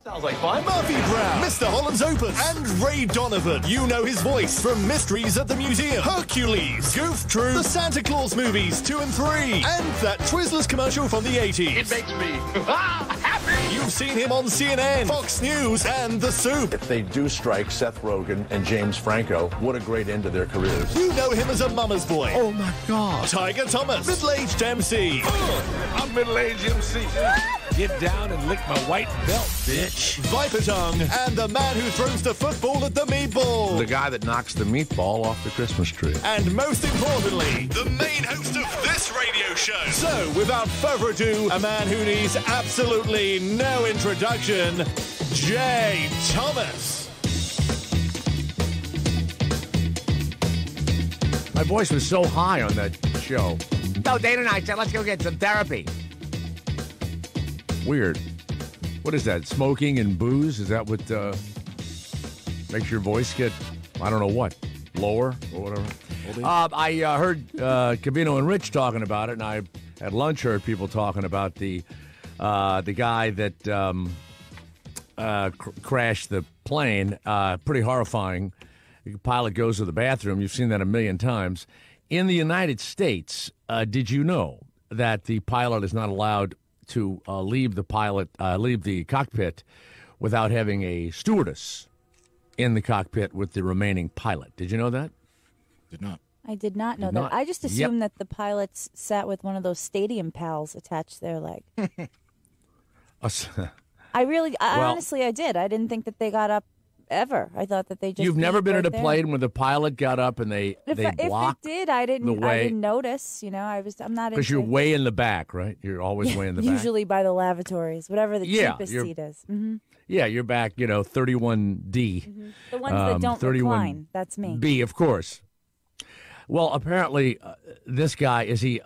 Sounds like fun. Murphy Brown, Mr. Holland's Opus, and Ray Donovan. You know his voice from Mysteries at the Museum, Hercules, Goof Troop, the Santa Claus movies 2 and 3, and that Twizzlers commercial from the 80s. It makes me happy. You've seen him on CNN, Fox News, and The Soup. If they do strike Seth Rogen and James Franco, what a great end to their careers. You know him as a mama's boy. Oh my God. Tiger Thomas, middle-aged MC. I'm middle-aged MC. Get down and lick my white belt, bitch. Viper Tongue, and the man who throws the football at the meatball. The guy that knocks the meatball off the Christmas tree. And most importantly, the main host of this radio show. So, without further ado, a man who needs absolutely no introduction, Jay Thomas. My voice was so high on that show. No, Dana and I said, let's go get some therapy. Weird. What is that? Smoking and booze? Is that what makes your voice get, I don't know what, lower or whatever? I heard Cavino and Rich talking about it, and I at lunch heard people talking about the guy that crashed the plane. Pretty horrifying. The pilot goes to the bathroom. You've seen that a million times. In the United States, did you know that the pilot is not allowed to leave the cockpit without having a stewardess in the cockpit with the remaining pilot? Did you know that? Did not. I did not know that. I just assumed that the pilots sat with one of those stadium pals attached to their leg. Honestly, I did. I didn't think that they got up ever. I thought that they just. You've never been at a plane where the pilot got up and they blocked. If it did, I didn't notice. You know, I'm not because you're way in the back, right? You're always way in the back. Usually by the lavatories, whatever the cheapest seat is. Mm-hmm. Yeah, you're back. 31D. Mm-hmm. The ones that don't recline. That's me. B, of course. Well, apparently, this guy is he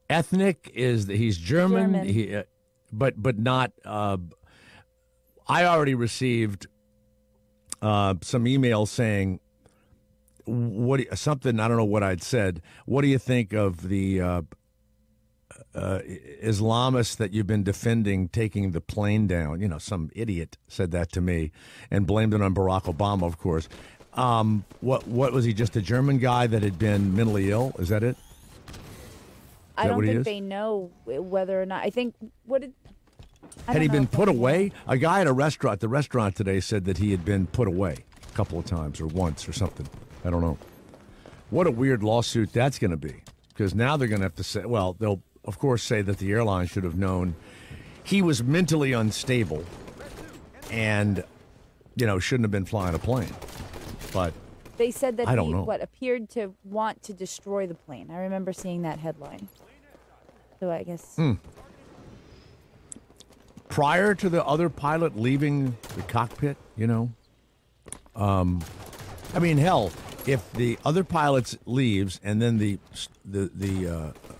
ethnic? He's German? But not. I already received some emails saying something. I don't know what I'd said. What do you think of the Islamists that you've been defending taking the plane down? Some idiot said that to me and blamed it on Barack Obama, of course. What was he, just a German guy that had been mentally ill? Is that it? I don't think they know whether or not. I think had he been put away? A guy at the restaurant today said that he had been put away a couple of times or once or something. I don't know. What a weird lawsuit that's going to be, because now they're going to have to say, well, they'll of course say that the airline should have known he was mentally unstable and shouldn't have been flying a plane. But they said that he appeared to want to destroy the plane. I remember seeing that headline. So I guess prior to the other pilot leaving the cockpit, hell, if the other pilot leaves and then the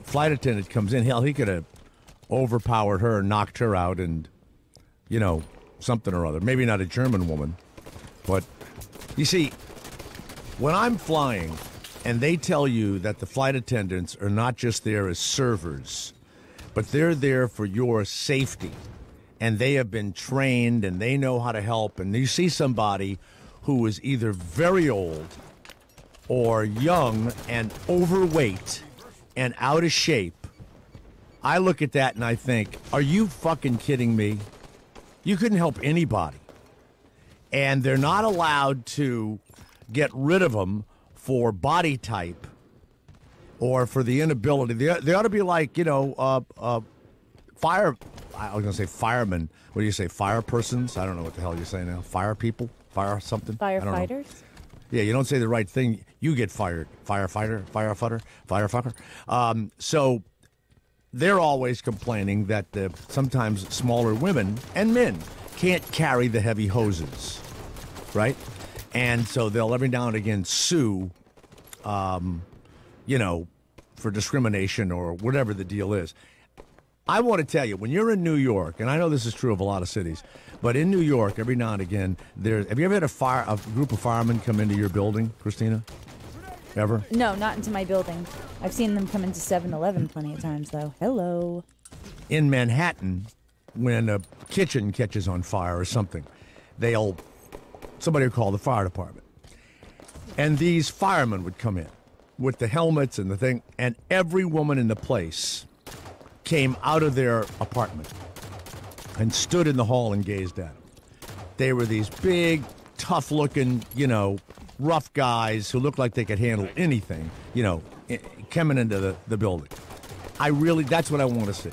flight attendant comes in, hell, he could have overpowered her, knocked her out, and something or other. Maybe not a German woman, but. You see, when I'm flying and they tell you that the flight attendants are not just there as servers, but they're there for your safety, and they have been trained and they know how to help, and you see somebody who is either very old or young and overweight and out of shape, I look at that and I think, are you fucking kidding me? You couldn't help anybody. And they're not allowed to get rid of them for body type or for the inability. They ought to be like, fire. I was going to say firemen. What do you say, fire persons? I don't know what the hell you say now. Fire people? Fire something? Firefighters? Yeah, you don't say the right thing, you get fired. Firefucker. So they're always complaining that sometimes smaller women and men can't carry the heavy hoses, right? And so they'll every now and again sue, for discrimination or whatever the deal is. I want to tell you, when you're in New York, and I know this is true of a lot of cities, but in New York, every now and again, have you ever had a group of firemen come into your building, Christina? Ever? No, not into my building. I've seen them come into 7-Eleven plenty of times, though. Hello. In Manhattan, when a kitchen catches on fire or something, somebody will call the fire department. And these firemen would come in with the helmets and the thing, and every woman in the place came out of their apartment and stood in the hall and gazed at them. They were these big, tough-looking, rough guys who looked like they could handle anything, coming into the building. That's what I want to see.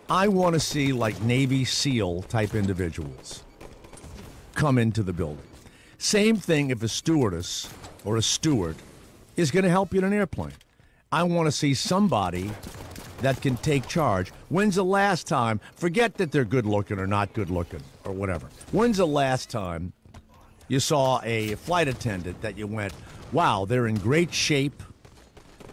I want to see, like, Navy SEAL-type individuals come into the building. Same thing if a stewardess or a steward is going to help you in an airplane. I want to see somebody that can take charge. When's the last time, forget that they're good-looking or not good-looking or whatever, when's the last time you saw a flight attendant that you went, wow, they're in great shape,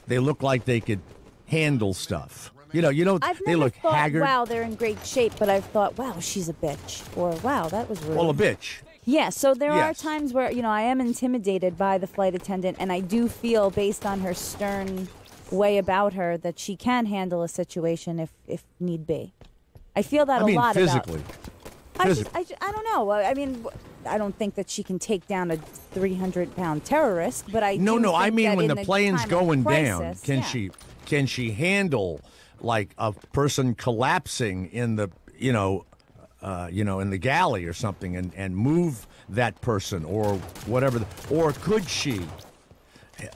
they look like they could handle stuff? I've they never look thought, haggard. wow, they're in great shape, but I've thought, wow, she's a bitch, or wow, that was rude. Well, a bitch. Yeah, so there are Yes. times where, I am intimidated by the flight attendant, and I do feel, based on her stern way about her, that she can handle a situation if need be. I feel that a lot physically. about... I don't know. I mean, I don't think that she can take down a 300-pound terrorist, but I do think I mean that when in the plane's time of going down, crisis, can she handle, like, a person collapsing in the in the galley or something and move that person or whatever, or could she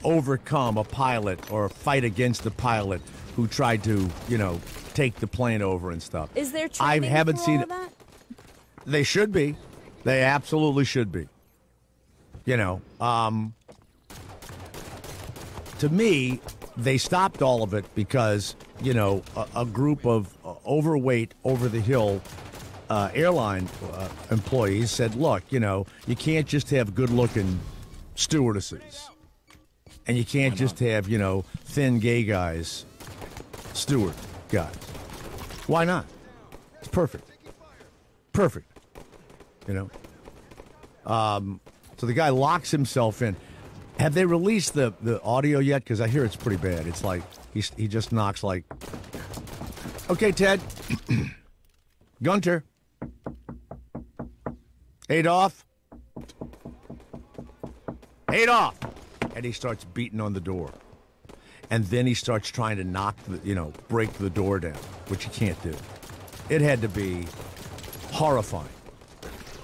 overcome a pilot or fight against the pilot who tried to take the plane over and stuff? Is there training I haven't for seen all it. of that? They should be. They absolutely should be. To me, they stopped all of it because, a group of overweight, over-the-hill airline employees said, look, you can't just have good-looking stewardesses. And you can't just have, thin gay guys, steward guys. Why not? It's perfect. Perfect. So the guy locks himself in. Have they released the audio yet? Because I hear it's pretty bad. It's like he just knocks like, okay, Ted, Gunter, Adolf, and he starts beating on the door, and then he starts trying to break the door down, which you can't do. It had to be horrifying.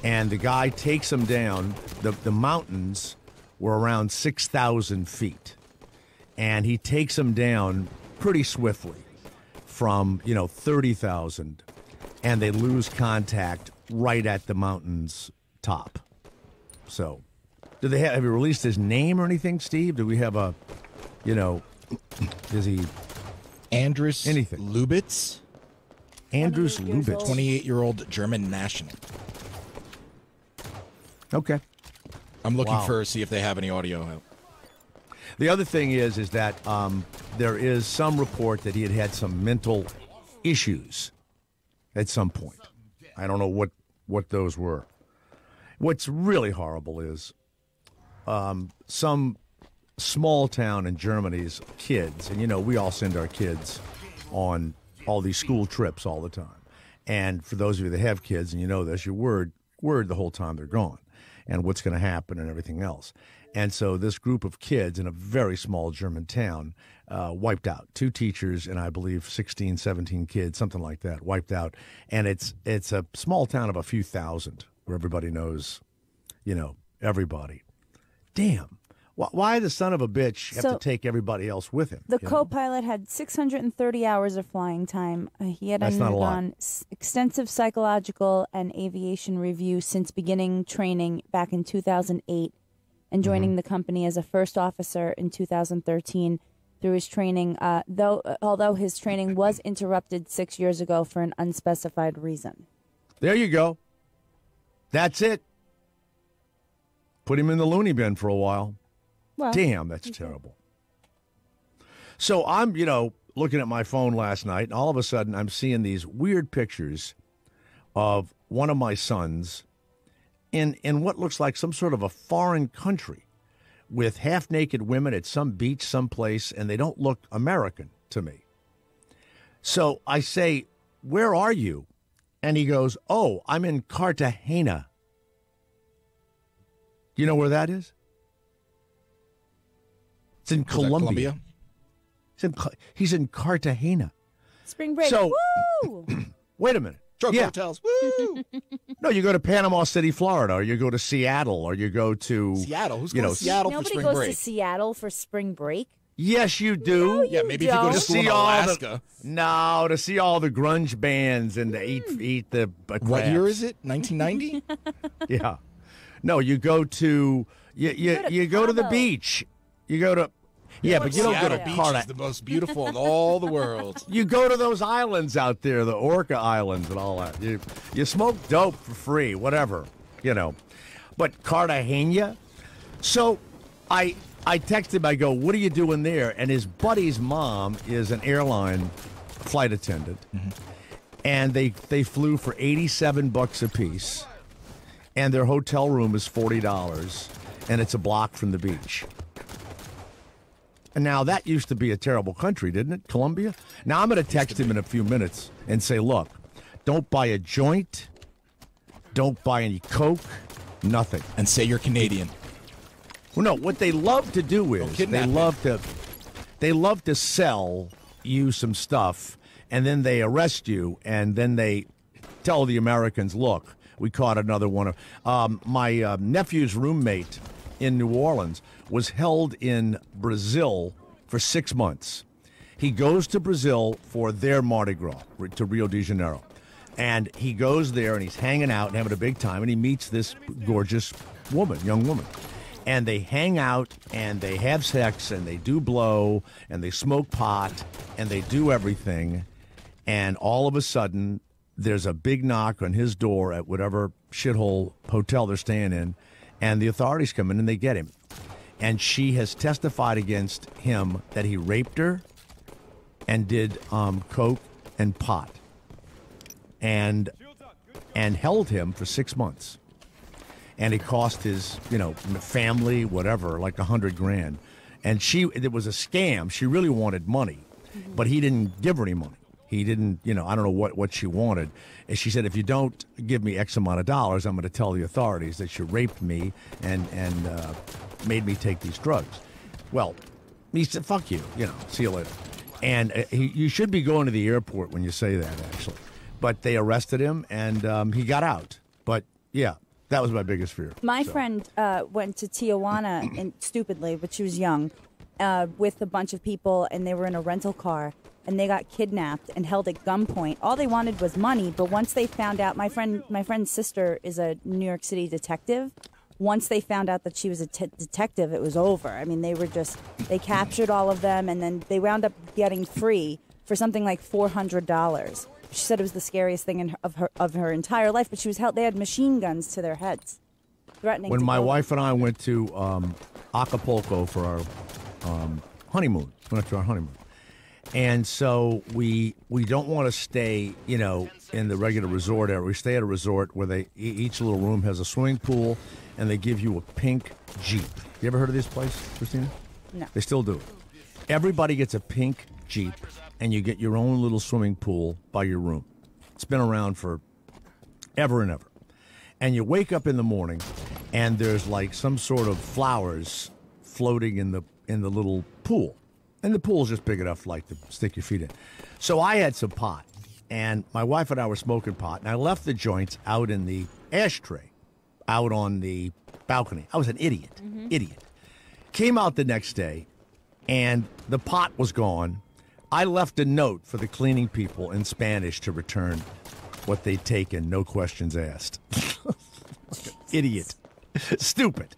And the guy takes him down. The mountains were around 6,000 feet. And he takes him down pretty swiftly from, 30,000. And they lose contact right at the mountain's top. So, have you released his name or anything, Steve? Do we have a, is he... Andrus anything? Lubitz? Andrus 28 years Lubitz. old. 28-year-old German national. Okay. I'm looking Wow. for see if they have any audio out. The other thing is that there is some report that he had some mental issues at some point. I don't know what those were. What's really horrible is some small town in Germany's kids, and we all send our kids on all these school trips all the time. And for those of you that have kids and you know this, you're worried the whole time they're gone and what's going to happen and everything else. And so this group of kids in a very small German town wiped out. 2 teachers and I believe 16, 17 kids, something like that, wiped out. And it's a small town of a few thousand where everybody knows, everybody. Damn. Why the son of a bitch have to take everybody else with him? The co-pilot had 630 hours of flying time. He had That's not a lot. undergone extensive psychological and aviation review since beginning training back in 2008 and joining the company as a first officer in 2013 through his training, although his training was interrupted 6 years ago for an unspecified reason. There you go. That's it. Put him in the loony bin for a while. Well, Damn, that's terrible. So I'm, looking at my phone last night, and all of a sudden I'm seeing these weird pictures of one of my sons in what looks like some sort of a foreign country with half-naked women at some beach someplace, and they don't look American to me. So I say, where are you? And he goes, "Oh, I'm in Cartagena." You know where that is? It's in Colombia. He's in Cartagena. Spring break. So, woo! Wait a minute. Drug hotels. Woo! No, you go to Panama City, Florida, or you go to Seattle, or you go to Seattle. Who's going to Seattle for Nobody spring goes break? to Seattle for spring break. Yes, you do. No, Yeah, you maybe if you go to don't. school in Alaska. To see all the grunge bands and to eat the crabs. What year is it? 1990? Yeah. No, you go to you go to the Cabo. beach. You go to but you don't go Seattle to Beach Cartagena. is the most beautiful in all the world. You go to those islands out there, the Orca Islands and all that. You smoke dope for free, whatever, But Cartagena? So I texted him, I go, "What are you doing there?" And his buddy's mom is an airline flight attendant. Mm-hmm. And they flew for $87 a piece. And their hotel room is $40. And it's a block from the beach. And now that used to be a terrible country, didn't it? Colombia? Now I'm going to text him in a few minutes and say, "Look, don't buy a joint. Don't buy any Coke. Nothing." And say you're Canadian. Well, no, what they love to do is kidnap they love to sell you some stuff, and then they arrest you, and then they tell the Americans, "Look, we caught another one of my nephew's roommate in New Orleans was held in Brazil for 6 months. He goes to Brazil for their Mardi Gras, to Rio de Janeiro. And he goes there and he's hanging out and having a big time, and he meets this gorgeous young woman. And they hang out and they have sex and they do blow and they smoke pot and they do everything. And all of a sudden, there's a big knock on his door at whatever shithole hotel they're staying in, and the authorities come in and they get him. And she has testified against him that he raped her and did coke and pot and held him for 6 months. And it cost his, family, whatever, like $100,000. And it was a scam. She really wanted money, but he didn't give her any money. He didn't, I don't know what she wanted. And she said, "If you don't give me X amount of dollars, I'm going to tell the authorities that you raped me and made me take these drugs." Well, he said, "Fuck you, see you later." And you should be going to the airport when you say that, actually. But they arrested him, and he got out. But, yeah, that was my biggest fear. My friend went to Tijuana, and stupidly, but she was young, with a bunch of people, and they were in a rental car. And they got kidnapped and held at gunpoint. All they wanted was money, but once they found out, my friend's sister is a New York City detective. Once they found out that she was a detective, it was over. I mean, they captured all of them, and then they wound up getting free for something like $400. She said it was the scariest thing of her entire life. But she was held. They had machine guns to their heads, threatening. When to my kill wife them. and I went to Acapulco for our honeymoon, and so we don't want to stay, in the regular resort area. We stay at a resort where each little room has a swimming pool, and they give you a pink Jeep. You ever heard of this place, Christina? No. They still do it. Everybody gets a pink Jeep, and you get your own little swimming pool by your room. It's been around for ever and ever. And you wake up in the morning, and there's like some sort of flowers floating in the little pool. And the pool's just big enough like to stick your feet in. So I had some pot, and my wife and I were smoking pot, and I left the joints out in the ashtray, out on the balcony. I was an idiot. Came out the next day, and the pot was gone. I left a note for the cleaning people in Spanish to return what they'd taken, no questions asked. Idiot. Stupid.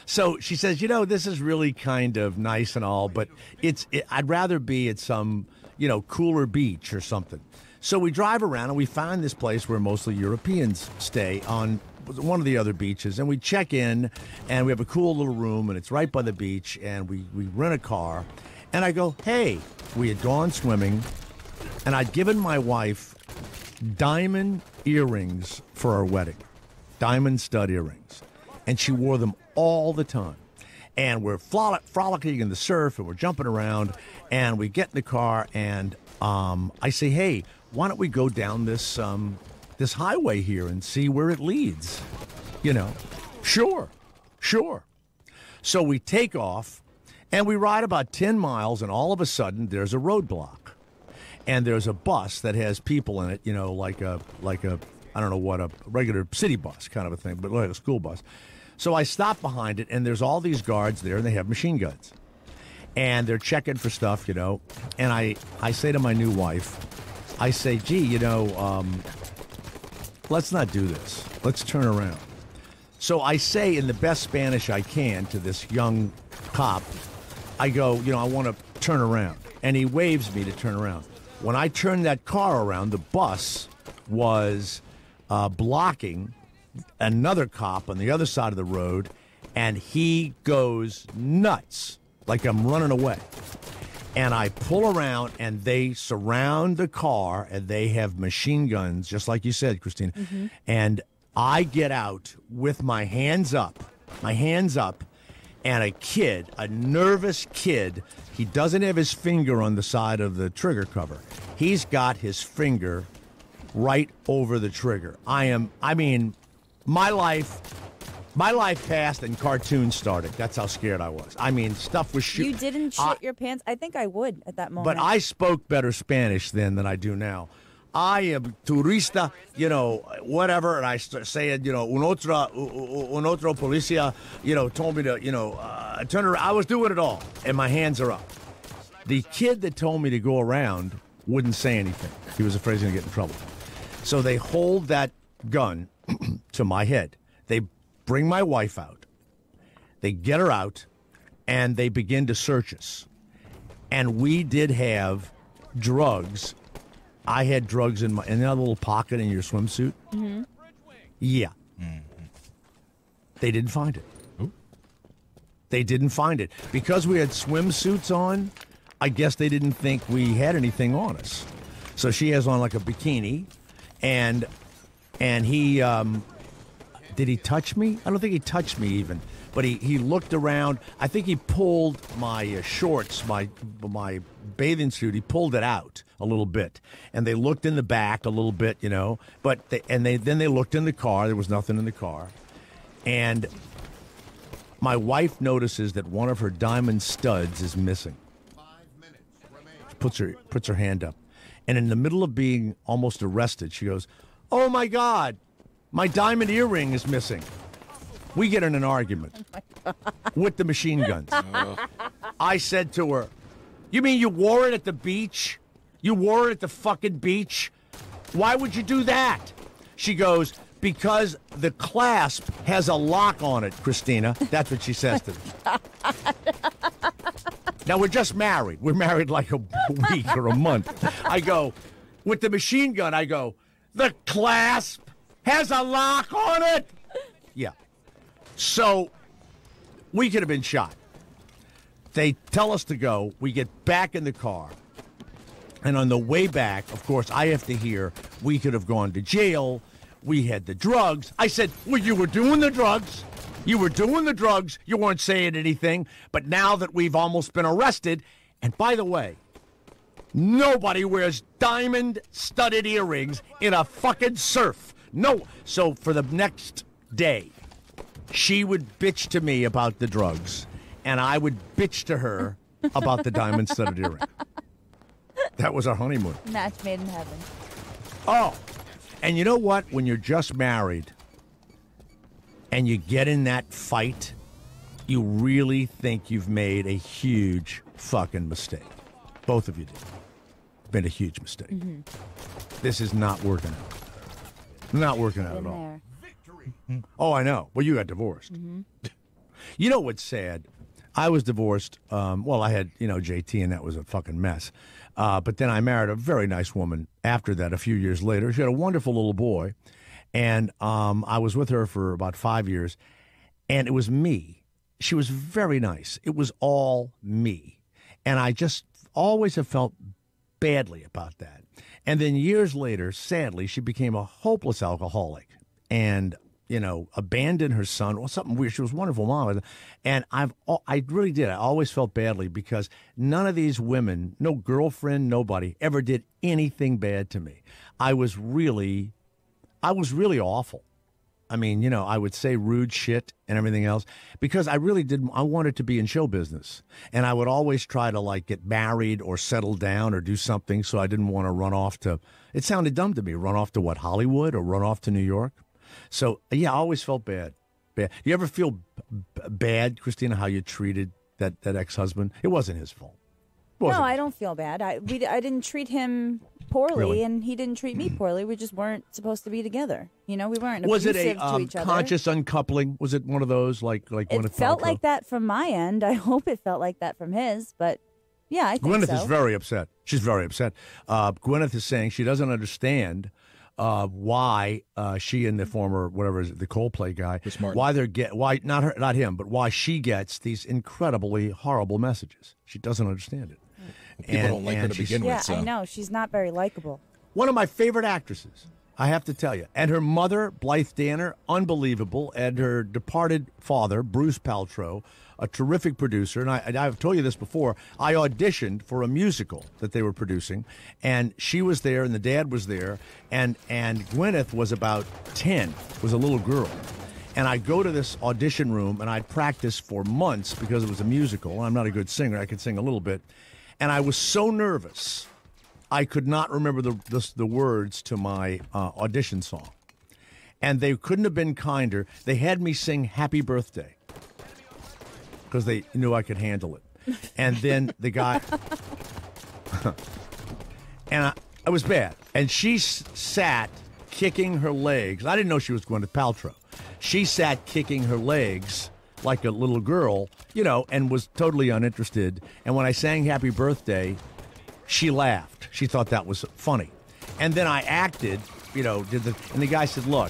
So she says, this is really kind of nice and all, but I'd rather be at some, cooler beach or something. So we drive around and we find this place where mostly Europeans stay on one of the other beaches, and we check in, and we have a cool little room, and it's right by the beach, and we rent a car, and I go, "Hey," we had gone swimming, and I'd given my wife diamond earrings for our wedding, diamond stud earrings, and she wore them all the time. And we're frolicking in the surf, and we're jumping around, and we get in the car, and I say, "Hey, why don't we go down this this highway here and see where it leads. You know, sure. So we take off, and we ride about 10 miles, and all of a sudden, there's a roadblock. And there's a bus that has people in it, you know, like a I don't know what, a regular city bus kind of a thing, but like a school bus. So I stop behind it, and there's all these guards there, and they have machine guns. And they're checking for stuff, you know. And I say to my new wife, I say, gee, you know, let's not do this. Let's turn around. So I say in the best Spanish I can to this young cop, I go, you know, I want to turn around. And he waves me to turn around. When I turned that car around, the bus was blocking another cop on the other side of the road, and he goes nuts, like I'm running away. And I pull around, and they surround the car, and they have machine guns, just like you said, Christina. Mm-hmm. And I get out with my hands up, and a kid, a nervous kid, he doesn't have his finger on the side of the trigger cover. He's got his finger right over the trigger. My life passed and cartoons started. That's how scared I was. I mean, stuff was shooting. You didn't shit your pants? I think I would at that moment. But I spoke better Spanish then than I do now. I am turista, you know, whatever, and I saying, you know, un otro policia, you know, told me to, you know, turn around. I was doing it all, and my hands are up. The kid that told me to go around wouldn't say anything. He was afraid he was going to get in trouble. So they hold that gun to my head. They bring my wife out. They get her out, and they begin to search us. And we did have drugs. I had drugs in that little pocket in your swimsuit. Mm-hmm. Yeah. Mm-hmm. They didn't find it. Ooh. They didn't find it. Because we had swimsuits on, I guess they didn't think we had anything on us. So she has on like a bikini, and he, did he touch me? I don't think he touched me even. But he looked around. I think he pulled my shorts, my bathing suit. He pulled it out a little bit, and they looked in the back a little bit, you know. But then they looked in the car. There was nothing in the car, and my wife notices that one of her diamond studs is missing. 5 minutes remain. Puts her hand up, and in the middle of being almost arrested, she goes, "Oh my God, my diamond earring is missing." We get in an argument with the machine guns. I said to her, "You mean you wore it at the beach? You wore it at the fucking beach? Why would you do that?" She goes, "Because the clasp has a lock on it, Christina." That's what she says to me. Now, we're just married. We're married like a week or a month. I go, with the machine gun, I go, "The clasp has a lock on it?" Yeah. So we could have been shot. They tell us to go. We get back in the car. And on the way back, of course, I have to hear we could have gone to jail. We had the drugs. I said, well, you were doing the drugs. You were doing the drugs. You weren't saying anything. But now that we've almost been arrested, and by the way, nobody wears diamond-studded earrings in a fucking surf. No. So for the next day, she would bitch to me about the drugs, and I would bitch to her about the diamond-studded earring. That was our honeymoon. Match made in heaven. Oh, and you know what? When you're just married and you get in that fight, you really think you've made a huge fucking mistake. Both of you did. Been a huge mistake. Mm-hmm. This is not working out. Not working out at all. There. Oh, I know. Well, you got divorced. Mm-hmm. You know what's sad? I was divorced. I had, JT, and that was a fucking mess. But then I married a very nice woman after that a few years later. She had a wonderful little boy. And I was with her for about 5 years. And it was me. She was very nice. It was all me. And I just always have felt badly about that. And then years later, sadly, she became a hopeless alcoholic. And abandoned her son or something weird. She was a wonderful mom. And I really did. I always felt badly because none of these women, no girlfriend, nobody, ever did anything bad to me. I was really I was really awful. I mean, I would say rude shit and everything else because I really didn't. I wanted to be in show business, and I would always try to like get married or settle down or do something. So I didn't want to run off to. It sounded dumb to me. Run off to what, Hollywood, or run off to New York. So yeah, I always felt bad. You ever feel bad, Christina, how you treated that ex-husband? It wasn't his fault. No, I don't feel bad. I didn't treat him poorly, Really? and he didn't treat me poorly. We just weren't supposed to be together. We weren't Was it abusive a to each other. conscious uncoupling? Was it one of those like It Gwyneth felt Paltrow? like that from my end. I hope it felt like that from his, but yeah, I think Gwyneth so. is very upset. She's very upset. Gwyneth is saying she doesn't understand why she and the former the Coldplay guy, Martin. why not him, but why she gets these incredibly horrible messages. She doesn't understand it. People don't like her to begin Yeah, with. So. I know. She's not very likable. One of my favorite actresses, I have to tell you. And her mother, Blythe Danner, unbelievable. And her departed father, Bruce Paltrow, a terrific producer. And I've told you this before. I auditioned for a musical that they were producing. And she was there and the dad was there. And Gwyneth was about 10, was a little girl. And I go to this audition room and I'd practice for months because it was a musical. I'm not a good singer. I could sing a little bit. And I was so nervous, I could not remember the words to my audition song. And they couldn't have been kinder. They had me sing Happy Birthday because they knew I could handle it. And then the guy, and I was bad. And she sat kicking her legs. I didn't know she was Gwyneth Paltrow. She sat kicking her legs like a little girl, and was totally uninterested. And when I sang Happy Birthday, she laughed. She thought that was funny. And then I acted, and the guy said, look,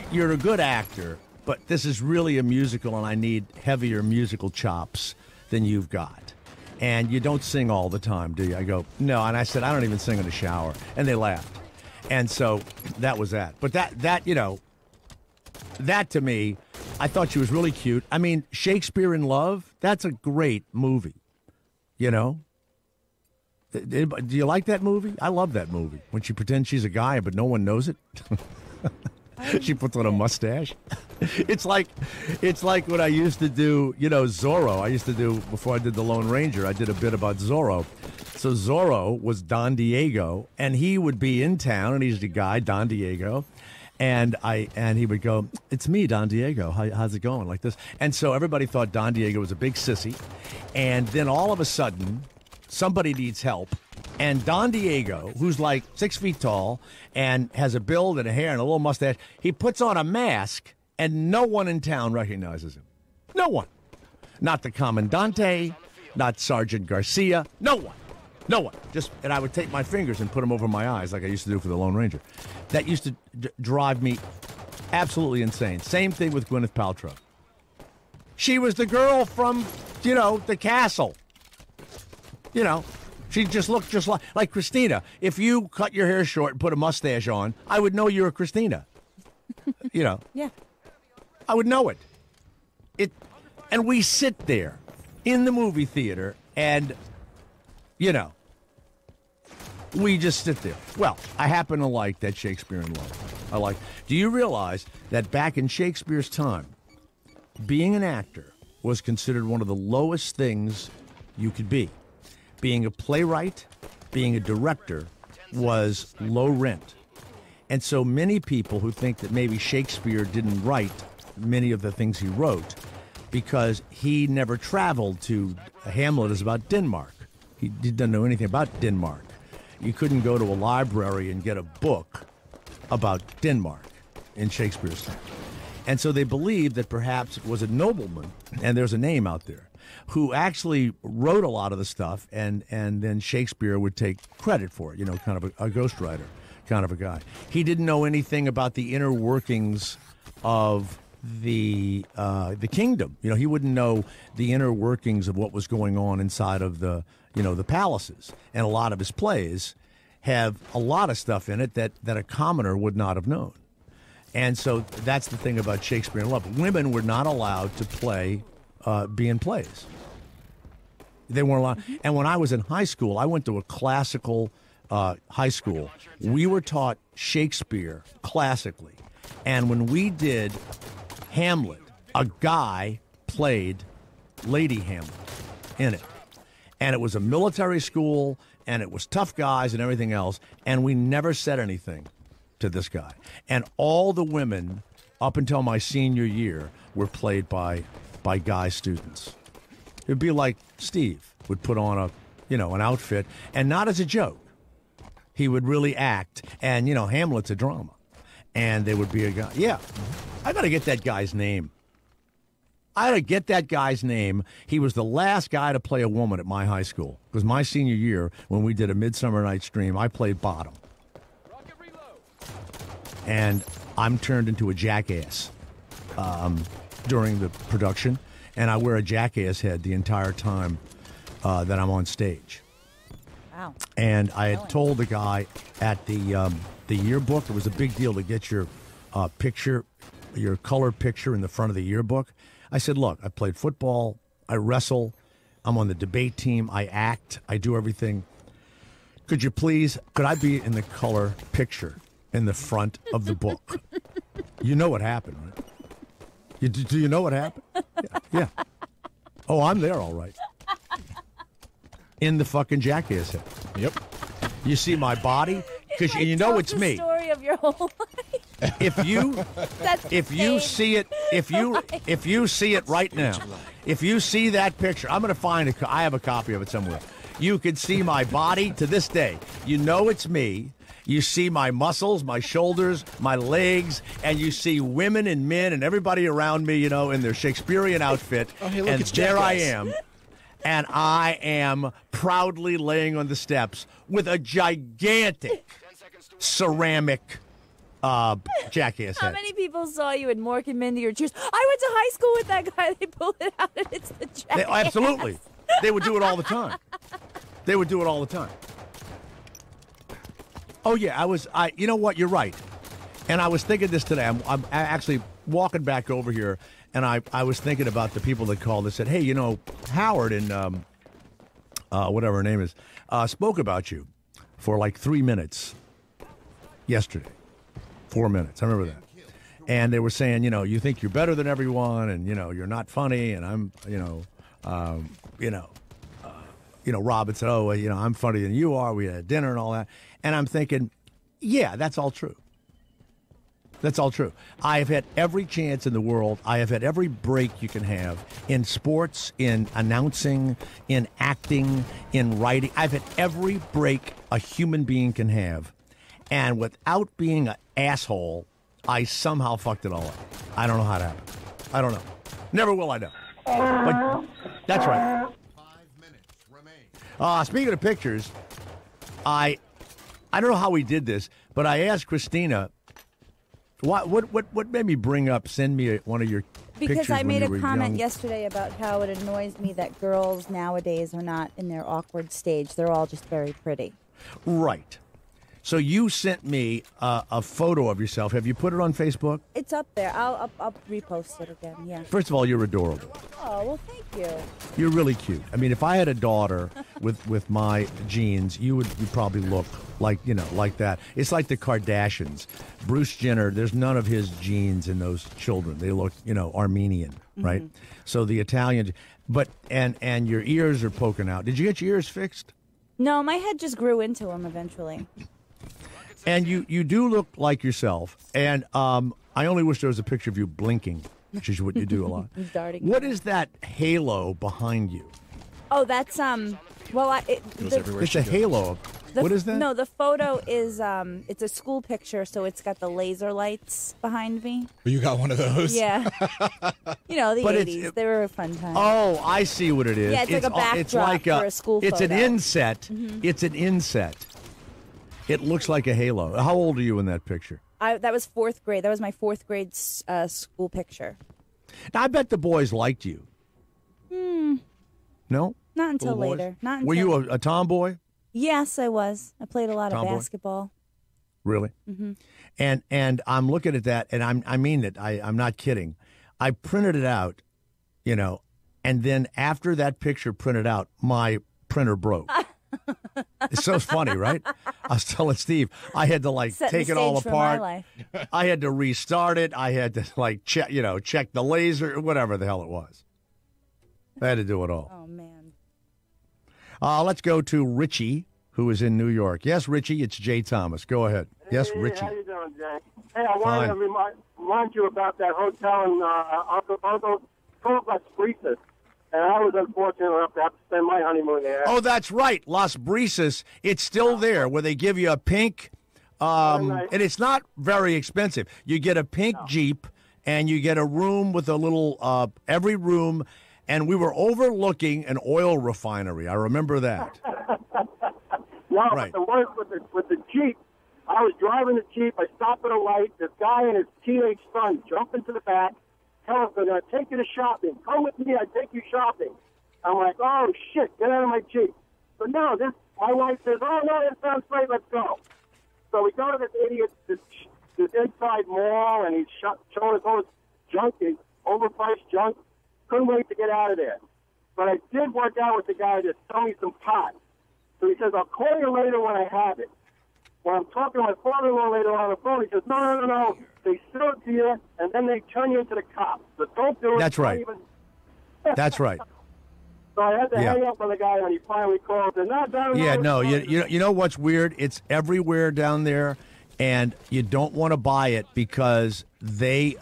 you're a good actor, but this is really a musical and I need heavier musical chops than you've got. And you don't sing all the time, do you? I go, no. And I said, I don't even sing in the shower. And they laughed. And so that was that. But that to me, I thought she was really cute. I mean, Shakespeare in Love, that's a great movie. Do you like that movie? I love that movie. When she pretends she's a guy, but no one knows it. She puts on a mustache. It's like what I used to do, Zorro. I used to do, before I did The Lone Ranger, I did a bit about Zorro. So Zorro was Don Diego, and he would be in town, and he's the guy, Don Diego. And he would go, it's me, Don Diego. How's it going? Like this. And so everybody thought Don Diego was a big sissy. And then all of a sudden, somebody needs help. And Don Diego, who's like 6 feet tall and has a build and a hair and a little mustache, he puts on a mask and no one in town recognizes him. No one. Not the Commandante, not Sergeant Garcia. No one. No one. And I would take my fingers and put them over my eyes like I used to do for the Lone Ranger. That used to drive me absolutely insane. Same thing with Gwyneth Paltrow. She was the girl from, the castle. She just looked just like Christina. If you cut your hair short and put a mustache on, I would know you were Christina. Yeah. I would know it. And we sit there in the movie theater and, we just sit there. Well, I happen to like that Shakespeare in Love. Do you realize that back in Shakespeare's time, being an actor was considered one of the lowest things you could be? Being a playwright, being a director was low rent. And so many people who think that maybe Shakespeare didn't write many of the things he wrote because he never traveled to Hamlet is about Denmark. He didn't know anything about Denmark. You couldn't go to a library and get a book about Denmark in Shakespeare's time. And so they believed that perhaps it was a nobleman, and there's a name out there, who actually wrote a lot of the stuff, and then Shakespeare would take credit for it, kind of a ghostwriter kind of a guy. He didn't know anything about the inner workings of the kingdom. He wouldn't know the inner workings of what was going on inside of the palaces. And a lot of his plays have a lot of stuff in it that a commoner would not have known. And so that's the thing about Shakespeare in Love. Women were not allowed to be in plays. They weren't allowed. And when I was in high school, I went to a classical high school. We were taught Shakespeare classically. And when we did Hamlet, a guy played Lady Hamlet in it. And it was a military school, and it was tough guys and everything else, and we never said anything to this guy. And all the women, up until my senior year, were played by guy students. It'd be like Steve would put on an outfit, and not as a joke. He would really act, and, Hamlet's a drama. And there would be a guy. Yeah, I got to get that guy's name. He was the last guy to play a woman at my high school. Because my senior year, when we did a Midsummer Night's Dream, I played bottom. And I'm turned into a jackass during the production. And I wear a jackass head the entire time that I'm on stage. Wow. And I had told the guy at the yearbook, it was a big deal to get your picture, your color picture in the front of the yearbook. I said, look, I played football, I wrestle, I'm on the debate team, I act, I do everything. Could I be in the color picture in the front of the book? You know what happened, right? Do you know what happened? Yeah. Oh, I'm there all right. In the fucking jackass head. Yep. You see my body? Because you know it's me. Story of your whole life. If you see it right now, if you see that picture, I'm going to find I have a copy of it somewhere. You can see my body to this day. You know it's me. You see my muscles, my shoulders, my legs, and you see women and men and everybody around me, in their Shakespearean outfit. Oh, hey, look, and it's there Jackass. I am. And I am proudly laying on the steps with a gigantic ceramic jackass head. How many people saw you at Mork and Mindy or Cheers? I went to high school with that guy. They pulled it out, and it's the jackass. Absolutely. They would do it all the time. Oh, yeah, you know what? You're right. And I was thinking this today. I'm actually walking back over here, and I was thinking about the people that called and said, hey, Howard and whatever her name is, spoke about you for like 3 minutes yesterday. 4 minutes. I remember that. And they were saying, you think you're better than everyone, and, you're not funny, and I'm, Robin said, oh, I'm funnier than you are. We had dinner and all that. And I'm thinking, yeah, that's all true. That's all true. I have had every chance in the world. I have had every break you can have in sports, in announcing, in acting, in writing. I've had every break a human being can have. And without being an asshole, I somehow fucked it all up. I don't know how to happen. I don't know. Never will I know. But that's right. 5 minutes remain. Speaking of pictures, I don't know how we did this, but I asked Christina, what made me send me one of your pictures Because I made when a you were comment young? yesterday about how it annoys me that girls nowadays are not in their awkward stage. They're all just very pretty. Right. So you sent me a photo of yourself. Have you put it on Facebook? It's up there. I'll repost it again. Yeah. First of all, you're adorable. Oh well, thank you. You're really cute. I mean, if I had a daughter with my genes, you'd probably look like that. It's like the Kardashians. Bruce Jenner. There's none of his genes in those children. They look Armenian, right? So the Italian, but and your ears are poking out. Did you get your ears fixed? No, my head just grew into them eventually. And you do look like yourself. And I only wish there was a picture of you blinking, which is what you do a lot. Darting. What is that halo behind you? Oh, that's well, It's a halo. What is that? No, the photo is it's a school picture, so it's got the laser lights behind me. You got one of those? Yeah. The But 80s. They were a fun time. Oh, I see what it is. Yeah, it's like a backdrop for a school It's an photo. inset. It's an inset. It looks like a halo. How old are you in that picture? That was 4th grade. That was my 4th grade school picture. Now, I bet the boys liked you. No? Not until Little boys? later. Not until. Were you a tomboy? Yes, I was. I played a lot Tomboy? of basketball. Really? Mm-hmm. And I'm looking at that, and I mean it. I'm not kidding. I printed it out, and then after that picture printed out, my printer broke. It's so funny, right? I was telling Steve, I had to like Set take the it all stage for my apart. life. I had to restart it. I had to like check the laser, whatever the hell it was. I had to do it all. Oh, man. Let's go to Richie, who is in New York. Yes, Richie, it's Jay Thomas. Go ahead. Yes, Richie. How you doing, Jay? Hey, I wanted to remind you about that hotel in Uncle Las Brisas. And I was unfortunate enough to have to spend my honeymoon there. Oh, that's right. Las Brisas. It's still there where they give you a pink, and it's not very expensive. You get a pink Jeep, and you get a room with a little, every room, and we were overlooking an oil refinery. I remember that. No, right. But the one with the Jeep, I was driving the Jeep. I stopped at a light. This guy and his teenage son jump into the back. Tell us they're going to take you to shopping. Come with me. I take you shopping. I'm like, oh, shit, get out of my Jeep. But no, my wife says, oh, no, that sounds great. Let's go. So we go to this idiot, this inside mall, and he's showing us all this junk, overpriced junk. Couldn't wait to get out of there. But I did work out with the guy to sell me some pot. So he says, I'll call you later when I have it. When I'm talking to my father-in-law later on the phone, he says, no. They sell it to you, and then they turn you into the cops. So don't do it. That's right. That's right. So I had to hang up on the guy when he finally called. And you know what's weird? It's everywhere down there, and you don't want to buy it because they,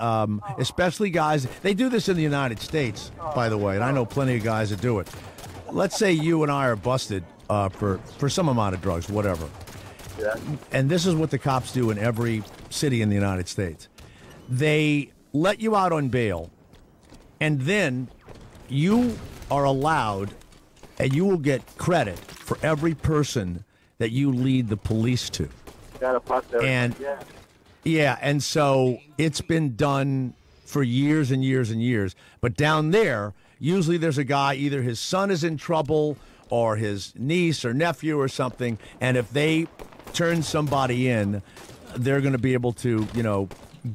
especially guys, they do this in the United States, by the way, and I know plenty of guys that do it. Let's say you and I are busted for some amount of drugs, whatever. Yeah. And this is what the cops do in every city in the United States. They let you out on bail, and then you are allowed, and you will get credit for every person that you lead the police to. And and so it's been done for years and years and years. But down there, usually there's a guy, either his son is in trouble or his niece or nephew or something, and if they turn somebody in, they're going to be able to,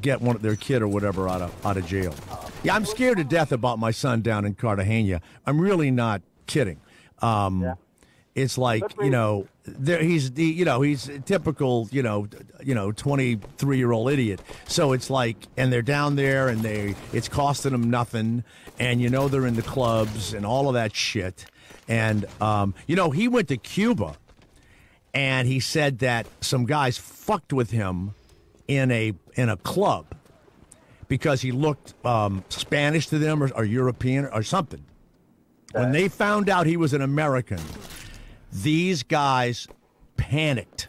get their kid or whatever out of jail. Yeah, I'm scared to death about my son down in Cartagena. I'm really not kidding. It's like, he's a typical, 23-year-old idiot. So it's like, and they're down there and it's costing them nothing. And, they're in the clubs and all of that shit. And, he went to Cuba. And he said that some guys fucked with him in a club because he looked Spanish to them or European or something. When they found out he was an American, these guys panicked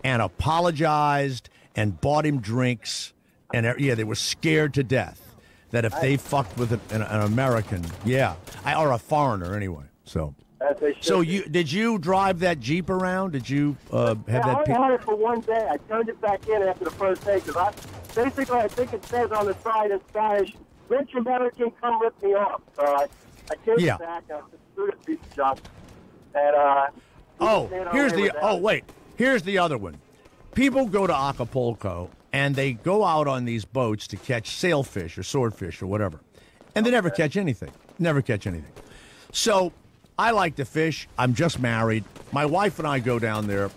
and apologized and bought him drinks. And they were scared to death that if they fucked with an American, or a foreigner anyway. So did you drive that Jeep around? Did you have that? I had it for one day. I turned it back in after the first day because I think it says on the side in Spanish, "Rich American, come rip me off." So I turned it back. I just threw it piece of junk. And here's the other one. People go to Acapulco and they go out on these boats to catch sailfish or swordfish or whatever, and they never catch anything. So I like to fish. I'm just married. My wife and I go down there,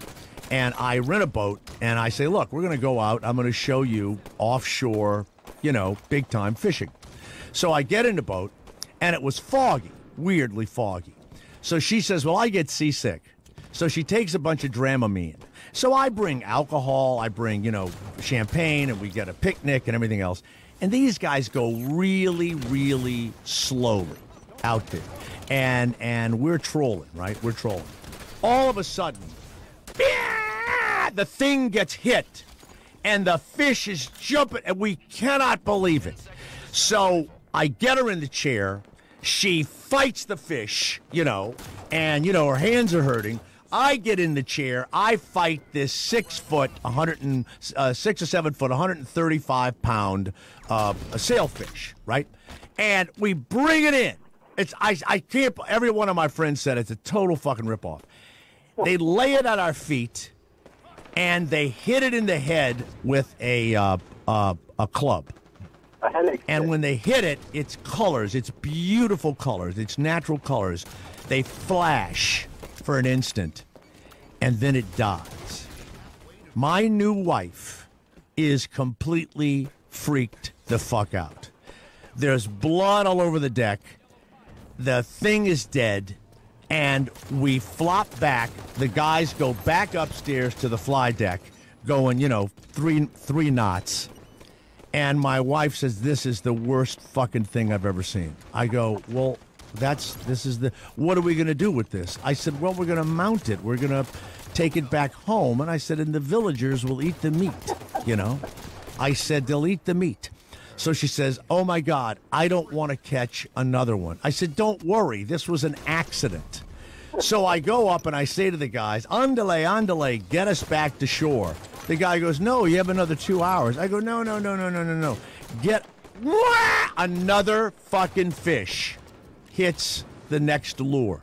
and I rent a boat, and I say, look, we're going to go out. I'm going to show you offshore, big-time fishing. So I get in the boat, and it was foggy, weirdly foggy. So she says, well, I get seasick. So she takes a bunch of Dramamine. So I bring alcohol, I bring, champagne, and we get a picnic and everything else. And these guys go really, really slowly out there. And we're trolling, right? We're trolling. All of a sudden, the thing gets hit, and the fish is jumping, and we cannot believe it. So I get her in the chair. She fights the fish, and, her hands are hurting. I get in the chair. I fight this 6 or 7 foot, 135-pound sailfish, right? And we bring it in. I can't. Every one of my friends said it's a total fucking ripoff. They lay it at our feet, and they hit it in the head with a club. And when they hit it, it's colors. It's beautiful colors. It's natural colors. They flash for an instant, and then it dies. My new wife is completely freaked the fuck out. There's blood all over the deck. The thing is dead, and we flop back. The guys go back upstairs to the fly deck, going, three knots. And my wife says, this is the worst fucking thing I've ever seen. I go, well, what are we going to do with this? I said, well, we're going to mount it. We're going to take it back home. And I said, and the villagers will eat the meat, I said, they'll eat the meat. So she says, oh, my God, I don't want to catch another one. I said, don't worry. This was an accident. So I go up and I say to the guys, andale, get us back to shore. The guy goes, no, you have another 2 hours. I go, no. Get another fucking fish hits the next lure.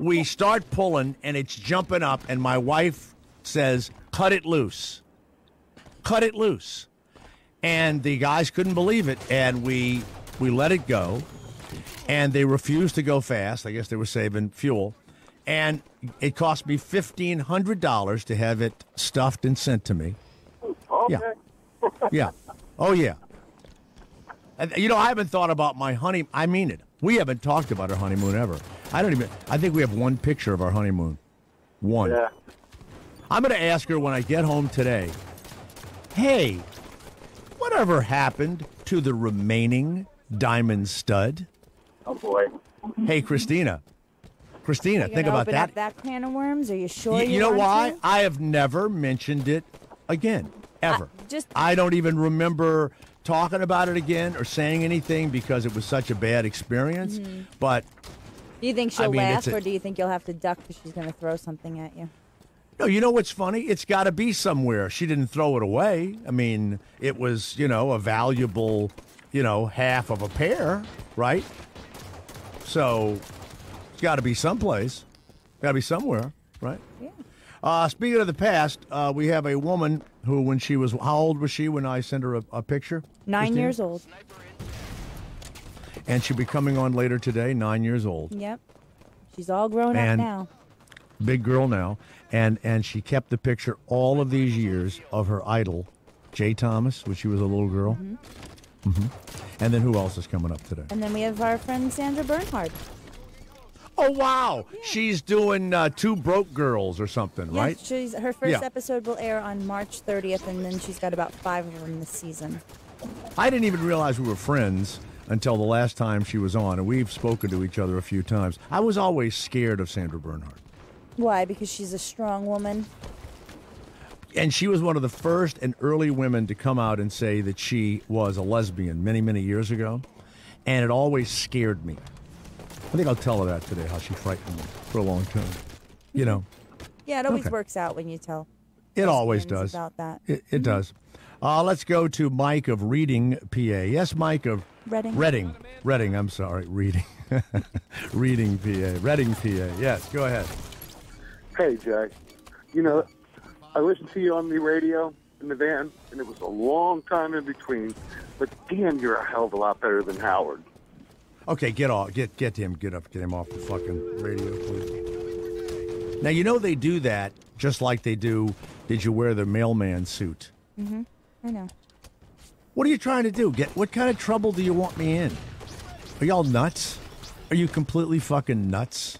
We start pulling, and it's jumping up, and my wife says, cut it loose. Cut it loose. And the guys couldn't believe it, and we let it go, and they refused to go fast. I guess they were saving fuel. And it cost me $1,500 to have it stuffed and sent to me. Okay. Yeah. Oh, yeah. And, I haven't thought about my honeymoon. I mean it. We haven't talked about our honeymoon ever. I think we have one picture of our honeymoon. One. Yeah. I'm going to ask her when I get home today, hey, whatever happened to the remaining diamond stud? Oh, boy. Hey, Christina, think about that. Up that can of worms? Are you sure You know want why? to? I have never mentioned it again, ever. Just I don't even remember talking about it again or saying anything because it was such a bad experience. Mm-hmm. But do you think she'll laugh, it's or do you think you'll have to duck because she's going to throw something at you? no, you know what's funny? It's got to be somewhere. She didn't throw it away. I mean, it was, a valuable, half of a pair, right? So it's got to be someplace. Got to be somewhere, right? Yeah. Speaking of the past, we have a woman who, when she was, how old was she when I sent her a picture? 9 Christina? years old. And she'll be coming on later today, 9 years old. Yep. She's all grown up now. Big girl now. And she kept the picture all of these years of her idol, Jay Thomas, when she was a little girl. Mm-hmm. Mm-hmm. And then who else is coming up today? And then we have our friend Sandra Bernhard. Oh, wow. Yeah. She's doing Two Broke Girls or something, right? Her first episode will air on March 30th, and then she's got about 5 of them this season. I didn't even realize we were friends until the last time she was on, and we've spoken to each other a few times. I was always scared of Sandra Bernhard. Why? Because she's a strong woman? And she was one of the first and early women to come out and say that she was a lesbian many, many years ago, and it always scared me. I think I'll tell her that today, how she frightened me for a long time. Yeah, it always works out when you tell. It always does. About that. It does. Let's go to Mike of Reading, PA. Yes, Mike of Reading, I'm sorry, Reading. Reading, PA. Reading, PA. Yes, go ahead. Hey, Jay. I listened to you on the radio in the van, and it was a long time in between, but damn, you're a hell of a lot better than Howard. Okay, get him off the fucking radio, please. Now, they do that just like they do, did you wear the mailman suit? Mm-hmm, I know. What are you trying to do? What kind of trouble do you want me in? Are y'all nuts? Are you completely fucking nuts?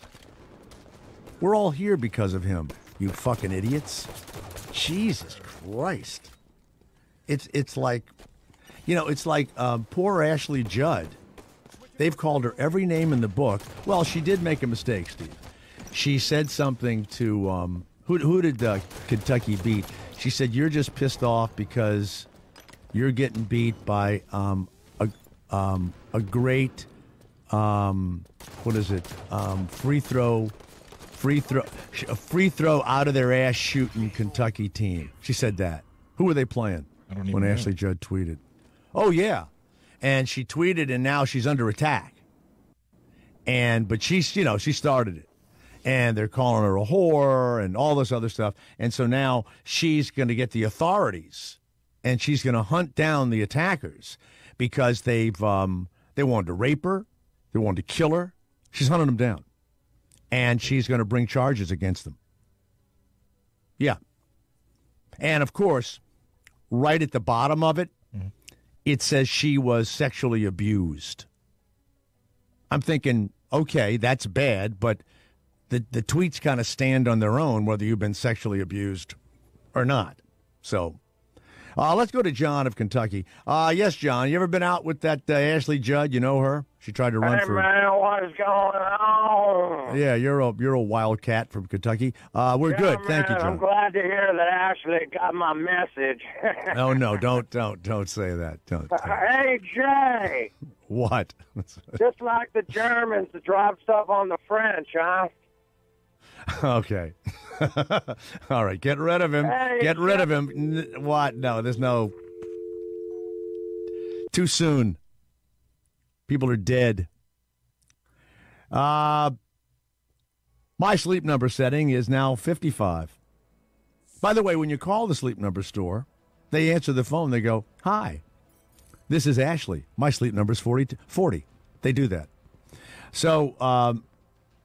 We're all here because of him, you fucking idiots. Jesus Christ. It's like, poor Ashley Judd. They've called her every name in the book. Well, she did make a mistake, Steve. She said something to, who did Kentucky beat? She said, you're just pissed off because you're getting beat by a great, free throw out of their ass shooting Kentucky team. She said that. Who were they playing? I don't even when know. Ashley Judd tweeted. Oh yeah, and she tweeted, and now she's under attack. But she started it, and they're calling her a whore and all this other stuff. And so now she's going to get the authorities, and she's going to hunt down the attackers because they wanted to rape her, they wanted to kill her. She's hunting them down. And she's going to bring charges against them. Yeah. And, of course, right at the bottom of it, it says she was sexually abused. I'm thinking, okay, that's bad, but the tweets kind of stand on their own whether you've been sexually abused or not. So let's go to John of Kentucky. Yes, John, you ever been out with that Ashley Judd? You know her? She tried to run for... Hey, man, what is going on? Yeah, you're a wildcat from Kentucky. We're good. Thank you, John. I'm glad to hear that Ashley got my message. Oh, no, don't say that. Don't. Hey, Jay. What? Just like the Germans to drive stuff on the French, huh? Okay. All right, get rid of him. Hey, get rid of him. What? No, there's no... Too soon. People are dead. My Sleep Number setting is now 55. By the way, when you call the Sleep Number store, they answer the phone. They go, "Hi, this is Ashley. My sleep number is 40. They do that. So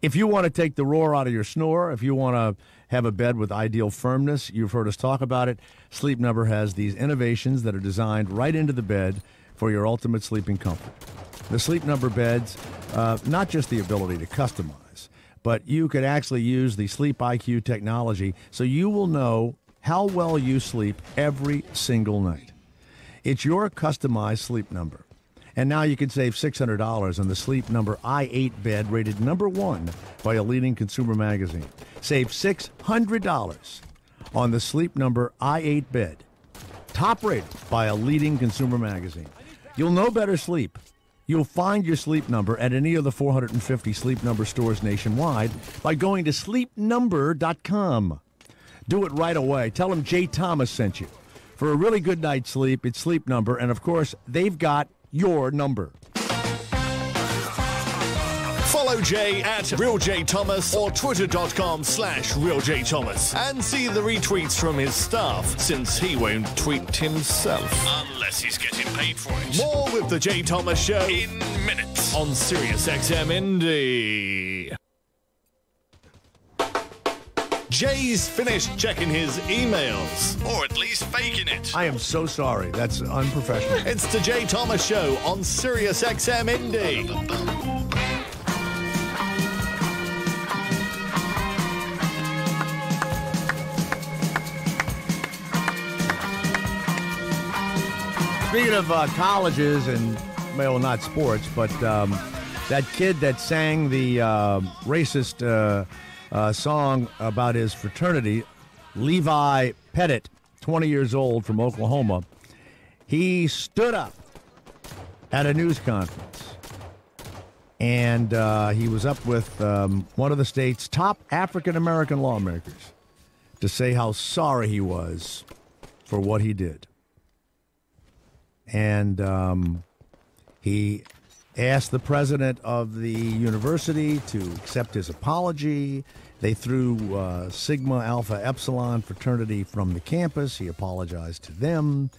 if you want to take the roar out of your snore, if you want to have a bed with ideal firmness, you've heard us talk about it, Sleep Number has these innovations that are designed right into the bed for your ultimate sleeping comfort. The Sleep Number beds, not just the ability to customize, but you could actually use the Sleep IQ technology so you will know how well you sleep every single night. It's your customized Sleep Number. And now you can save $600 on the Sleep Number i8 bed rated #1 by a leading consumer magazine. Save $600 on the Sleep Number i8 bed, top rated by a leading consumer magazine. You'll know better sleep. You'll find your Sleep Number at any of the 450 Sleep Number stores nationwide by going to sleepnumber.com. Do it right away. Tell them Jay Thomas sent you. For a really good night's sleep, it's Sleep Number, and of course, they've got your number. Follow Jay at RealJThomas or twitter.com/RealJThomas and see the retweets from his staff, since he won't tweet himself. Unless he's getting paid for it. More with the Jay Thomas Show In minutes. on SiriusXM Indy. Jay's finished checking his emails. Or at least faking it. I am so sorry. That's unprofessional. It's the Jay Thomas Show on SiriusXM Indy. Speaking of colleges and, well, not sports, but that kid that sang the racist song about his fraternity, Levi Pettit, 20 years old from Oklahoma, he stood up at a news conference, and he was up with one of the state's top African-American lawmakers to say how sorry he was for what he did. And he asked the president of the university to accept his apology. They threw Sigma Alpha Epsilon fraternity from the campus. He apologized to them,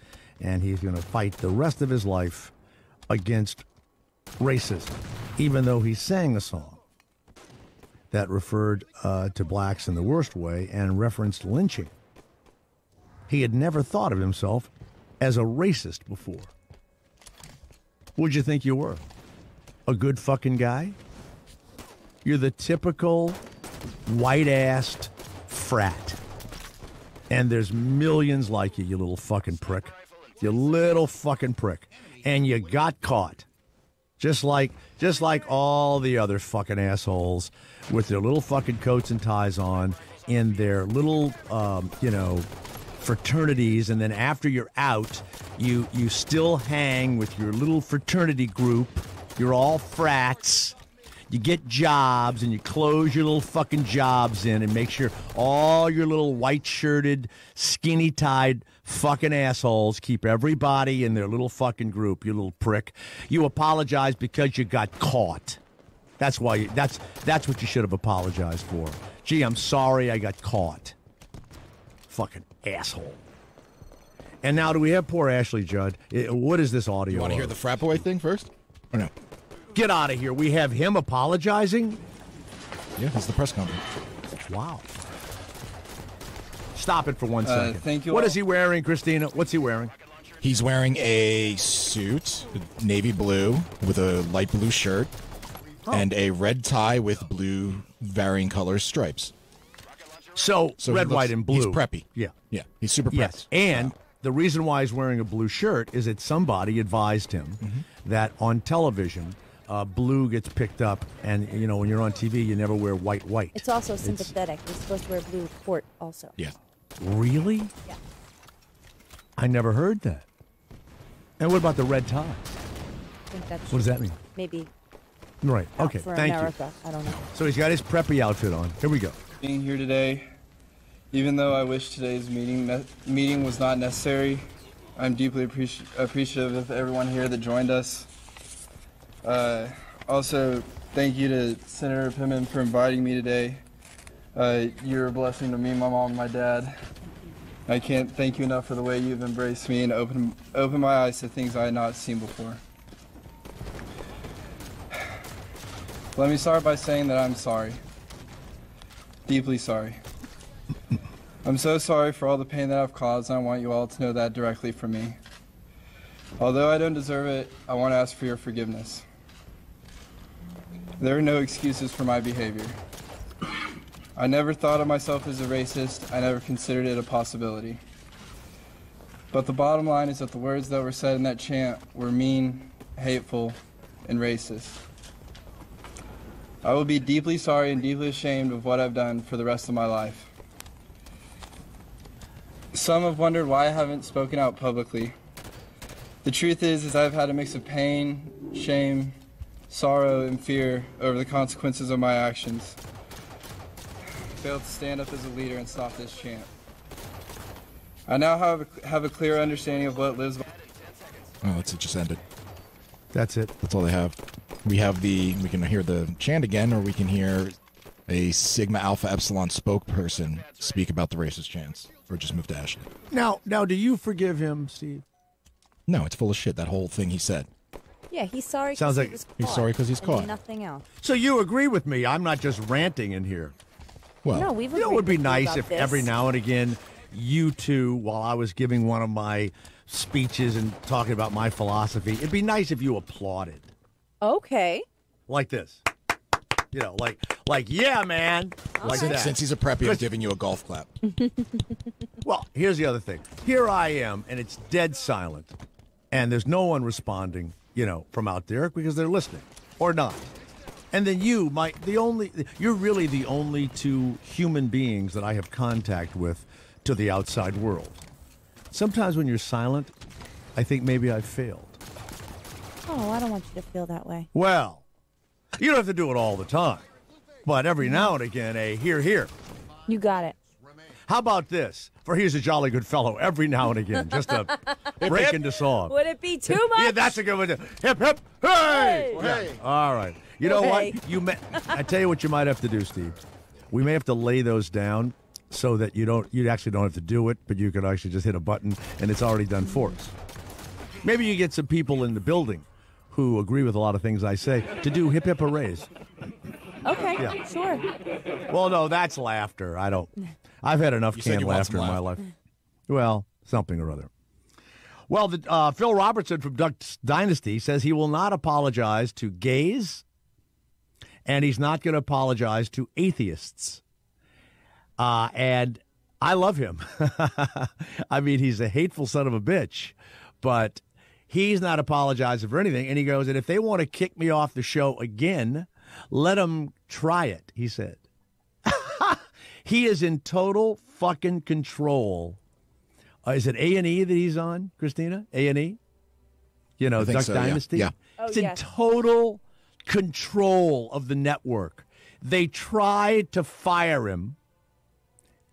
and he's going to fight the rest of his life against racism, even though he sang a song that referred to blacks in the worst way and referenced lynching. He had never thought of himself as a racist before. What'd you think you were? A good fucking guy? You're the typical white-assed frat. And there's millions like you, you little fucking prick. You little fucking prick. And you got caught. Just like all the other fucking assholes with their little fucking coats and ties on in their little, fraternities, and then after you're out, you still hang with your little fraternity group. You're all frats. You get jobs, and you close your little fucking jobs in and make sure all your little white-shirted, skinny-tied fucking assholes keep everybody in their little fucking group, you little prick. You apologize because you got caught. That's why. That's what you should have apologized for. Gee, I'm sorry I got caught. Fucking asshole. And now, do we have poor Ashley Judd? What is this audio? You want to hear the frat boy thing first? Or no? Get out of here. We have him apologizing? Yeah, that's the press conference. Wow. Stop it for 1 second. Thank you What all. is he wearing, Christina? What's he wearing? He's wearing a suit, navy blue, with a light blue shirt, and a red tie with blue varying colors stripes. So red, white, and blue. He's preppy. Yeah. Yeah, he's super preppy. Yes, and the reason why he's wearing a blue shirt is that somebody advised him that on television, blue gets picked up, and when you're on TV, you never wear white. It's also sympathetic. You're supposed to wear blue port also. Yeah. Really? Yeah. I never heard that. And what about the red tie? I think that's What does that mean? maybe Right. Okay. for Thank America. you. I don't know. So he's got his preppy outfit on. Here we go. Being here today, even though I wish today's meeting was not necessary, I'm deeply appreciative of everyone here that joined us. Also, thank you to Senator Pittman for inviting me today. You're a blessing to me, my mom, and my dad. I can't thank you enough for the way you've embraced me and opened my eyes to things I had not seen before. Let me start by saying that I'm sorry. Deeply sorry. I'm so sorry for all the pain that I've caused, and I want you all to know that directly from me. Although I don't deserve it, I want to ask for your forgiveness. There are no excuses for my behavior. I never thought of myself as a racist. I never considered it a possibility. But the bottom line is that the words that were said in that chant were mean, hateful, and racist. I will be deeply sorry and deeply ashamed of what I've done for the rest of my life. Some have wondered why I haven't spoken out publicly. The truth is I've had a mix of pain, shame, sorrow, and fear over the consequences of my actions. I failed to stand up as a leader and stop this chant. I now have a clear understanding of what lives. Oh, it just ended. That's it. That's all they have. We can hear the chant again, or we can hear a Sigma Alpha Epsilon spokesperson speak about the racist chants, or just move to Ashley. Now, do you forgive him, Steve? No, it's full of shit, that whole thing he said. Yeah, he's sorry. Sounds like he was he's caught, sorry 'cause he's and caught. Nothing else. So you agree with me? I'm not just ranting in here. Well, No, we've It would be nice about if this. every now and again, you two, while I was giving one of my speeches and talking about my philosophy, it'd be nice if you applauded Okay. like this. Like yeah, man. Like that. since he's a preppy, I'm giving you a golf clap. Well, here's the other thing. Here I am, and it's dead silent, and there's no one responding, from out there because they're listening or not. And then you're really the only two human beings that I have contact with to the outside world. Sometimes when you're silent, I think maybe I've failed. Oh, I don't want you to feel that way. Well, you don't have to do it all the time, but every now and again, hear. You got it. How about this? For here's a jolly good fellow every now and again, just to break into song. Would it be too much? Yeah, that's a good one. Hip, hip, hey! Yeah. All right. You know Hey. what? I tell you what you might have to do, Steve. We may have to lay those down so that you actually don't have to do it, but you can actually just hit a button and it's already done for us. Maybe you get some people in the building who agree with a lot of things I say to do hip hip hoorays. Okay, Yeah. sure. Well, no, that's laughter. I've had enough You said canned you want laughter some in my laughter. life. Well, something or other. Well, Phil Robertson from Duck's Dynasty says he will not apologize to gays, and he's not going to apologize to atheists. And I love him. I mean, he's a hateful son of a bitch, but he's not apologizing for anything. And he goes, and if they want to kick me off the show again, let them try it, he said. He is in total fucking control. Is it A&E that he's on, Christina? A&E? Duck so, Dynasty? Yeah. Oh, It's yes. in total control of the network. They tried to fire him,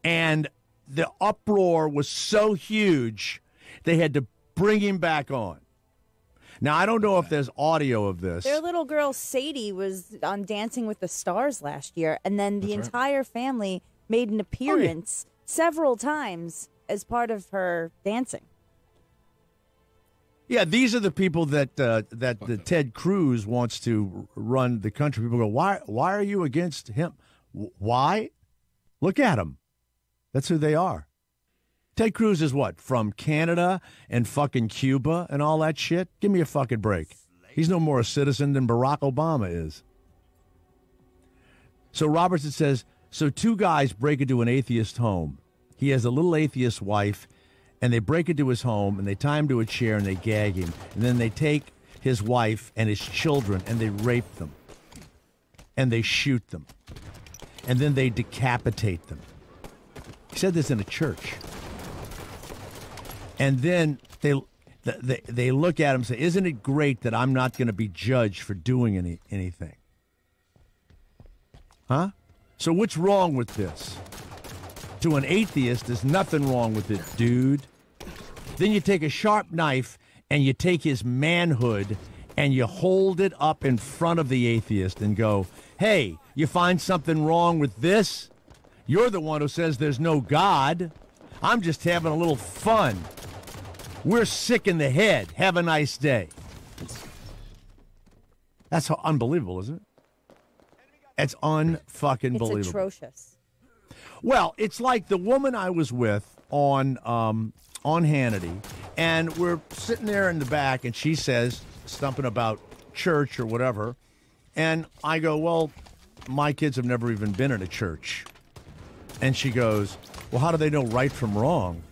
and the uproar was so huge, they had to bring him back on. Now, I don't know if there's audio of this. Their little girl Sadie was on Dancing with the Stars last year, and then the entire family made an appearance several times as part of her dancing. Yeah, these are the people that the Ted Cruz wants to run the country. People go, why are you against him? Why? Look at them. That's who they are. Ted Cruz is what? From Canada and fucking Cuba and all that shit? Give me a fucking break. He's no more a citizen than Barack Obama is. So Robertson says, so two guys break into an atheist home. He has a little atheist wife, and they break into his home, and they tie him to a chair, and they gag him. And then they take his wife and his children, and they rape them. And they shoot them. And then they decapitate them. He said this in a church. And then they look at him and say, isn't it great that I'm not going to be judged for doing anything? Huh? So what's wrong with this? To an atheist, there's nothing wrong with it, dude. Then you take a sharp knife and you take his manhood and you hold it up in front of the atheist and go, hey, you find something wrong with this? You're the one who says there's no God. I'm just having a little fun. We're sick in the head. Have a nice day. That's how unbelievable, isn't it? It's unfucking believable. It's atrocious. Well, it's like the woman I was with on Hannity, and we're sitting there in the back, and she says something about church or whatever, and I go, well, my kids have never even been in a church. And she goes, well, how do they know right from wrong?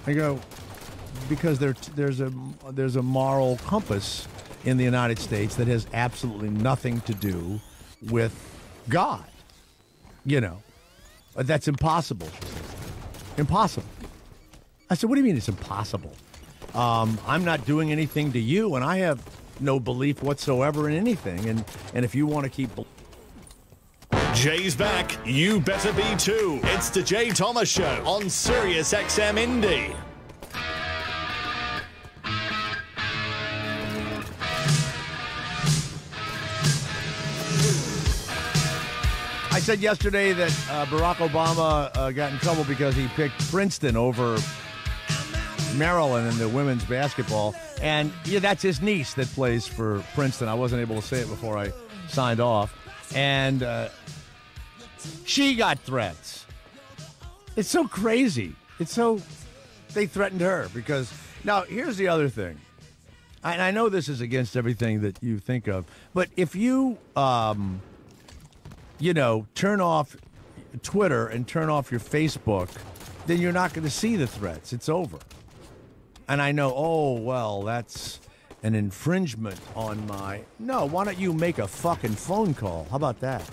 I go, because there's a moral compass in the United States that has absolutely nothing to do with God. You know, that's impossible. Impossible. I said, what do you mean it's impossible? I'm not doing anything to you, and I have no belief whatsoever in anything. And if you want to keep... Jay's back. You better be too. It's the Jay Thomas Show on Sirius XM Indie. I said yesterday that Barack Obama got in trouble because he picked Princeton over Maryland in the women's basketball. And yeah, that's his niece that plays for Princeton. I wasn't able to say it before I signed off. And she got threats. It's so crazy. They threatened her because... Now, here's the other thing. And I know this is against everything that you think of, but if you... turn off Twitter and turn off your Facebook, then you're not going to see the threats. It's over. And I know, oh, well, that's an infringement on my... No, why don't you make a fucking phone call? How about that?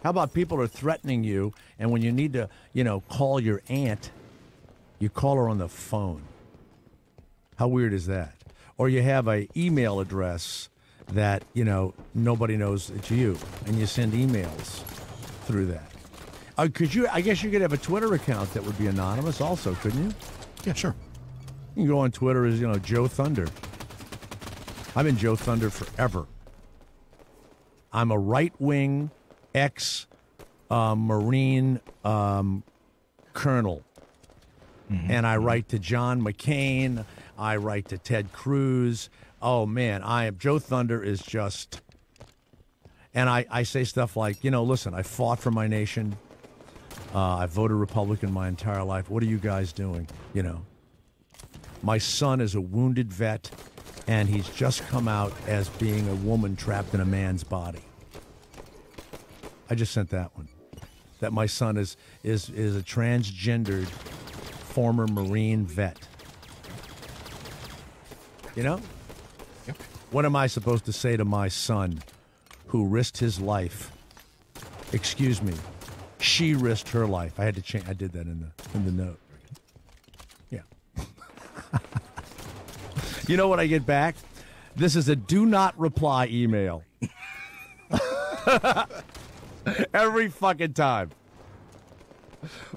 How about people are threatening you, and when you need to, call your aunt, you call her on the phone? How weird is that? Or you have an email address that, nobody knows it's you, and you send emails through that. I guess you could have a Twitter account that would be anonymous also, couldn't you? Yeah, sure. You can go on Twitter as, Joe Thunder. I've been Joe Thunder forever. I'm a right-wing ex-Marine colonel. Mm-hmm. And I write to John McCain. I write to Ted Cruz. Oh, man, Joe Thunder is just... And I say stuff like, listen, I fought for my nation. I voted Republican my entire life. What are you guys doing? My son is a wounded vet, and he's just come out as being a woman trapped in a man's body. I just sent that one. That my son is a transgendered former Marine vet. Yep. What am I supposed to say to my son who risked his life? Excuse me. She risked her life. I had to change. I did that in the note. Yeah. You know what I get back? This is a do not reply email. Every fucking time.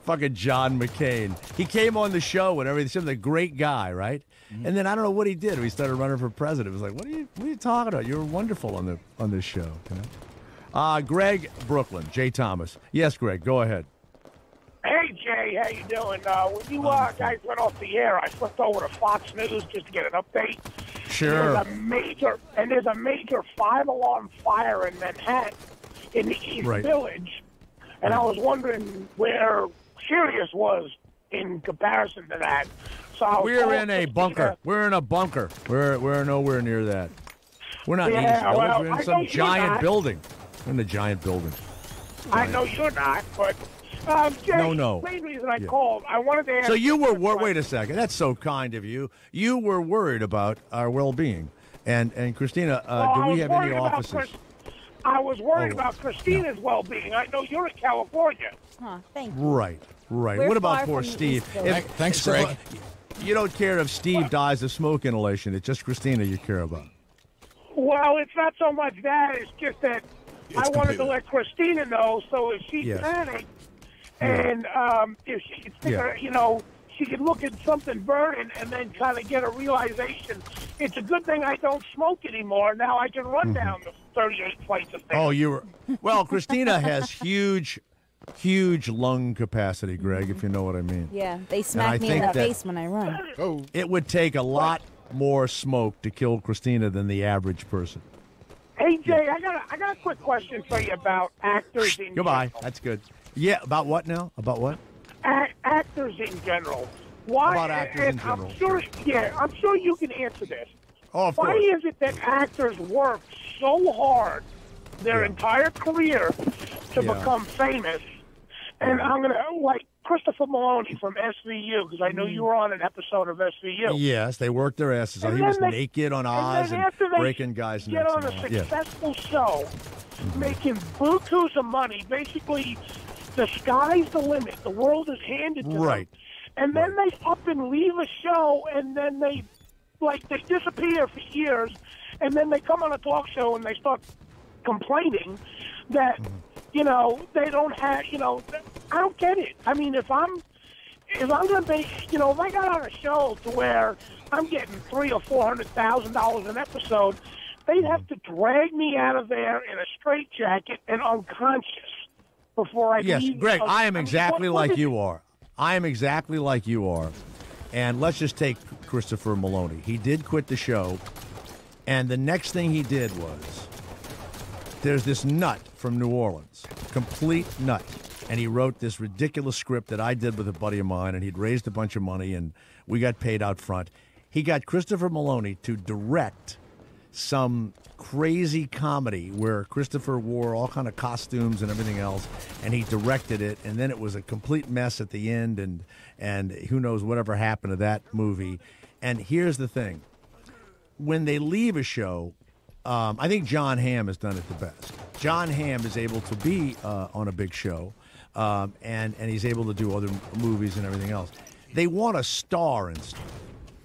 Fucking John McCain. He came on the show and everything. He seemed like a great guy, right? Mm-hmm. And then I don't know what he did. He started running for president. It was like, what are you talking about? You were wonderful on this show. Greg, Brooklyn, Jay Thomas. Yes, Greg, go ahead. Hey, Jay, how you doing? When you guys went off the air, I flipped over to Fox News just to get an update. Sure. There's a major 5-alarm fire in Manhattan in the East Village. And I was wondering where Sirius was in comparison to that. So we're in a bunker. We're in a bunker. We're nowhere near that. We're not in East Village. We're in some giant building. We're in a giant building. I know you're not, but Jay, no. The main reason I called, I wanted to ask. So you were wait a second. That's so kind of you. You were worried about our well-being, and Christina, do we have any offices? I was worried about Christina's well-being. I know you're in California. Huh, thank you. Right. We're What about far poor from the Steve? East Thanks, Greg. You don't care if Steve dies of smoke inhalation. It's just Christina you care about. Well, it's not so much that. It's just that I wanted to let Christina know, so if she panicked and if she could figure, she could look at something burning and then kind of get a realization. It's a good thing I don't smoke anymore. Now I can run down the 38 flights of stairs. Oh, you were. Well, Christina has huge lung capacity, Greg, if you know what I mean. Yeah, they smack me in the face when I run. Oh. It would take a lot more smoke to kill Christina than the average person. Hey, Jay, I got a quick question for you about actors in Goodbye. general. That's good. Yeah, about what now? About what? Actors in general. Why? About actors in general. I'm sure you can answer this. Oh, of Why course. is it that actors work so hard their entire career to become famous? And I'm going to, like Christopher Maloney from SVU, because I know you were on an episode of SVU. Yes, they worked their asses off. He was naked on Oz and breaking guys' necks. Get on a successful show, making bukus of money. Basically, the sky's the limit. The world is handed to them. And then they up and leave a show, and then they disappear for years, and then they come on a talk show and they start complaining that, they don't have, I don't get it. I mean, if I'm going to be, if I got on a show to where I'm getting $300,000 or $400,000 an episode, they'd have to drag me out of there in a straitjacket and unconscious before I Yes, leave. Greg, I am exactly like you are. I am exactly like you are. And let's just take Christopher Maloney. He did quit the show, and the next thing he did was, there's this nut from New Orleans, complete nut, and he wrote this ridiculous script that I did with a buddy of mine, and he'd raised a bunch of money, and we got paid out front. He got Christopher Maloney to direct some crazy comedy where Christopher wore all kind of costumes and everything else, and he directed it, and then it was a complete mess at the end, and who knows whatever happened to that movie. And here's the thing. When they leave a show, I think John Hamm has done it the best. John Hamm is able to be on a big show, and he's able to do other movies and everything else. They want a star and stuff.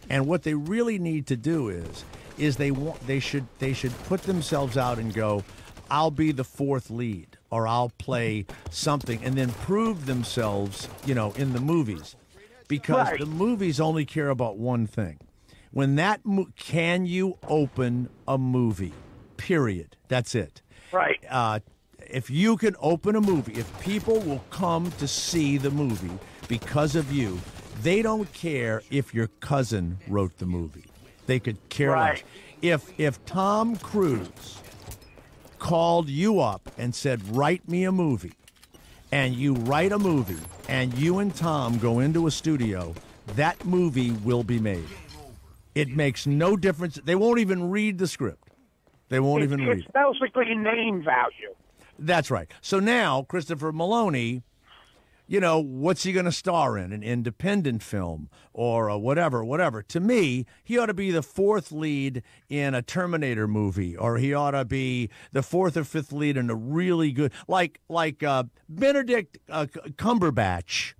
And what they really need to do is they should put themselves out and go, I'll be the fourth lead, or I'll play something, and then prove themselves, in the movies. Because the movies only care about one thing. When can you open a movie? Period. That's it. Right. If you can open a movie, if people will come to see the movie because of you, they don't care if your cousin wrote the movie. They could care less. If Tom Cruise called you up and said, write me a movie, and you write a movie, and you and Tom go into a studio, that movie will be made. It makes no difference. They won't even read the script. They won't even read it. It's basically name value. That's right. So now, Christopher Maloney, what's he going to star in? An independent film or whatever. To me, he ought to be the fourth lead in a Terminator movie, or he ought to be the fourth or fifth lead in a really good, like Benedict Cumberbatch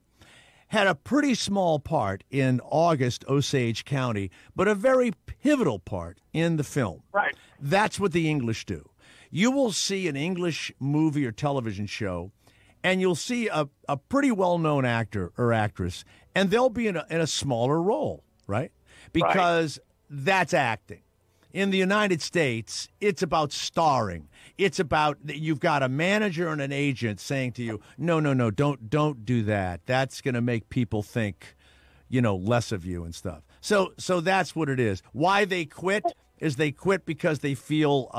had a pretty small part in August, Osage County, but a very pivotal part in the film. Right. That's what the English do. You will see an English movie or television show, and you'll see a pretty well-known actor or actress, and they'll be in a smaller role, right? Because that's acting. In the United States, it's about starring. It's about you've got a manager and an agent saying to you, no, don't do that. That's going to make people think, less of you and stuff. So that's what it is. Why they quit is they quit because they feel,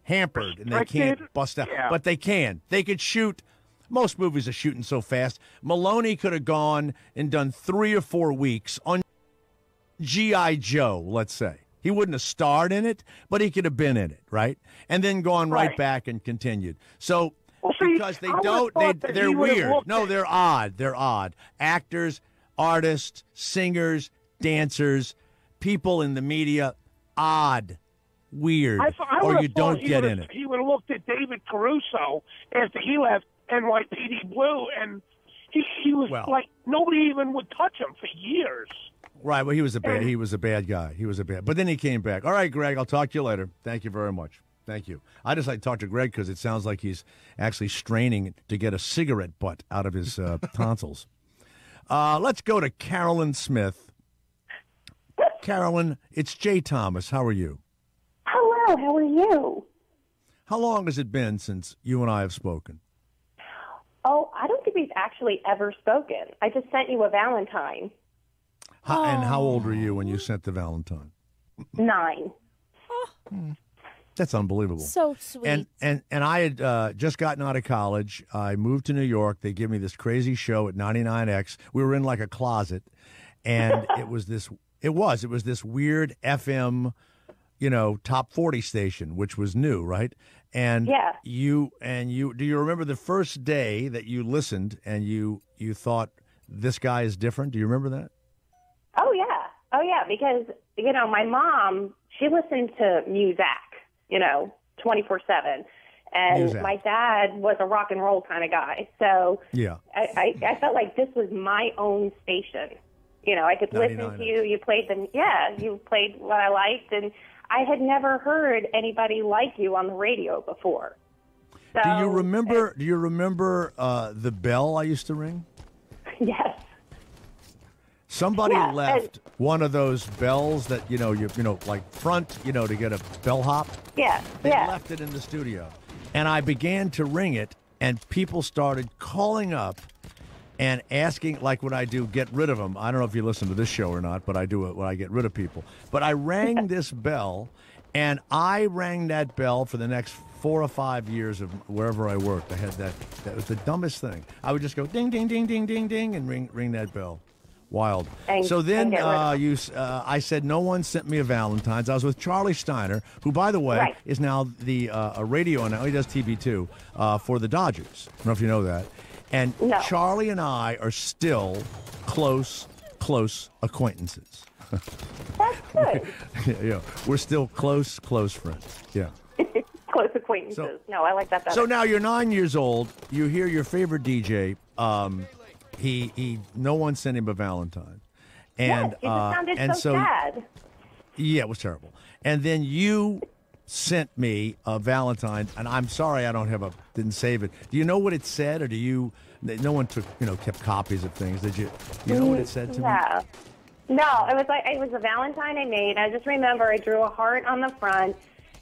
hampered and they can't bust out. Yeah. But they can. They could shoot Most movies are shooting so fast. Maloney could have gone and done 3 or 4 weeks on G.I. Joe, let's say. He wouldn't have starred in it, but he could have been in it, right? And then gone right back and continued. So because they're weird. No, they're odd. They're odd. Actors, artists, singers, dancers, people in the media, odd, weird, or you don't get in it. He would have looked at David Caruso after he left NYPD Blue, and he was like nobody even would touch him for years. Right. Well, he was a bad guy. But then he came back. All right, Greg. I'll talk to you later. Thank you very much. Thank you. I just like to talk to Greg because it sounds like he's actually straining to get a cigarette butt out of his tonsils. Let's go to Carolyn Smith. Carolyn, it's Jay Thomas. How are you? Hello. How are you? How long has it been since you and I have spoken? Oh, I don't think we've actually ever spoken. I just sent you a Valentine. And how old were you when you sent the Valentine? 9. That's unbelievable. So sweet. And I had just gotten out of college. I moved to New York. They gave me this crazy show at 99X. We were in like a closet, and it was this weird FM, top 40 station, which was new, right? And you do you remember the first day that you listened and you thought this guy is different? Do you remember that? Oh yeah, because my mom, she listened to music, 24/7, and Muzak. My dad was a rock and roll kind of guy, so I felt like this was my own station. I could listen to you. You played you played what I liked, and I had never heard anybody like you on the radio before. So, do you remember the bell I used to ring? Yes. Somebody left one of those bells that like front, to get a bellhop. Yeah. They left it in the studio, and I began to ring it, and people started calling up and asking, like what I do, get rid of them. I don't know if you listen to this show or not, but I do it when I get rid of people. But I rang this bell, and I rang that bell for the next 4 or 5 years of wherever I worked. I had that. That was the dumbest thing. I would just go ding, ding, ding, ding, ding, ding, and ring that bell. Wild. So then I said no one sent me a Valentine's. I was with Charlie Steiner, who, by the way, is now a radio now. He does TV too for the Dodgers. I don't know if you know that. And Charlie and I are still close acquaintances. That's good. Yeah, we're still close friends. Yeah. Close acquaintances. No, I like that better. So now you're 9 years old. You hear your favorite DJ. He no one sent him a Valentine, and it just sounded so sad. Yeah, it was terrible. And then you sent me a Valentine, and I'm sorry I didn't save it. Do you know what it said, or do you? No one kept copies of things. Did you? Do you know what it said to me? No, it was a Valentine I made. I just remember I drew a heart on the front,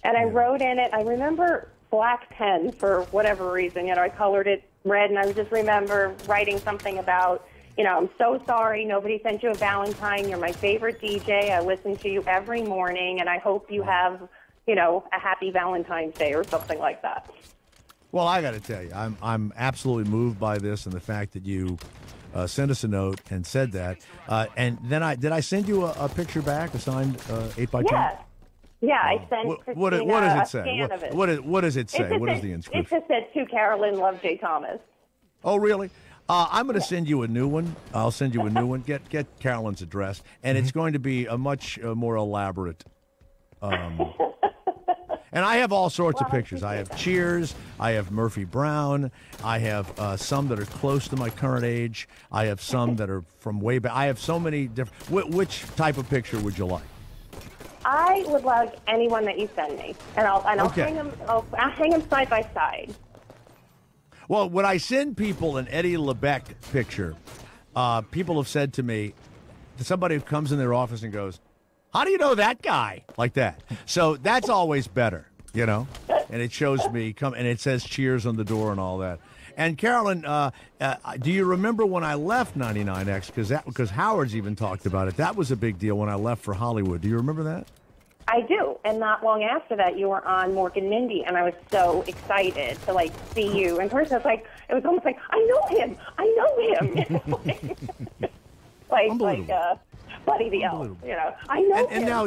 and I wrote in it. I remember black pen for whatever reason. I colored it red, and I just remember writing something about, I'm so sorry nobody sent you a Valentine. You're my favorite DJ. I listen to you every morning, and I hope you have, a happy Valentine's Day or something like that. Well, I got to tell you, I'm absolutely moved by this and the fact that you sent us a note and said that. And then did I send you a picture back, a signed 8x10? Yeah, I sent Christina what does it say? Scan of it. What does it say? What is the inscription? It just said, to Carolyn, love Jay Thomas. Oh, really? I'm going to send you a new one. I'll send you a new one. Get Carolyn's address, and it's going to be a much more elaborate. And I have all sorts of pictures. I have Cheers. I have Murphy Brown. I have some that are close to my current age. I have some that are from way back. I have so many different. Which type of picture would you like? I would like anyone that you send me, and I'll hang them. I'll hang them side by side. Well, when I send people an Eddie LeBeck picture, people have said to me, somebody who comes in their office and goes, "How do you know that guy?" Like that. So that's always better, And it shows me and it says Cheers on the door and all that. And Carolyn, do you remember when I left 99X? Because Howard's even talked about it. That was a big deal when I left for Hollywood. Do you remember that? I do. And not long after that, you were on Morgan Mindy, and I was so excited to, like, see you in person. It was almost like, I know him. like Buddy the Elf. I know him. And now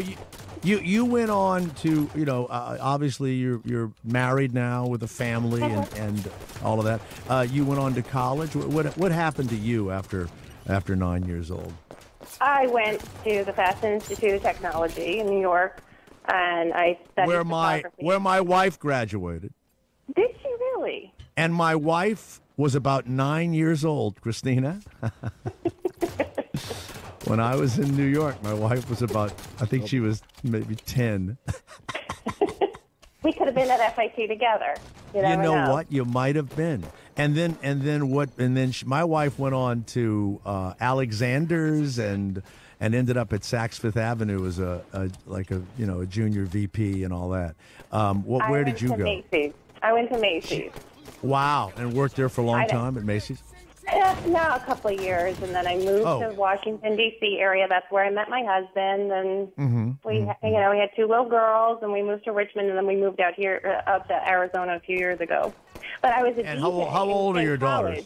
you went on to, obviously you're married now with a family and all of that. You went on to college. What happened to you after 9 years old? I went to the Fashion Institute of Technology in New York, and I studied photography. Where my wife graduated. Did she really? And my wife was about 9 years old, Christina. When I was in New York, my wife was about, I think she was maybe 10. We could have been at FIT together. You know what? You might have been. And then my wife went on to Alexander's and ended up at Saks Fifth Avenue as a junior VP and all that. Where did you go? Macy's. I went to Macy's. Wow, and worked there for a long time at Macy's? No, a couple of years, and then I moved to Washington D.C. area. That's where I met my husband, and we had 2 little girls, and we moved to Richmond, and then we moved out here up to Arizona a few years ago. But I was a and DJ how old are your daughters?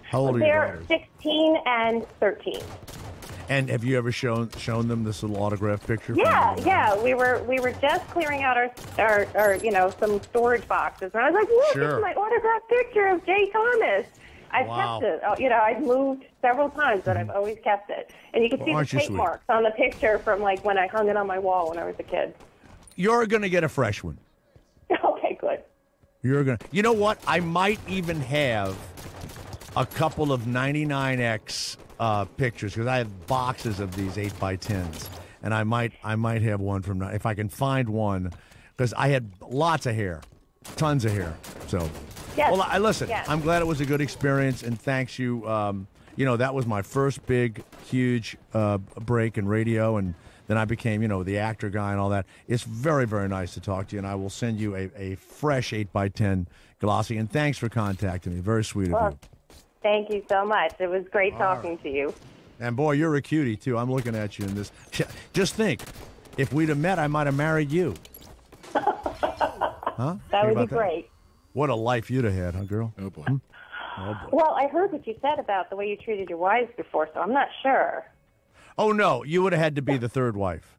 How old are your daughters? They're 16 and 13. And have you ever shown them this little autograph picture? Yeah. We were just clearing out our some storage boxes, and I was like, look, it's my autograph picture of Jay Thomas. I've kept it. I've moved several times, but I've always kept it. And you can see the tape marks on the picture from like when I hung it on my wall when I was a kid. You're going to get a fresh one. Okay, good. You know what? I might even have a couple of 99X pictures because I have boxes of these 8x10s, and I might have one from if I can find one because I had lots of hair, tons of hair. So. Yes. Well, listen, yes. I'm glad it was a good experience, and thanks you. That was my first big, huge break in radio, and then I became, the actor guy and all that. It's very, very nice to talk to you, and I will send you a fresh 8x10 glossy, and thanks for contacting me. Very sweet of you. Thank you so much. It was great talking to you. And, boy, you're a cutie, too. I'm looking at you in this. Just think, if we'd have met, I might have married you. Huh? That would be great. What a life you'd have had, huh, girl? Oh, boy. Oh, boy. Well, I heard what you said about the way you treated your wives before, so I'm not sure. Oh, no. You would have had to be the third wife.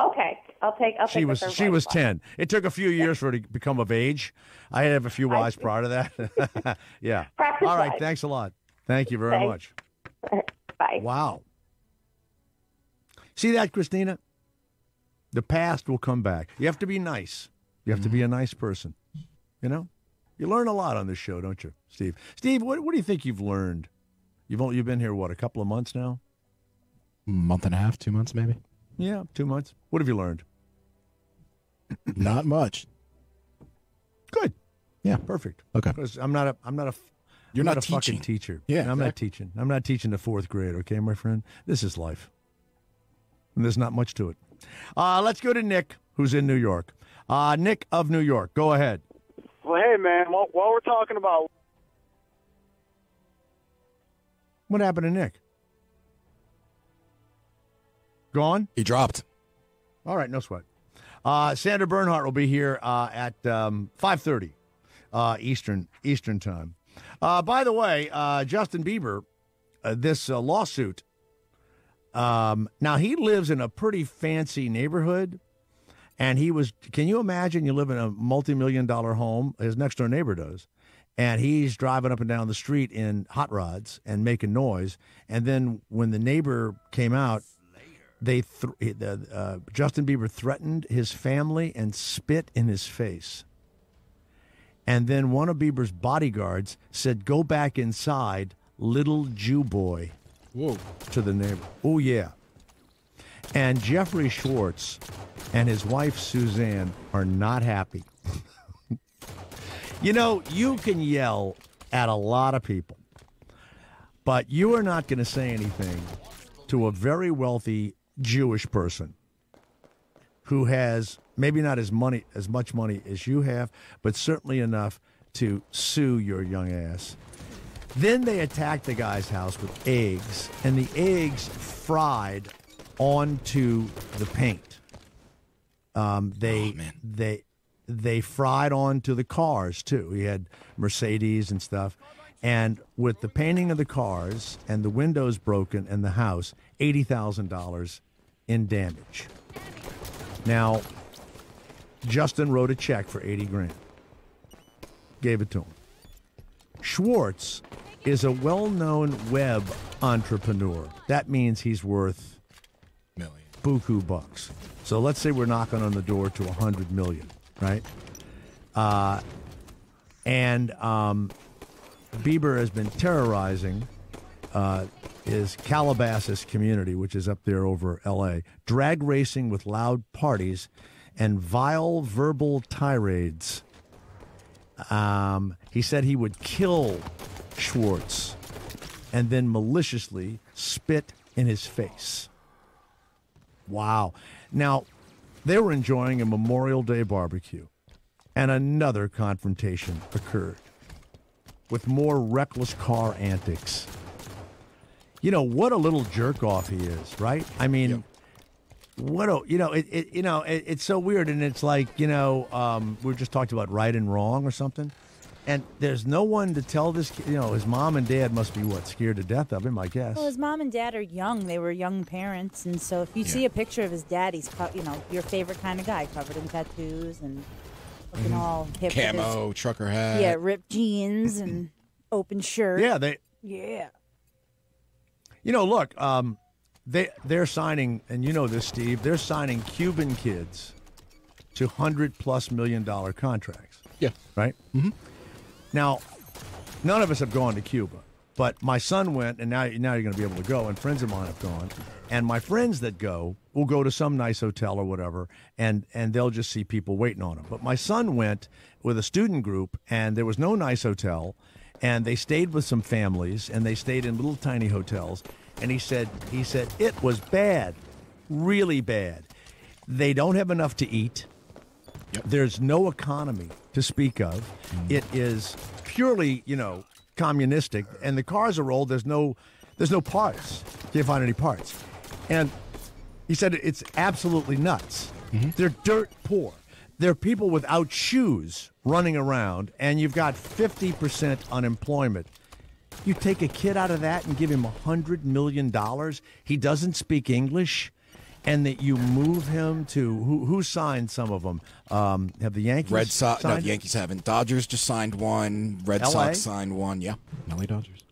Okay. I'll take she was 10. It took a few years for her to become of age. I had a few wives prior to that. Yeah. Practice all right. life. Thanks a lot. Thank you very much. Bye. Wow. See that, Christina? The past will come back. You have to be nice. You have to be a nice person. You learn a lot on this show, don't you, Steve? Steve, what do you think you've learned? You've been here, a couple of months now? Month and a half, 2 months maybe. Yeah, 2 months. What have you learned? Not much. Good. Yeah, perfect. Okay. Because I'm not a fucking teacher. Yeah, I'm not teaching. I'm not teaching the 4th grade. Okay, my friend. This is life, and there's not much to it. Let's go to Nick, who's in New York. Nick of New York, go ahead. Well, hey, man, while we're talking about... What happened to Nick? Gone? He dropped. All right, no sweat. Sandra Bernhardt will be here at 5:30 Eastern time. By the way, Justin Bieber, this lawsuit, now he lives in a pretty fancy neighborhood. And can you imagine you live in a multi-million-dollar home, his next-door neighbor does, and he's driving up and down the street in hot rods and making noise. And then when the neighbor came out, Justin Bieber threatened his family and spit in his face. And then one of Bieber's bodyguards said, "Go back inside, little Jew boy." Whoa. To the neighbor. Oh, yeah. And Jeffrey Schwartz and his wife, Suzanne, are not happy. You can yell at a lot of people, but you are not going to say anything to a very wealthy Jewish person who has maybe not as much money as you have, but certainly enough to sue your young ass. Then they attacked the guy's house with eggs, and the eggs fried onto the paint. They fried onto the cars too. He had Mercedes and stuff, and with the painting of the cars and the windows broken and the house, $80,000 in damage. Now, Justin wrote a check for $80,000. Gave it to him. Schwartz is a well-known web entrepreneur. That means he's worth buku bucks. So let's say we're knocking on the door to $100 million, right? Bieber has been terrorizing his Calabasas community, which is up there over L.A., drag racing with loud parties and vile verbal tirades. He said he would kill Schwartz and then maliciously spit in his face. Wow. Now, they were enjoying a Memorial Day barbecue, and another confrontation occurred with more reckless car antics. You know, what a little jerk-off he is, right? I mean, it's so weird, and it's like, we just talked about right and wrong or something, and there's no one to tell this, his mom and dad must be, scared to death of him, I guess. Well, his mom and dad are young. They were young parents, and so if you see a picture of his dad, he's, your favorite kind of guy, covered in tattoos and looking all hip. Camo, trucker hat. Yeah, ripped jeans and open shirt. Yeah, look, they're signing, and you know this, Steve, they're signing Cuban kids to $100+ million contracts. Yeah. Right? Mm-hmm. Now, none of us have gone to Cuba, but my son went, and now you're going to be able to go, and friends of mine have gone. And my friends that go will go to some nice hotel or whatever, and they'll just see people waiting on them. But my son went with a student group, and there was no nice hotel, and they stayed with some families, and they stayed in little tiny hotels. And he said it was bad, really bad. They don't have enough to eat. Yep. There's no economy to speak of. It is purely, communistic, and the cars are old. There's no parts. Can't find any parts. And he said it's absolutely nuts. Mm-hmm. They're dirt poor. There are people without shoes running around, and you've got 50% unemployment. You take a kid out of that and give him $100 million. He doesn't speak English, and that you move him to who signed some of them? Have the Yankees? Red Sox. No, signed the Yankees haven't. Dodgers just signed one. Red LA? Sox signed one. Yeah, LA Dodgers.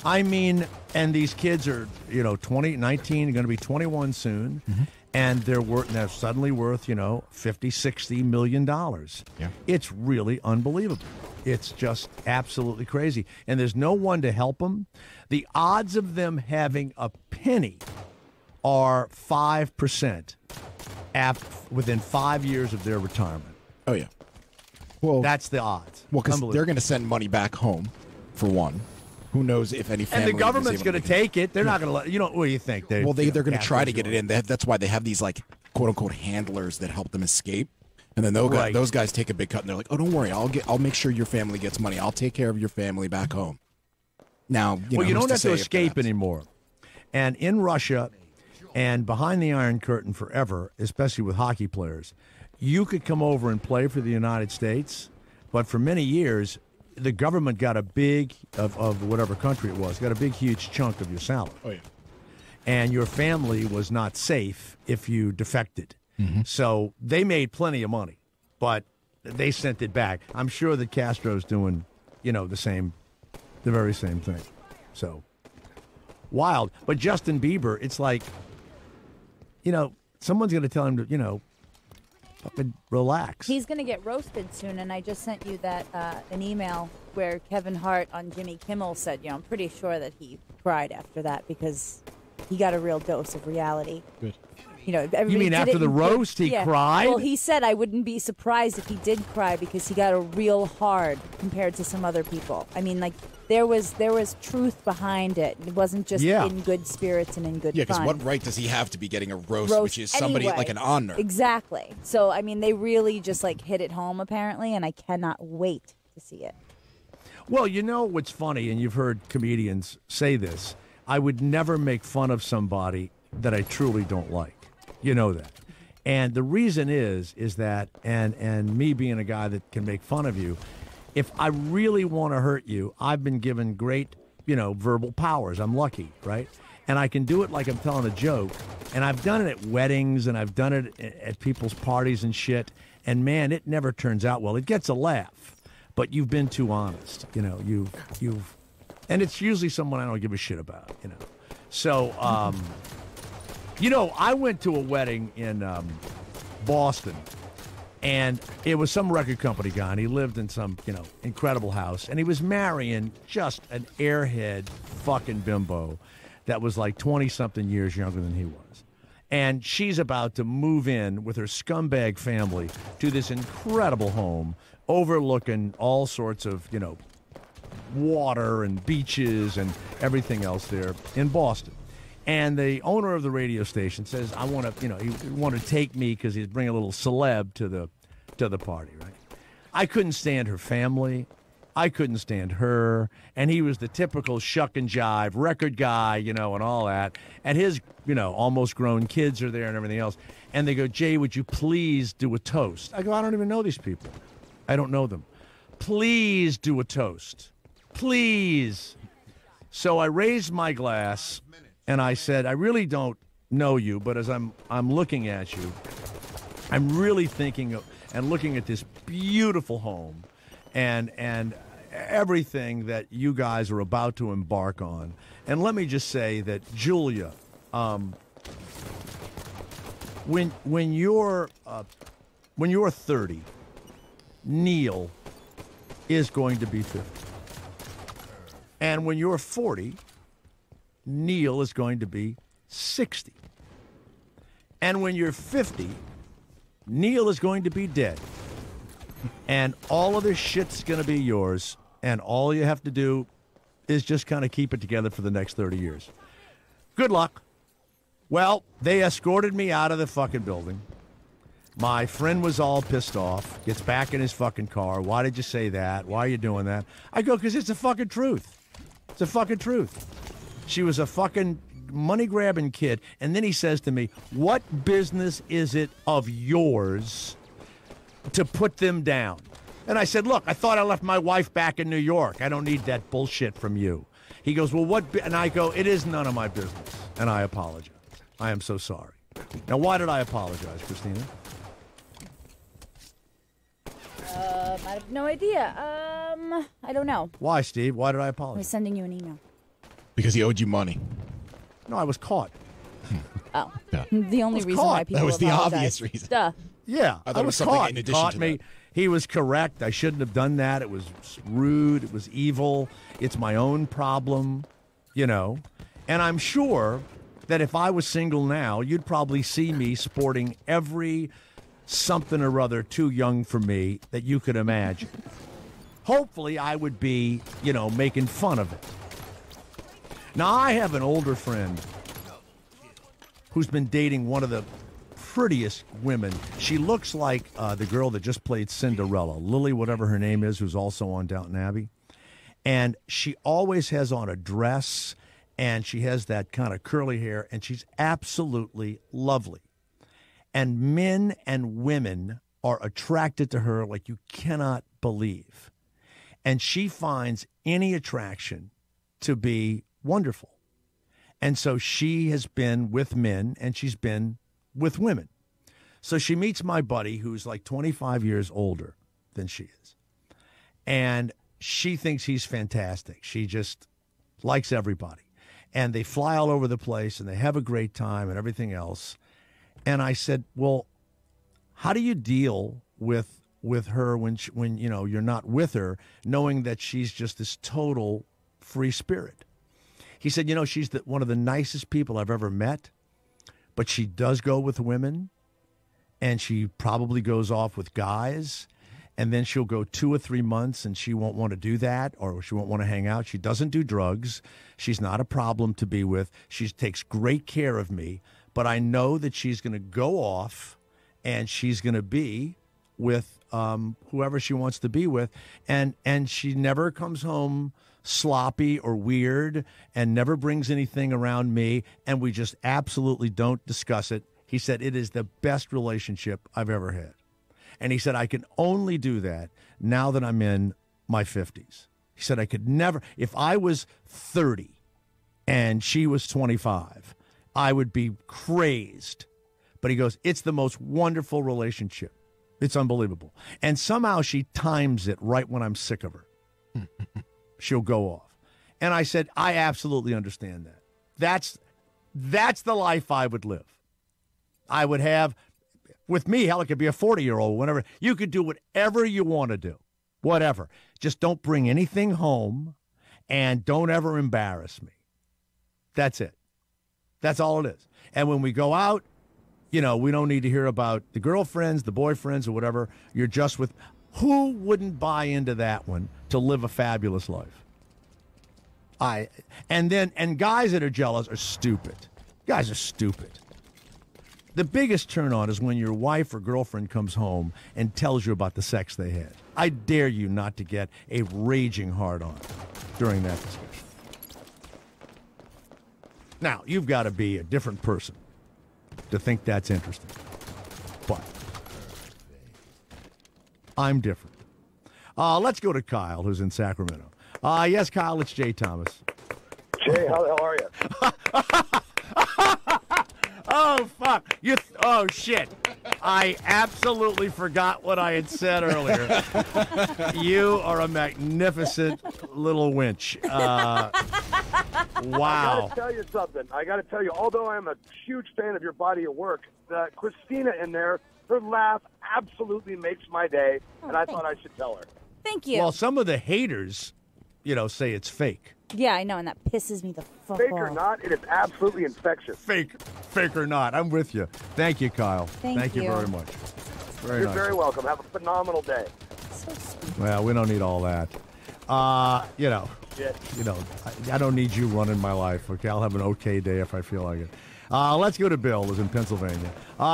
I mean, and these kids are 20, 19, going to be 21 soon. Mm-hmm. And they're suddenly worth, $50-60 million. Yeah. It's really unbelievable. It's just absolutely crazy. And there's no one to help them. The odds of them having a penny are 5% within 5 years of their retirement. Oh, yeah. Well, that's the odds. Well, because they're going to send money back home, for one. Who knows if any family... And the government's going to take it. They're not going to let... what do you think? They're going to try to get it in. That's why they have these, quote-unquote handlers that help them escape. And then those guys take a big cut, and they're like, oh, don't worry. I'll make sure your family gets money. I'll take care of your family back home. Now, you don't have to escape anymore. And in Russia and behind the Iron Curtain forever, especially with hockey players, you could come over and play for the United States, but for many years... the government got a big, of whatever country it was, got a big, huge chunk of your salary. Oh, yeah. And your family was not safe if you defected. Mm-hmm. So they made plenty of money, but they sent it back. I'm sure that Castro's doing, the very same thing. So, wild. But Justin Bieber, it's like, someone's going to tell him to, fucking relax. He's going to get roasted soon, and I just sent you that an email where Kevin Hart on Jimmy Kimmel said, I'm pretty sure that he cried after that because he got a real dose of reality. Good. You mean after the roast he cried? Well, he said I wouldn't be surprised if he did cry because he got a real hard compared to some other people. I mean, there was truth behind it. It wasn't just in good spirits and in good fun. Yeah, because what right does he have to be getting a roast which is somebody anyway. Like an honor? Exactly. So, I mean, they really just hit it home apparently, and I cannot wait to see it. Well, what's funny, and you've heard comedians say this, I would never make fun of somebody that I truly don't like. You know that. And the reason is that, and me being a guy that can make fun of you, if I really want to hurt you, I've been given great, verbal powers. I'm lucky, right? And I can do it like I'm telling a joke. And I've done it at weddings, and I've done it at people's parties and shit. And man, it never turns out well. It gets a laugh, but you've been too honest. You've, and it's usually someone I don't give a shit about. So, I went to a wedding in Boston, and it was some record company guy, and he lived in some, incredible house, and he was marrying just an airhead fucking bimbo that was like 20-something years younger than he was. And she's about to move in with her scumbag family to this incredible home overlooking all sorts of, water and beaches and everything else there in Boston. And the owner of the radio station says, I want to, he wanted to take me because he'd bring a little celeb to the party, right? I couldn't stand her family. I couldn't stand her. And he was the typical shuck and jive record guy, and all that. And his, almost grown kids are there and everything else. And they go, Jay, would you please do a toast? I go, I don't even know these people. I don't know them. Please do a toast. Please. So I raised my glass. And I said, I really don't know you, but as I'm looking at you, I'm really thinking of and looking at this beautiful home and everything that you guys are about to embark on. And let me just say that, Julia, when you're 30, Neil is going to be 50. And when you're 40, Neil is going to be 60. And when you're 50, Neil is going to be dead. And all of this shit's going to be yours. And all you have to do is just kind of keep it together for the next 30 years. Good luck. Well, they escorted me out of the fucking building. My friend was all pissed off. Gets back in his fucking car. Why did you say that? Why are you doing that? I go, because it's the fucking truth. It's the fucking truth. She was a fucking money-grabbing kid. And then he says to me, what business is it of yours to put them down? And I said, look, I thought I left my wife back in New York. I don't need that bullshit from you. He goes, well, what? And I go, it is none of my business. And I apologize. I am so sorry. Now, why did I apologize, Christina? I have no idea. I don't know. Why, Steve? Why did I I apologize? was sending you an email. Because he owed you money. No, I was caught. Oh. Yeah. The only reason why people That was the apologize. obvious reason. Duh. Yeah, I thought I it was was something caught. in He addition caught to me. that. He was correct. I shouldn't have done that. It was rude. It was evil. It's my own problem, And I'm sure that if I was single now, you'd probably see me sporting every something or other too young for me that you could imagine. Hopefully, I would be, making fun of it. Now, I have an older friend who's been dating one of the prettiest women. She looks like the girl that just played Cinderella, Lily, whatever her name is, who's also on Downton Abbey. And she always has on a dress, and she has that kind of curly hair, and she's absolutely lovely. And men and women are attracted to her like you cannot believe. And she finds any attraction to be wonderful. And so she has been with men and she's been with women. So she meets my buddy who's like 25 years older than she is. And she thinks he's fantastic. She just likes everybody. And they fly all over the place and they have a great time and everything else. And I said, well, how do you deal with her when you're not with her, knowing that she's just this total free spirit? He said, she's one of the nicest people I've ever met, but she does go with women, and she probably goes off with guys, and then she'll go 2 or 3 months, and she won't want to do that, or she won't want to hang out. She doesn't do drugs. She's not a problem to be with. She takes great care of me, but I know that she's going to go off, and she's going to be with whoever she wants to be with, and she never comes home sloppy or weird and never brings anything around me, and we just absolutely don't discuss it. He said, it is the best relationship I've ever had. And he said, I can only do that now that I'm in my 50s. He said, I could never, if I was 30 and she was 25, I would be crazed. But he goes, it's the most wonderful relationship. It's unbelievable. And somehow she times it right when I'm sick of her. She'll go off. And I said, I absolutely understand that. That's the life I would live. I would have, with me, hell, it could be a 40-year-old, whatever. You could do whatever you want to do, whatever. Just don't bring anything home and don't ever embarrass me. That's it. That's all it is. And when we go out, we don't need to hear about the girlfriends, the boyfriends, or whatever. You're just with, who wouldn't buy into that one to live a fabulous life? And guys that are jealous are stupid. Guys are stupid. The biggest turn on is when your wife or girlfriend comes home and tells you about the sex they had. I dare you not to get a raging hard on during that discussion. Now, you've got to be a different person to think that's interesting. But I'm different. Let's go to Kyle, who's in Sacramento. Yes, Kyle, it's Jay Thomas. Jay, how are you? Oh, fuck. Oh, shit. I absolutely forgot what I had said earlier. You are a magnificent little winch. Wow. I got to tell you something. Although I'm a huge fan of your body of work, Christina in there, her laugh absolutely makes my day, and I thought I should tell her. Thank you. Well, some of the haters, say it's fake. Yeah, I know, and that pisses me the fuck Fake off. or not, it is absolutely infectious. Fake or not. I'm with you. Thank you, Kyle. Thank you you very much. You're nice. very welcome. Have a phenomenal day. Well, we don't need all that. I don't need you running my life. Okay, I'll have an okay day if I feel like it. Let's go to Bill, who's in Pennsylvania.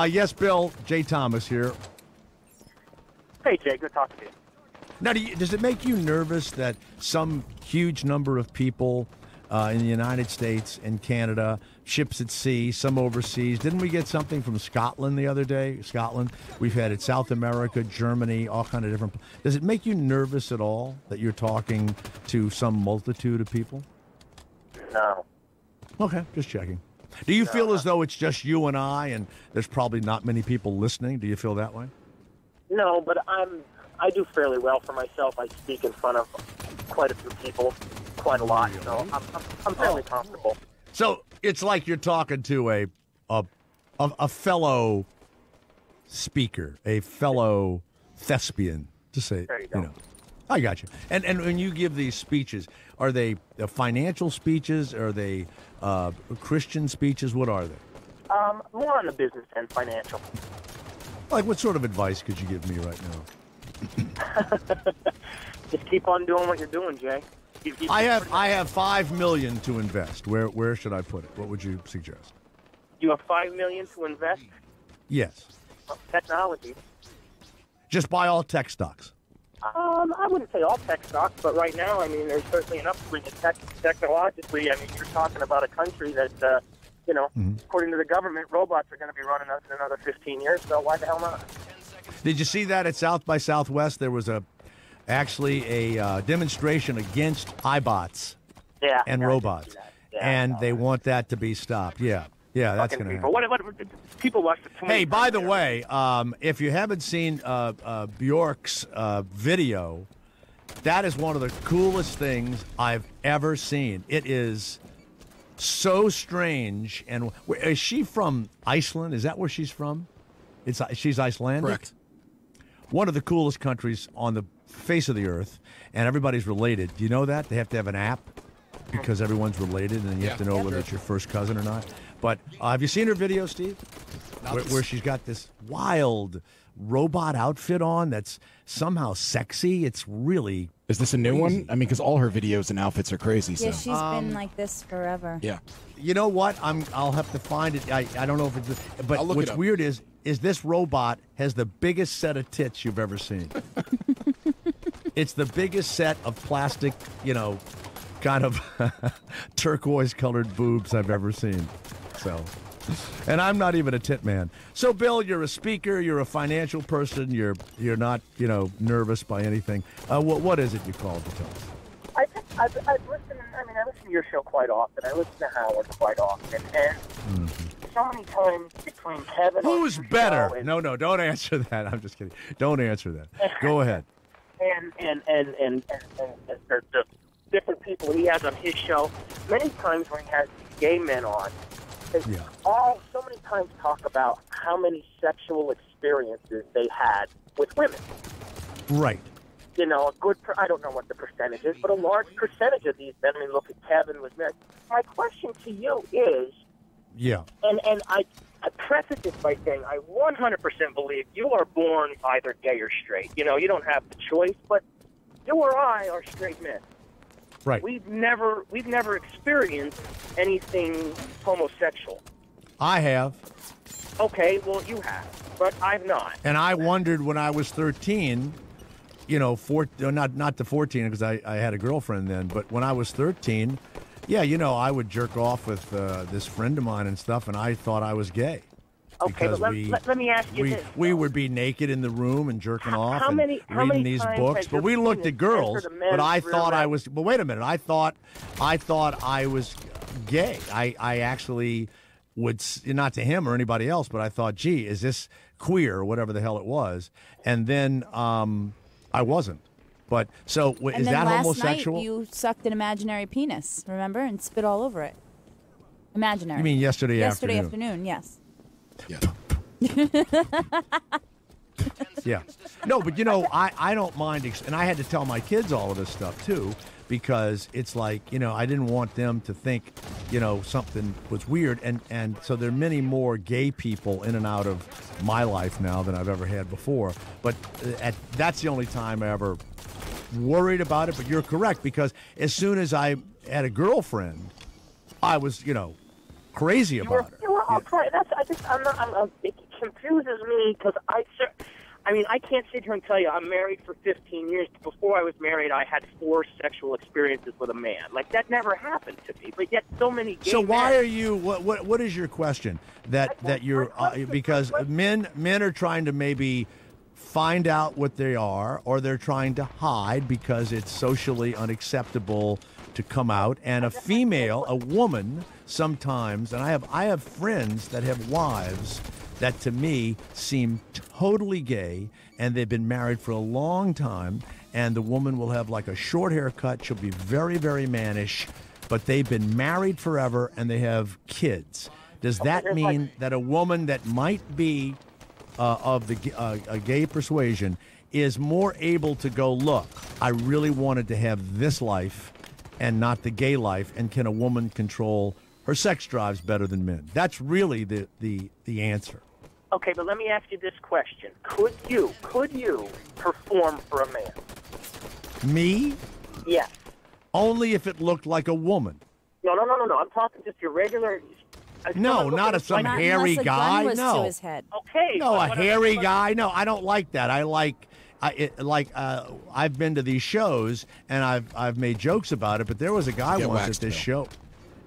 Yes, Bill. Jay Thomas here. Hey, Jay. Good talking to you. Now, does it make you nervous that some huge number of people in the United States and Canada, ships at sea, some overseas? Didn't we get something from Scotland the other day? Scotland. We've had it South America, Germany, all kind of different. Does it make you nervous at all that you're talking to some multitude of people? No. Okay, just checking. Do you feel as though it's just you and I, and there's probably not many people listening? Do you feel that way? No, but I do fairly well for myself. I speak in front of quite a few people, quite a lot, so I'm fairly comfortable. So it's like you're talking to a fellow speaker, a fellow thespian, to say, There you go. I got you. And when you give these speeches, are they financial speeches? Are they Christian speeches? What are they? More on the business end, financial. Like, what sort of advice could you give me right now? Just keep on doing what you're doing, Jay. I have $5 million to invest. Where should I put it? What would you suggest? You have $5 million to invest? Yes. Technology. Just buy all tech stocks. I wouldn't say all tech stocks, but right now, I mean, there's certainly an upswing technologically. I mean, you're talking about a country that, according to the government, robots are going to be running us in another 15 years, so why the hell not? Did you see that at South by Southwest? There was actually a demonstration against iBots and robots, they want that to be stopped. Yeah, that's going to happen. What people watch the Hey, by the way, if you haven't seen Bjork's video, that is one of the coolest things I've ever seen. It is so strange. And is she from Iceland? Is that where she's from? She's Icelandic? Correct. One of the coolest countries on the face of the earth, and everybody's related. Do you know that? They have to have an app because everyone's related, and you have to know whether it's your first cousin or not. But have you seen her video, Steve? Where she's got this wild robot outfit on that's somehow sexy. It's really Is this a new one? I mean, because all her videos and outfits are crazy. Yeah, So. she's been like this forever. Yeah. You know what? I'll have to find it. I don't know if it's. But what's weird is this robot has the biggest set of tits you've ever seen. It's the biggest set of plastic, kind of turquoise-colored boobs I've ever seen. So And I'm not even a tit man. So, Bill, you're a speaker. You're a financial person. You're not, nervous by anything. What is it you called to tell us? I listen to your show quite often. I listen to Howard quite often. And so many times between Kevin... Who's better? No, don't answer that. I'm just kidding. Don't answer that. Go ahead. And the different people he has on his show, many times when he has gay men on, they all so many times talk about how many sexual experiences they had with women. Right. I don't know what the percentage is, but a large percentage of these men, look at Kevin was married. My question to you is, and I preface this by saying I 100% believe you are born either gay or straight. You don't have the choice, but you or I are straight men. Right. We've never experienced anything homosexual. I have. Okay, well, you have, but I've not. And I wondered when I was 13, not to 14 because I had a girlfriend then, but when I was 13, I would jerk off with this friend of mine and stuff, and I thought I was gay. Okay, but let me ask you this. We would be naked in the room and jerking off and reading reading these books, but we looked at girls, but I thought I was, well, wait a minute, I thought I was gay. I actually would, not to him or anybody else, but I thought, gee, is this queer or whatever the hell it was? And then I wasn't. But so is that homosexual? Night you sucked an imaginary penis, remember, and spit all over it. Imaginary. You mean yesterday afternoon? Yesterday afternoon, yes. Yeah. No, but I don't mind, and I had to tell my kids all of this stuff too, because it's like, I didn't want them to think, something was weird, and so there are many more gay people in and out of my life now than I've ever had before. But that's the only time I ever worried about it. But you're correct, because as soon as I had a girlfriend, I was, crazy about it. It confuses me because I can't sit here and tell you I'm married for 15 years. Before I was married, I had 4 sexual experiences with a man. Like, that never happened to me. But yet, so many gay So why men, are you? What is your question? That you're because men are trying to maybe find out what they are, or they're trying to hide because it's socially unacceptable to come out. And a woman, sometimes, and I have friends that have wives that to me seem totally gay, and they've been married for a long time, and the woman will have like a short haircut. She'll be very, very mannish, but they've been married forever and they have kids. Does that mean that a woman that might be of a gay persuasion is more able to go, look, I really wanted to have this life and not the gay life, and can a woman control her sex drives better than men? That's really the answer. Okay, but let me ask you this question. Could you perform for a man? Me? Yes. Only if it looked like a woman. No. I'm talking just your regular... No, not some hairy guy. No. To his head. Okay. No, a hairy guy. No, I don't like that. I've been to these shows and I've made jokes about it, but there was a guy once at this show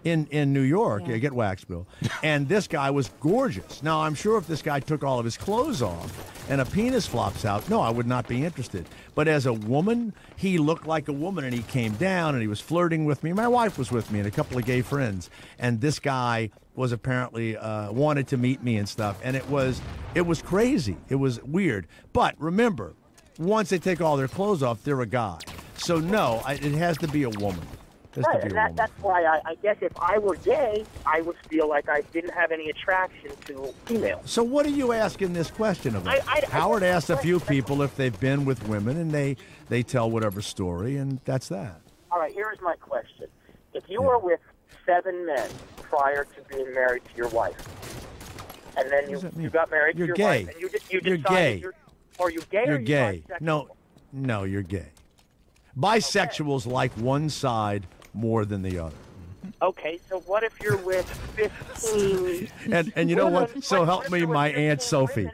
in New York. Yeah, get waxed, Bill. And this guy was gorgeous. Now, I'm sure if this guy took all of his clothes off and a penis flops out, no, I would not be interested. But as a woman, he looked like a woman, and he came down and he was flirting with me. My wife was with me and a couple of gay friends, and this guy was apparently wanted to meet me and stuff, and it was crazy. It was weird. But remember, once they take all their clothes off, they're a guy. So no, it has to be a woman. Right, and that's why I guess if I were gay, I would feel like I didn't have any attraction to females. So what are you asking this question about? Howard asked a few people if they've been with women, and they tell whatever story, and that's that. All right, here's my question. If you were with 7 men prior to being married to your wife, and then you got married to your wife, and you decided gay. Are you gay You're or gay. Bisexual? No, you're gay. Bisexuals like one side more than the other. Okay, so what if you're with 15... and you know what? So help me, my Aunt Sophie.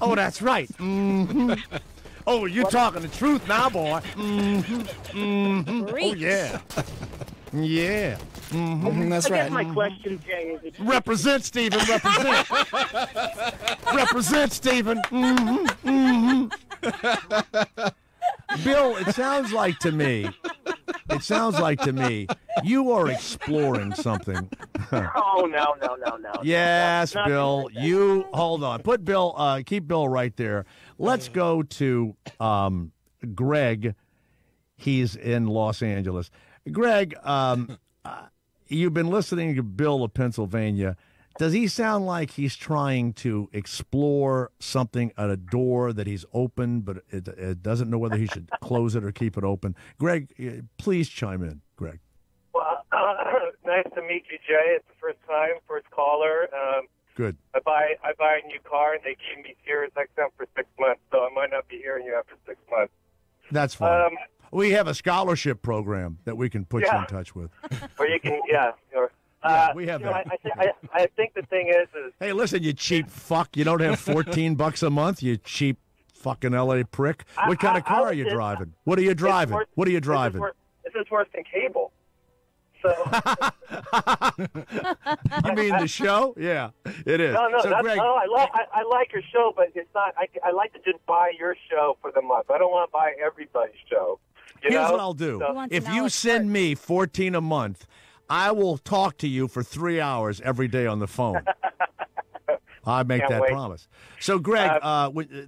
Oh, that's right. Oh, you're talking the truth now, boy. Oh, yeah. Yeah. That's I guess right. my question, Jay, is Represent, Stephen. Represent. Represent, Stephen. Bill, it sounds like to me you are exploring something. Oh, no. Yes, Nothing Bill. like that. You hold on. Put Bill. Keep Bill right there. Let's go to Greg. He's in Los Angeles. Greg, you've been listening to Bill of Pennsylvania. Does he sound like he's trying to explore something at a door that he's opened, but it doesn't know whether he should close it or keep it open? Greg, please chime in, Greg. Well, nice to meet you, Jay. It's the first caller. Good. I buy a new car, and they gave me Sirius XM for 6 months, so I might not be hearing you after 6 months. That's fine. We have a scholarship program that we can put you in touch with. Or you can, we have that. I think the thing is Hey, listen, you cheap fuck. You don't have $14 a month, you cheap fucking LA prick. What kind of car are you driving? What are you driving? This is worse than cable. So you mean the show? Yeah, it is. No, so Greg, I like your show, but it's not. I like to just buy your show for the month. I don't want to buy everybody's show. Here's what I'll do. If you send me $14 a month, I will talk to you for 3 hours every day on the phone. I make that promise. So, Greg,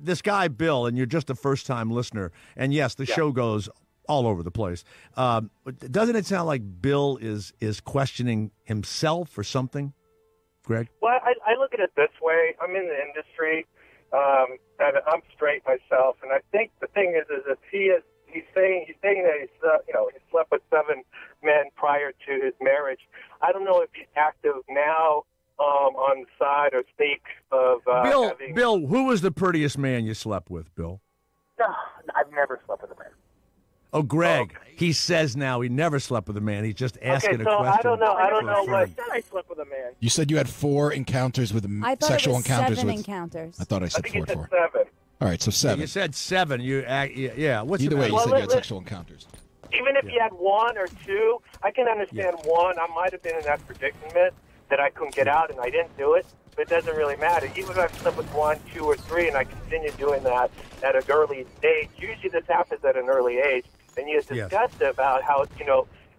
this guy, Bill, and you're just a first-time listener, and yes, the show goes all over the place. Doesn't it sound like Bill is questioning himself or something, Greg? Well, I look at it this way. I'm in the industry, and I'm straight myself, and I think the thing is if he's saying that he slept with 7 men prior to his marriage. I don't know if he's active now on the side or stake of Bill, who was the prettiest man you slept with, Bill? No, I've never slept with a man. Oh, Greg, he says now he never slept with a man. He's just asking a so question. I don't know what. I slept with a man. You said you had 4 encounters with I thought sexual it was encounters 7 with. encounters. I thought I said I think 4. you said 7. All right, so 7. You said 7. Yeah. What's Either the way, you matter? said you had sexual encounters. Even if you had 1 or 2, I can understand 1. I might have been in that predicament that I couldn't get out, and I didn't do it. But it doesn't really matter. Even if I've slept with 1, 2, or 3, and I continue doing that at an early age. Usually, this happens at an early age, and you discussed about how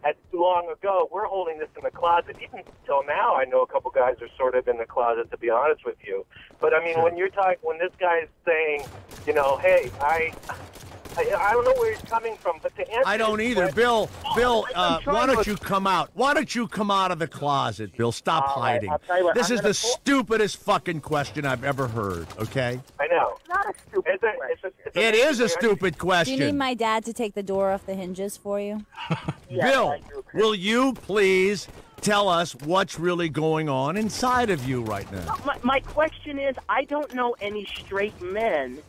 at long ago we're holding this in the closet. Even till now, I know a couple guys are sort of in the closet. To be honest with you, but I mean, when this guy is saying, hey, I don't know where he's coming from, but to answer I don't either. Bill, why don't you come out? Why don't you come out of the closet, Bill? Stop hiding. I'll tell you what, This I'm is gonna the stupidest fucking question I've ever heard, okay? I know. It's not a stupid question. It is a stupid Do question. you need my dad to take the door off the hinges for you? Bill, will you please tell us what's really going on inside of you right now? My question is, I don't know any straight men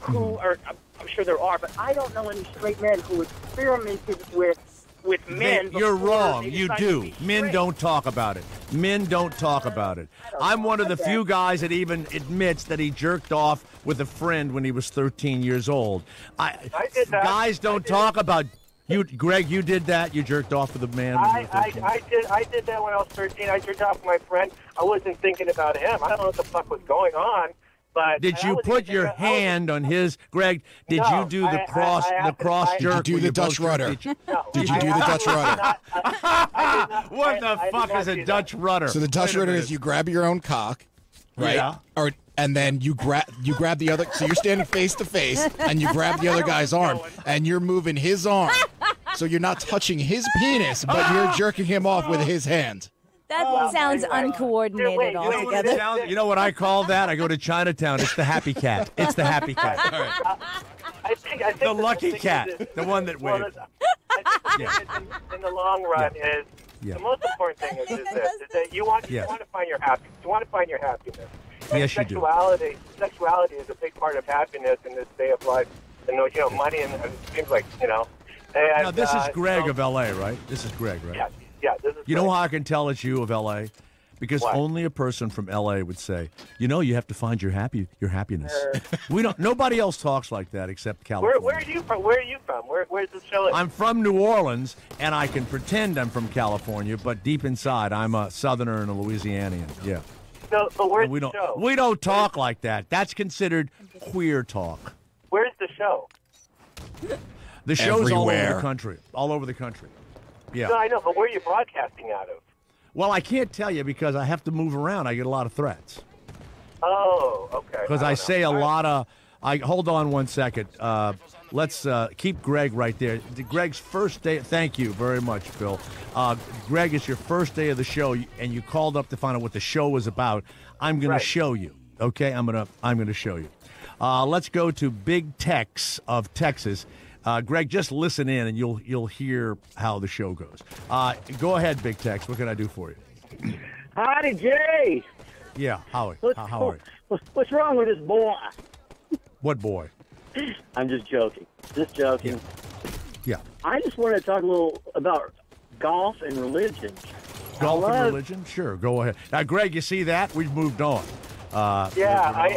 who are. I'm sure there are, but I don't know any straight men who experimented with men. You're before wrong. they You decided to do. be Men straight. don't talk about it. Men don't talk about it. I'm one of the few guys that even admits that he jerked off with a friend when he was 13 years old. I did that. Guys don't talk about you. Greg, you did that? You jerked off with a man when you were 13? I did that when I was 13. I jerked off with my friend. I wasn't thinking about him. I don't know what the fuck was going on. But did you put your hand on his, Greg? Did you do the cross jerk? Did you do the Dutch rudder? Did you do the Dutch rudder? What the fuck is a Dutch rudder? So the Dutch rudder is you grab your own cock, right? Yeah. And then you grab the other. So you're standing face to face, and you grab the other guy's arm, and you're moving his arm. So you're not touching his penis, but you're jerking him off with his hand. That sounds uncoordinated altogether. You know what I call that? I go to Chinatown. It's the happy cat. It's the happy cat. All right. I think the lucky cat, the one that waved. I think in the long run is the most important thing is this: is that you want to find your happiness. You want to find your happiness. And yes, you do. Sexuality is a big part of happiness in this day of life. And money and it seems like And, now this is Greg of L.A., right? This is Greg, right? Yeah. This is. You know how I can tell it's you of L.A.? Because only a person from L.A. would say, you have to find your happiness. Nobody else talks like that except California. Where are you from? Where's the show? I'm from New Orleans, and I can pretend I'm from California, but deep inside, I'm a Southerner and a Louisianian. Yeah. No, but where's the show? We don't talk like that. That's considered queer talk. Where's the show? The show's all over Everywhere. the country. All over the country. Yeah. No, I know, but where are you broadcasting out of? Well, I can't tell you because I have to move around. I get a lot of threats. Oh, okay. Because I say a lot of... hold on one second. Let's keep Greg right there. Greg's first day... Thank you very much, Phil. Greg, it's your first day of the show, and you called up to find out what the show was about. I'm going to show you. Okay? I'm going to show you. Let's go to Big Tex of Texas. Greg, just listen in, and you'll hear how the show goes. Go ahead, Big Tex. What can I do for you? Howdy, Jay. Yeah, Howie. How are you? What's wrong with this boy? What boy? I'm just joking. Yeah. I just wanted to talk a little about golf and religion. Golf and religion? Sure, go ahead. Now, Greg, you see that? We've moved on. Okay, I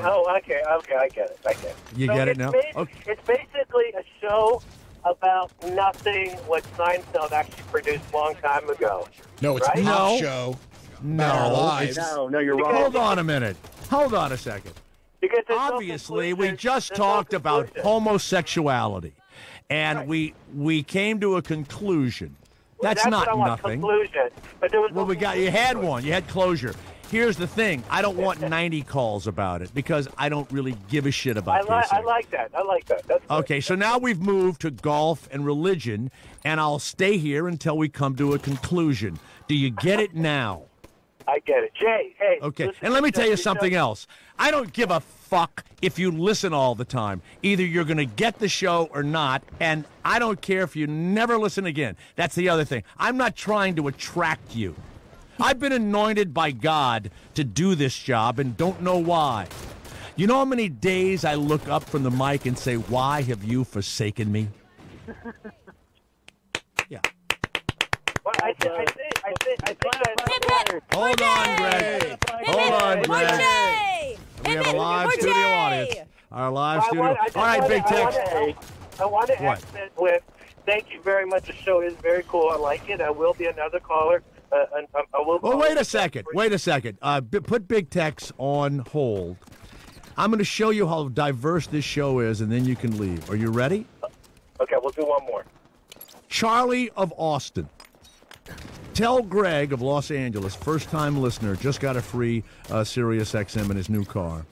get it. You get it now? It's basically a show about nothing what Seinfeld actually produced a long time ago. No, it's right? a pop show. No, our lives. No, you're wrong. Hold on a minute. Hold on a second. Because obviously, we just talked about homosexuality, and we came to a conclusion. That's what not I want, nothing. Conclusion. But there was You had one. You had closure. Here's the thing. I don't want 90 calls about it because I don't really give a shit about it. I like that. That's good. Okay, so now we've moved to golf and religion, and I'll stay here until we come to a conclusion. Do you get it now? I get it. Jay, hey. Okay, and let me tell you something else. I don't give a fuck if you listen all the time. Either you're going to get the show or not, and I don't care if you never listen again. That's the other thing. I'm not trying to attract you. I've been anointed by God to do this job and don't know why. You know how many days I look up from the mic and say, "Why have you forsaken me?" Yeah. Well, I think that... Hold on, Greg. Hold on, Greg. We have a live studio audience. Our live studio. All right, Big Tex. I want to accent with, thank you very much. The show is very cool. I like it. I will be another caller. Wait a second. Put Big Tex on hold. I'm going to show you how diverse this show is, and then you can leave. Are you ready? Okay, we'll do one more. Charlie of Austin. Tell Greg of Los Angeles, first-time listener, just got a free Sirius XM in his new car,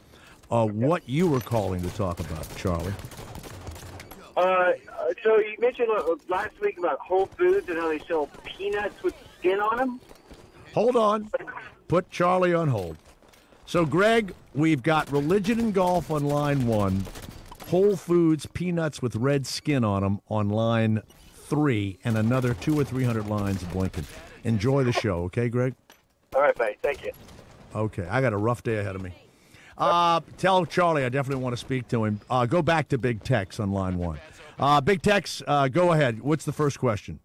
what you were calling to talk about, Charlie. So you mentioned last week about Whole Foods and how they sell peanuts with skin on them. Hold on. Put Charlie on hold. So, Greg, we've got religion and golf on line 1, Whole Foods peanuts with red skin on them on line 3, and another 200 or 300 lines blinking. Enjoy the show, okay, Greg? All right, buddy. Thank you. Okay, I got a rough day ahead of me. Tell Charlie I definitely want to speak to him. Go back to Big Tex on line 1. Big Tex, go ahead. What's the first question?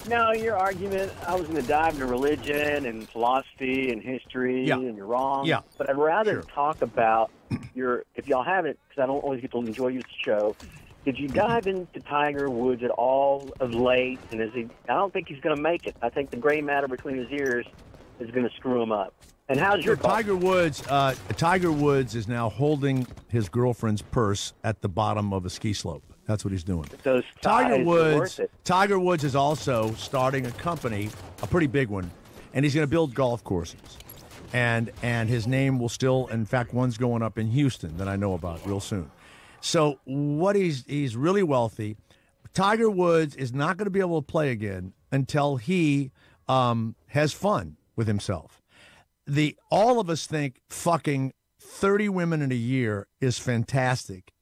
No, your argument, I was going to dive into religion and philosophy and history, and you're wrong. Yeah. But I'd rather talk about if y'all haven't, because I don't always get to enjoy your show, did you dive into Tiger Woods at all of late? And I don't think he's going to make it. I think the gray matter between his ears is going to screw him up. And how's your Tiger Woods is now holding his girlfriend's purse at the bottom of a ski slope. That's what he's doing. Those Tiger Woods is also starting a company, a pretty big one, and he's going to build golf courses. And his name will still, in fact, one's going up in Houston that I know about real soon. So he's really wealthy. Tiger Woods is not going to be able to play again until he has fun with himself. All of us think fucking 30 women in a year is fantastic.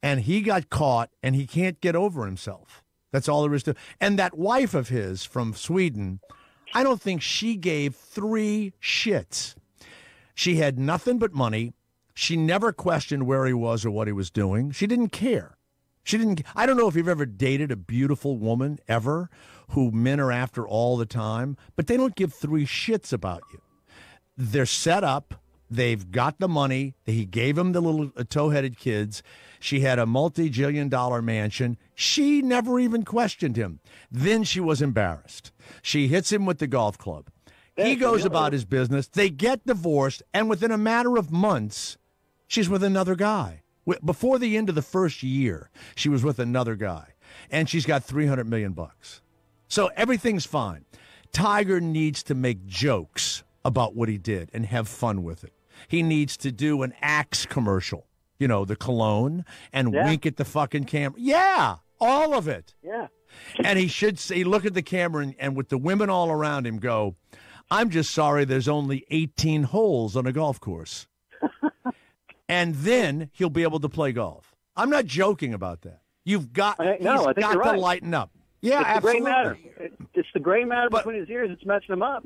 And he got caught, and he can't get over himself. That's all there is to it. And that wife of his from Sweden, I don't think she gave 3 shits. She had nothing but money. She never questioned where he was or what he was doing. She didn't care. I don't know if you've ever dated a beautiful woman, ever, who men are after all the time, but they don't give 3 shits about you. They're set up. They've got the money. He gave him the little tow-headed kids. She had a multi-jillion-dollar mansion. She never even questioned him. Then she was embarrassed. She hits him with the golf club. He goes about his business. They get divorced, and within a matter of months, she's with another guy. Before the end of the first year, she was with another guy, and she's got $300 million. So everything's fine. Tiger needs to make jokes about what he did and have fun with it. He needs to do an Axe commercial, you know, the cologne, and wink at the fucking camera. Yeah, all of it. Yeah. And he should say, look at the camera and with the women all around him go, I'm just sorry there's only 18 holes on a golf course. And then he'll be able to play golf. I'm not joking about that. You've got, I think got you're to right. lighten up. Yeah, it's absolutely. The gray matter. It's the gray matter between his ears that's messing him up.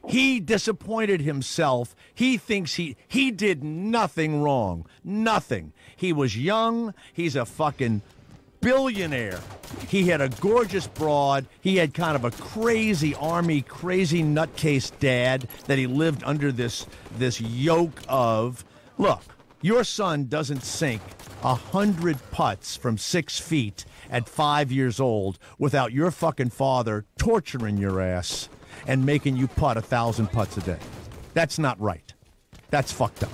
He disappointed himself. He thinks he did nothing wrong. Nothing. He was young. He's a fucking billionaire. He had a gorgeous broad. He had kind of a crazy army, crazy nutcase dad that he lived under this yoke of. Look, your son doesn't sink 100 putts from 6 feet at 5 years old without your fucking father torturing your ass and making you putt 1,000 putts a day. That's not right. That's fucked up.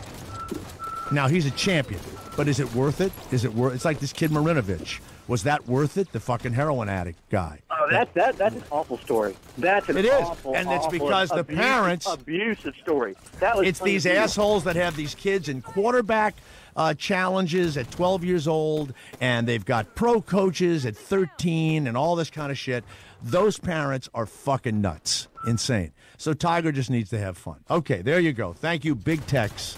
Now, he's a champion, but is it worth it? It's like this kid Marinovich. Was that worth it? The fucking heroin addict guy. Oh, that's an awful story. That's an awful, and it's awful, because the parents abusive story. It's these assholes that have these kids in quarterback challenges at 12 years old, and they've got pro coaches at 13 and all this kind of shit. Those parents are fucking nuts. Insane. So Tiger just needs to have fun. Okay, there you go. Thank you, Big Tex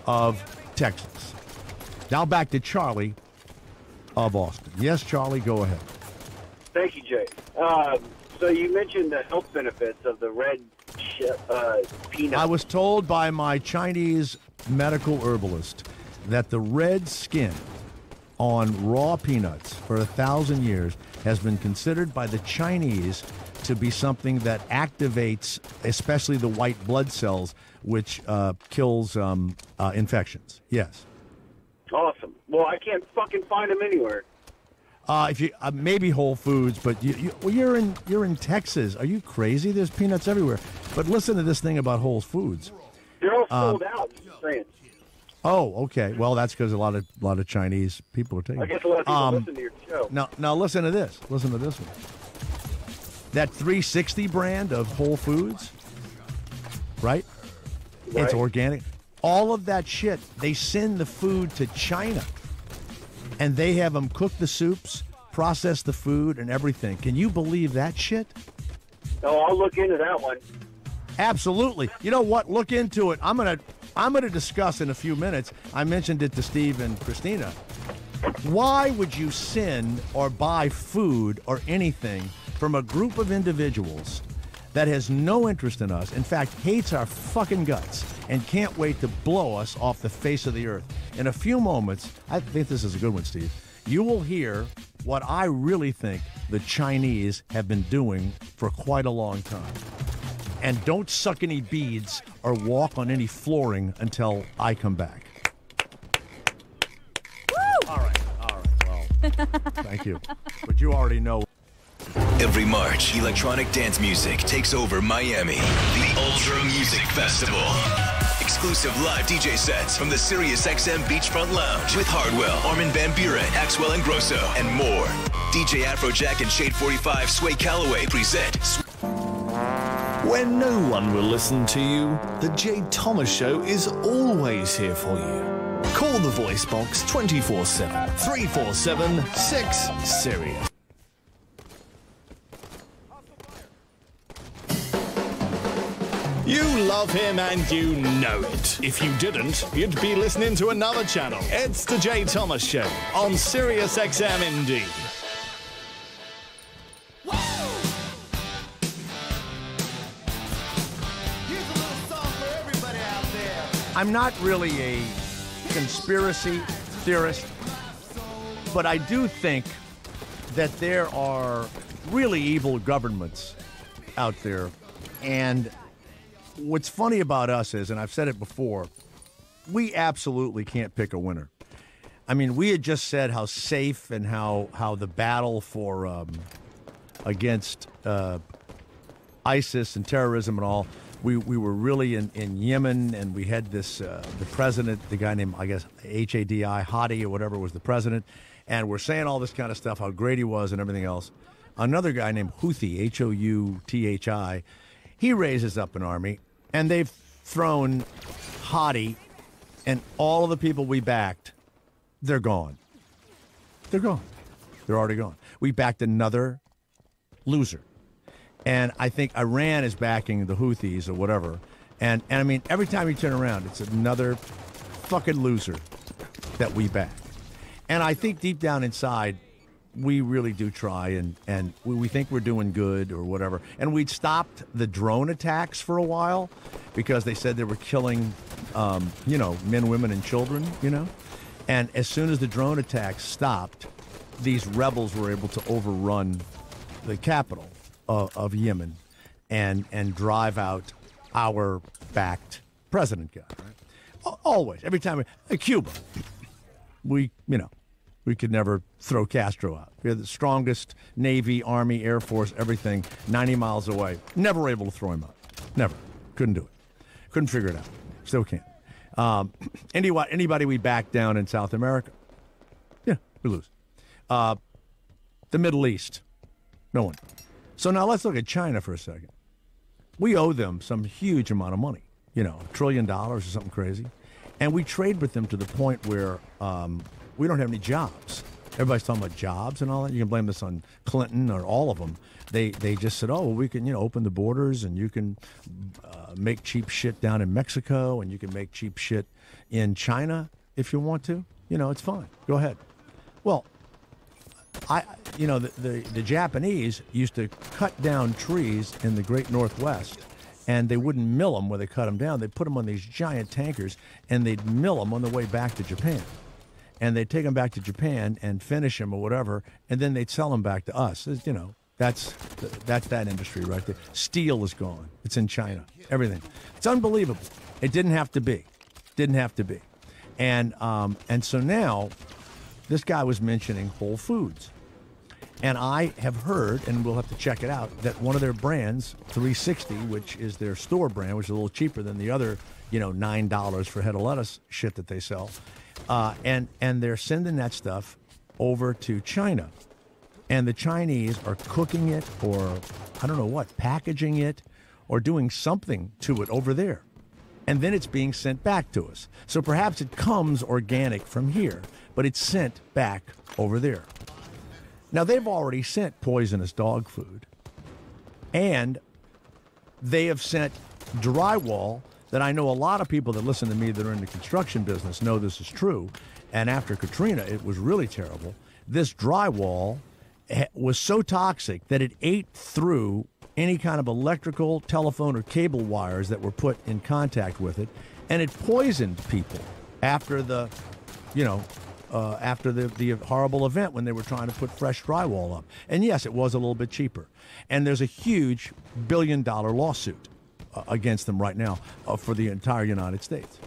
of Texas. Now back to Charlie of Austin. Yes, Charlie, go ahead. Thank you, Jay. So you mentioned the health benefits of the red peanut. I was told by my Chinese medical herbalist that the red skin on raw peanuts for 1,000 years has been considered by the Chinese to be something that activates especially the white blood cells, which kills infections. Yes. Awesome. Well, I can't fucking find them anywhere. If you maybe Whole Foods, but you're in Texas. Are you crazy? There's peanuts everywhere. But listen to this thing about Whole Foods. They're all sold out. Just saying. Oh, okay. Well, that's because a lot of Chinese people are taking. I guess a lot of people listen to your show. Now listen to this. Listen to this one. That 360 brand of Whole Foods, right? It's organic. All of that shit, they send the food to China. And they have them cook the soups, process the food, and everything. Can you believe that shit? Oh, I'll look into that one. Absolutely. You know what? Look into it. I'm gonna discuss in a few minutes. I mentioned it to Steve and Christina. Why would you send or buy food or anything from a group of individuals that has no interest in us, in fact, hates our fucking guts, and can't wait to blow us off the face of the earth? In a few moments, I think this is a good one, Steve, you will hear what I really think the Chinese have been doing for quite a long time. And don't suck any beads or walk on any flooring until I come back. Woo! All right. Well, thank you. But you already know. Every March, electronic dance music takes over Miami. The Ultra Music Festival. Exclusive live DJ sets from the SiriusXM Beachfront Lounge with Hardwell, Armin van Buren, Axwell and Grosso, and more. DJ Afrojack and Shade 45 Sway Calloway present. When no one will listen to you, the Jay Thomas Show is always here for you. Call the voice box 24/7, 347-6-SIRIUS. You love him and you know it. If you didn't, you'd be listening to another channel. It's the Jay Thomas Show on SiriusXM Indeed. I'm not really a conspiracy theorist, but I do think that there are really evil governments out there, and what's funny about us is, and I've said it before, we absolutely can't pick a winner. I mean, we had just said how safe and how the battle for against ISIS and terrorism and all, we were really in Yemen, and we had this the president, the guy named, I guess, Hadi or whatever was the president, and we're saying all this kind of stuff, how great he was and everything else. Another guy named Houthi, Houthi, he raises up an army, and they've thrown Hadi and all of the people we backed. They're gone. They're gone. They're already gone. We backed another loser. And I think Iran is backing the Houthis or whatever. And I mean, every time you turn around, it's another fucking loser that we back. And I think deep down inside, we really do try, and we think we're doing good or whatever. And we'd stopped the drone attacks for a while because they said they were killing, men, women, and children, And as soon as the drone attacks stopped, these rebels were able to overrun the capital of Yemen and drive out our backed president guy. Right? Always, every time, Cuba, we could never throw Castro out. We had the strongest Navy, Army, Air Force, everything, 90 miles away. Never able to throw him out. Never. Couldn't do it. Couldn't figure it out. Still can't. Anybody we back down in South America, yeah, we lose. The Middle East, no one. So now let's look at China for a second. We owe them some huge amount of money, $1 trillion or something crazy. And we trade with them to the point where we don't have any jobs. Everybody's talking about jobs and all that. You can blame this on Clinton or all of them. They just said, we can, open the borders, and you can make cheap shit down in Mexico, and you can make cheap shit in China if you want to. It's fine. Go ahead. Well, the Japanese used to cut down trees in the Great Northwest, and they wouldn't mill them where they cut them down. They'd put them on these giant tankers, and they'd mill them on the way back to Japan. And they'd take them back to Japan and finish them or whatever, and then they'd sell them back to us. That's that industry right there. Steel is gone. It's in China. Everything. It's unbelievable. It didn't have to be. And so now, this guy was mentioning Whole Foods. And I have heard, and we'll have to check it out, that one of their brands, 360, which is their store brand, which is a little cheaper than the other, $9 for a head of lettuce shit that they sell, and they're sending that stuff over to China. And the Chinese are cooking it, or I don't know what, packaging it, or doing something to it over there. And then it's being sent back to us. So perhaps it comes organic from here, but it's sent back over there. Now, they've already sent poisonous dog food, and they have sent drywall that I know a lot of people that listen to me that are in the construction business know this is true. And after Katrina, it was really terrible. This drywall was so toxic that it ate through any kind of electrical, telephone, or cable wires that were put in contact with it, and it poisoned people after the horrible event when they were trying to put fresh drywall up. And yes, it was a little bit cheaper. And there's a huge billion-dollar lawsuit against them right now for the entire United States.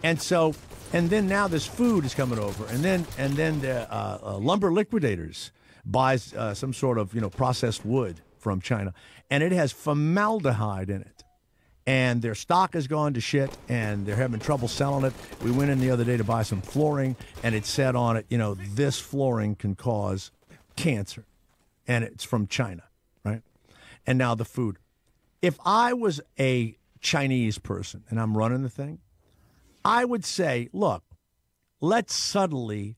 And then now this food is coming over, and then the Lumber Liquidators buys some sort of processed wood from China, and it has formaldehyde in it. And their stock has gone to shit, and they're having trouble selling it. We went in the other day to buy some flooring, and it said on it, this flooring can cause cancer. And it's from China, right? And now the food. If I was a Chinese person and I'm running the thing, I would say, look, let's subtly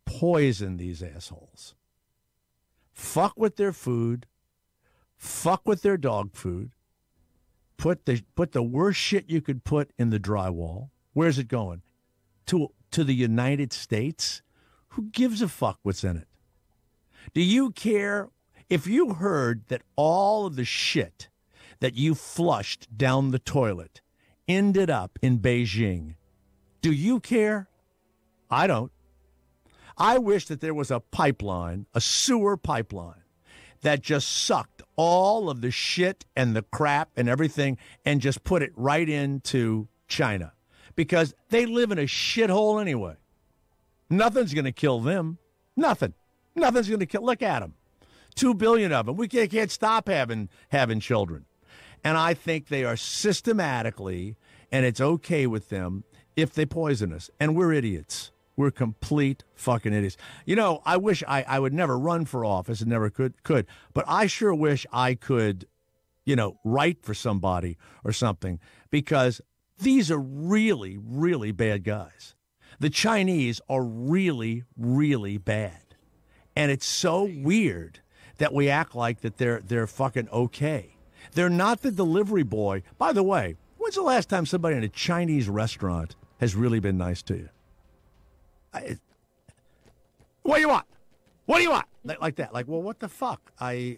poison these assholes. Fuck with their food. Fuck with their dog food. Put the worst shit you could put in the drywall. Where's it going? To the United States? Who gives a fuck what's in it? Do you care if you heard that all of the shit that you flushed down the toilet ended up in Beijing? Do you care? I don't. I wish that there was a pipeline, a sewer pipeline, that just sucked all of the shit and the crap and everything and just put it right into China because they live in a shithole anyway. Nothing's going to kill them. Nothing. Nothing's going to kill. Look at them. 2 billion of them. We can't stop having children. And I think they are systematically, and it's okay with them if they poison us. And we're idiots. We're complete fucking idiots. You know, I wish I would never run for office and never could. But I sure wish I could, you know, write for somebody or something because these are really, really bad guys. The Chinese are really, really bad. And it's so weird that we act like that they're fucking okay. They're not the delivery boy. By the way, when's the last time somebody in a Chinese restaurant has really been nice to you? What do you want? What do you want? Like that. Like, well, what the fuck? I'd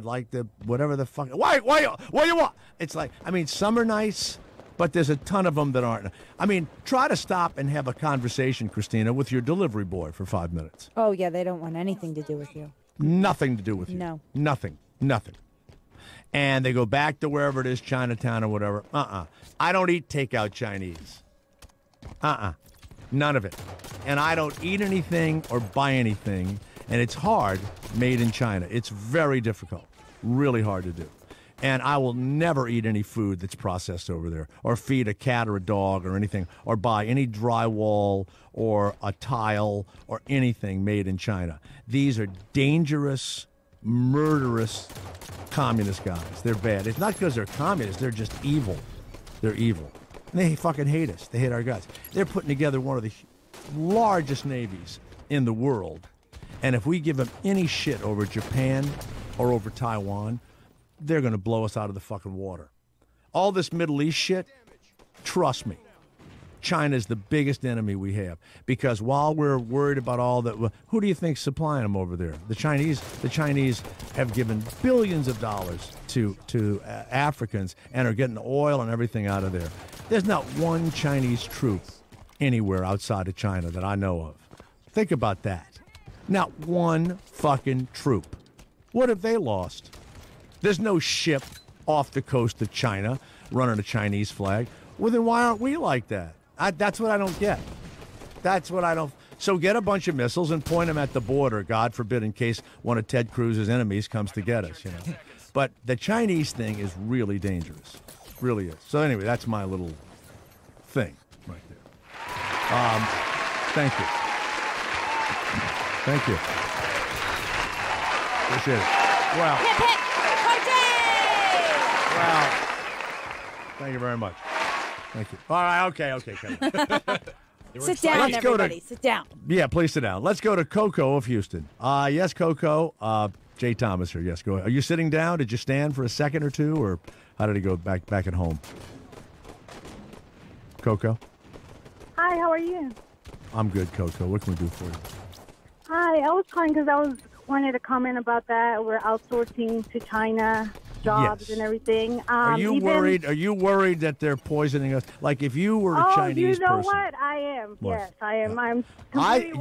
like the whatever the fuck. Why? What do you want? It's like, I mean, some are nice, but there's a ton of them that aren't. I mean, try to stop and have a conversation, Christina, with your delivery boy for 5 minutes. Oh, yeah, they don't want anything to do with you. Nothing to do with you. No. Nothing. And they go back to wherever it is, Chinatown or whatever. I don't eat takeout Chinese. None of it. And I don't eat anything or buy anything. And it's hard made in China. It's very difficult. Really hard to do. And I will never eat any food that's processed over there or feed a cat or a dog or anything or buy any drywall or a tile or anything made in China. These are dangerous, murderous communist guys. They're bad. It's not because they're communists. They're just evil. They're evil. And they fucking hate us. They hate our guts. They're putting together one of the largest navies in the world. And if we give them any shit over Japan or over Taiwan, they're going to blow us out of the fucking water. All this Middle East shit, trust me, China's the biggest enemy we have. Because while we're worried about all that, who do you think's supplying them over there? The Chinese have given billions of dollars to Africans and are getting oil and everything out of there. There's not one Chinese troop anywhere outside of China that I know of. Think about that. Not one fucking troop. What have they lost? There's no ship off the coast of China running a Chinese flag. Well, then why aren't we like that? That's what I don't get. That's what I don't. So get a bunch of missiles and point them at the border, God forbid, in case one of Ted Cruz's enemies comes to get us, you know. But the Chinese thing is really dangerous. Really is. So anyway, that's my little thing right there. Thank you. Thank you. Appreciate it. Wow. Hip, hip. Wow. Thank you very much. Thank you. All right, okay. Sit down, everybody. Sit down. Yeah, please sit down. Let's go to Coco of Houston. Yes, Coco. Jay Thomas here. Yes, go ahead. Are you sitting down? Did you stand for a second or two, or how did it go back at home? Coco? Hi, how are you? I'm good, Coco. What can we do for you? Hi, I was calling because I wanted to comment about that. We're outsourcing to China jobs and everything. Are you worried? Are you worried that they're poisoning us? Like if you were a Chinese you know person. what? I am. What? Yes, I am. I'm.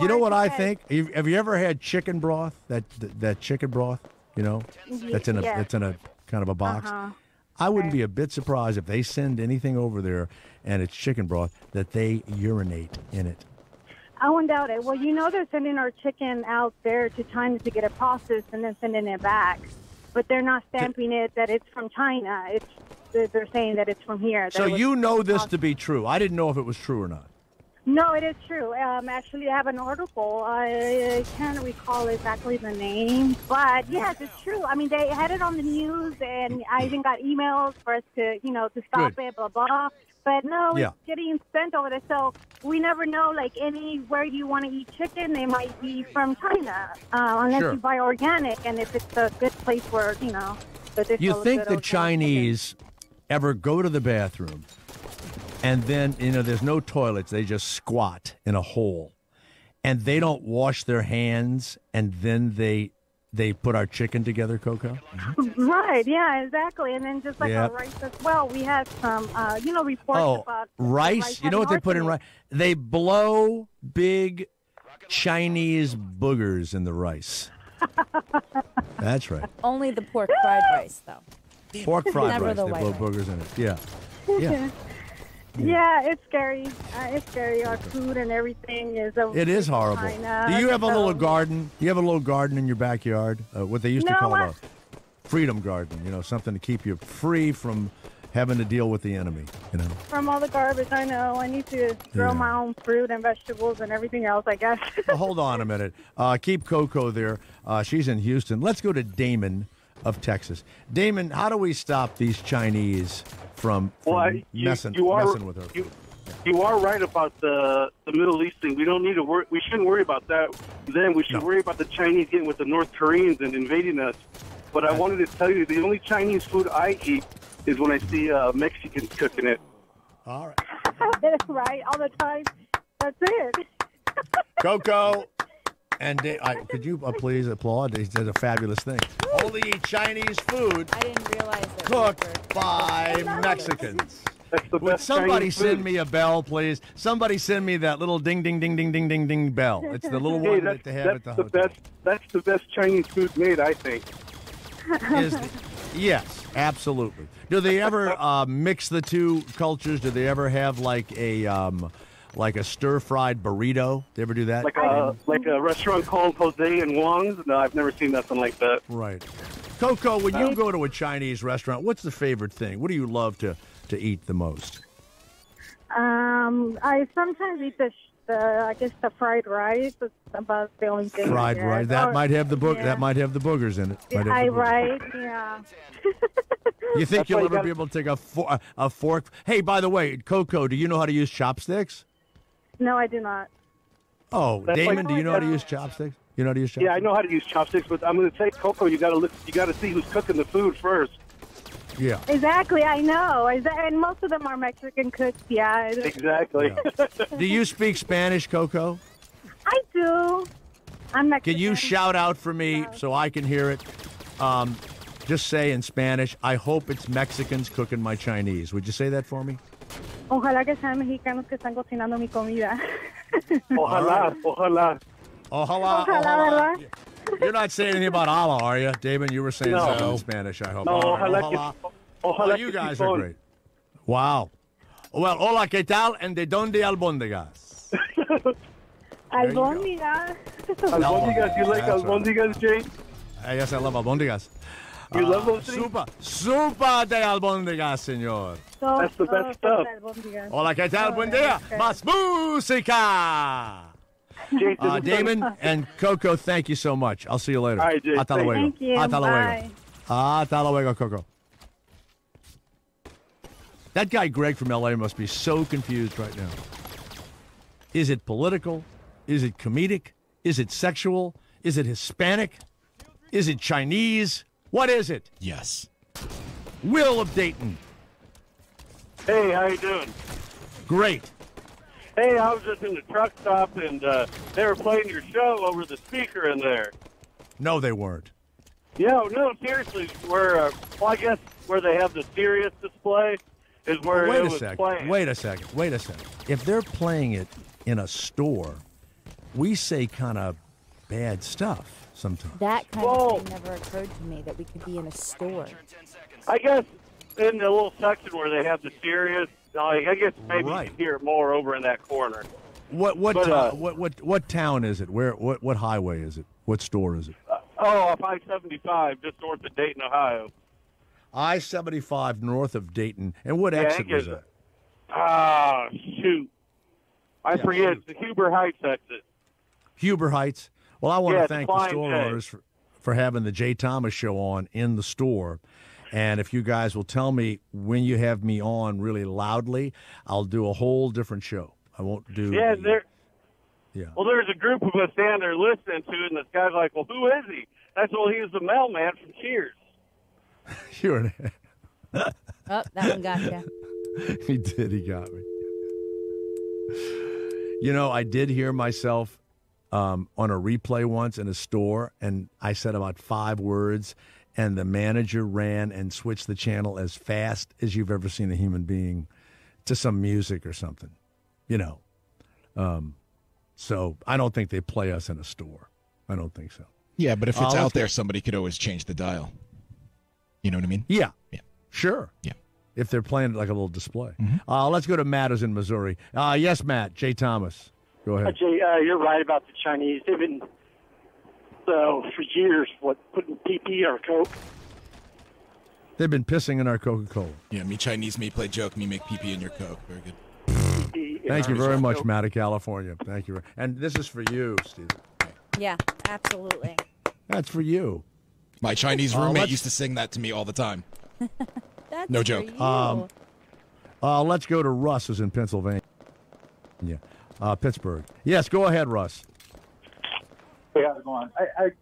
You know what I think? Have you ever had chicken broth? That chicken broth, you know, that's in a kind of a box. I wouldn't be a bit surprised if they send anything over there and it's chicken broth that they urinate in it. I wouldn't doubt it. Well, you know they're sending our chicken out there to China to get it processed and then sending it back. But they're not stamping it that it's from China. They're saying that it's from here. So you know this to be true. I didn't know if it was true or not. No, it is true. Actually, I have an article. I can't recall exactly the name. But, yes, it's true. I mean, they had it on the news, and I even got emails for us to, to stop it, blah, blah. But, no, it's getting sent over there. So we never know, like, anywhere you want to eat chicken, they might be from China, unless you buy organic. And if it's a good place where, You think the Chinese ever go to the bathroom and then, there's no toilets. They just squat in a hole. And they don't wash their hands, and then they put our chicken together, Coco? Right, yeah, exactly. And then just like our rice as well, we had some, reports about rice. You know what they put in rice? They blow big Chinese boogers in the rice. That's right. Only the pork fried rice, though. Pork fried Never rice. the They white blow rice. boogers in it. Yeah. Yeah. Yeah, it's scary. It's scary. Our food and everything is. It is horrible. China, Do you have a little so- garden? Do you have a little garden in your backyard? What they used to No, call I- a freedom garden. Something to keep you free from having to deal with the enemy. From all the garbage, I know. I need to grow my own fruit and vegetables and everything else, I guess. Well, hold on a minute. Keep Coco there. She's in Houston. Let's go to Damon of Texas. Damon, how do we stop these Chinese from messing with her? You are right about the Middle East thing. We don't need to worry. We shouldn't worry about that. Then we should worry about the Chinese getting with the North Koreans and invading us. But I wanted to tell you, the only Chinese food I eat is when I see Mexicans cooking it. All right. Right, all the time. That's it. Coco. And could you please applaud? He does a fabulous thing. Only eat Chinese food I didn't realize that. cooked by Mexicans. That's the Would best somebody Chinese send food. me a bell, please? Somebody send me that little ding, ding, ding, ding, ding, ding, ding bell. It's the little one that they have at the hotel. That's the best Chinese food made, I think. Yes, absolutely. Do they ever mix the two cultures? Do they ever have like a stir-fried burrito? They ever do that? Like a restaurant called Jose and Wong's? No, I've never seen nothing like that. Right. Coco, when you go to a Chinese restaurant, what's the favorite thing? What do you love to eat the most? I sometimes eat I guess the fried rice. It's about the only thing. Fried rice. That might have the That might have the boogers in it. Right. Yeah. You think That's you'll why you ever be able to take a fork? Hey, by the way, Coco, do you know how to use chopsticks? No, I do not. Oh, That's Damon, like- do you know how to use chopsticks? You know how to use chopsticks? Yeah, I know how to use chopsticks, but I'm going to say, Coco, you got to see who's cooking the food first. Yeah. Exactly, I know. And most of them are Mexican cooks, yeah. Exactly. Do you speak Spanish, Coco? I do. I'm Mexican. Can you shout out for me so I can hear it? Just say in Spanish, I hope it's Mexicans cooking my Chinese. Would you say that for me? Ojalá que sean mexicanos que están cocinando mi comida. Ojalá, ojalá. Ojalá, ¿verdad? You're not saying anything about Allah, are you? Damon, you were saying No. something in Spanish, I hope. No, All right, ojalá que- Oh, ojalá you que guys sí are son. great. Wow. Well, hola, ¿qué tal? And de donde albóndigas? Albóndigas. Albóndigas, you like That's right. albóndigas, Jay? Yes, I love albóndigas. You love those things? Super de albóndigas, señor. That's the best stuff. Hola, ¿qué tal? Buen día. Más música. Damon and Coco, thank you so much. I'll see you later. All right, Jay. Hasta luego. Thank you. Hasta luego. Bye. Hasta luego, Coco. That guy Greg from LA must be so confused right now. Is it political? Is it comedic? Is it sexual? Is it Hispanic? Is it Chinese? What is it? Yes. Will of Dayton. Hey, how you doing? Great. Hey, I was just in the truck stop, and they were playing your show over the speaker in there. No, they weren't. Yeah, no, seriously, where, I guess where they have the Sirius display is where Wait it a was second. playing. Wait a second. If they're playing it in a store, we say kind of bad stuff sometimes. That kind of thing never occurred to me, that we could be in a store. I guess in the little section where they have the Sirius, I guess maybe you can hear it more over in that corner. What town is it? What highway is it? What store is it? Off I-75, just north of Dayton, Ohio. I-75 north of Dayton. And what Yeah, exit it was gives that? Shoot. I forget. It's the Huber Heights exit. Huber Heights. Well, I want Yeah, to it's thank the Flying store J. owners for having the Jay Thomas Show on in the store. And if you guys will tell me when you have me on really loudly, I'll do a whole different show. I won't do... Yeah, Yeah. Well, there's a group of us down there listening to it, and this guy's like, well, who is he? That's well, he was the mailman from Cheers. You're an... Oh, that one got you. He did. He got me. You know, I did hear myself on a replay once in a store, and I said about 5 words, and the manager ran and switched the channel as fast as you've ever seen a human being to some music or something, you know. So I don't think they play us in a store. I don't think so. Yeah, but if it's out there, somebody could always change the dial. You know what I mean? Yeah. Yeah. Sure. Yeah. If they're playing like a little display. Let's go to Matt, who's in Missouri. Yes, Matt. Jay Thomas. Go ahead. Jay, you're right about the Chinese. They've been, for years, putting PP or Coke. They've been pissing in our Coca-Cola. Yeah, me Chinese, me play joke, me make PP in your Coke. Very good. Thank you very much, Matt of California. Thank you. And this is for you, Steve. Yeah, absolutely. That's for you. My Chinese roommate used to sing that to me all the time. That's no joke. Let's go to Russ, who's in Pennsylvania. Pittsburgh. Yes, go ahead, Russ. Hey, how's it going?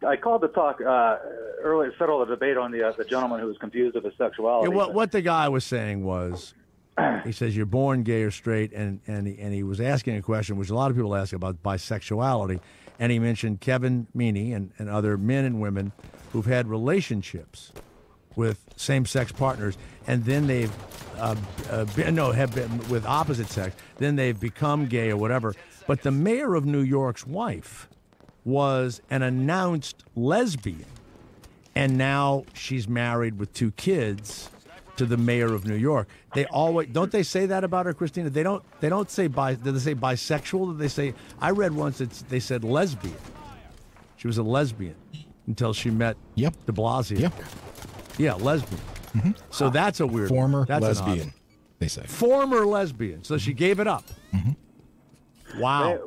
I called to talk earlier, settle the debate on the gentleman who was confused of his sexuality. Yeah, what the guy was saying was, he says you're born gay or straight, and he was asking a question which a lot of people ask about bisexuality, and he mentioned Kevin Meaney and other men and women who've had relationships with same-sex partners, and then they've have been with opposite sex, then they've become gay or whatever. But the mayor of New York's wife was an announced lesbian, and now she's married with 2 kids to the mayor of New York. They always don't they say that about her, Christina? They don't say did they say bisexual? Did they say? I read once they said lesbian. She was a lesbian until she met de Blasio. Yep. Yeah, lesbian. So that's a weird former that's lesbian. They say former lesbian. So she gave it up. Wow.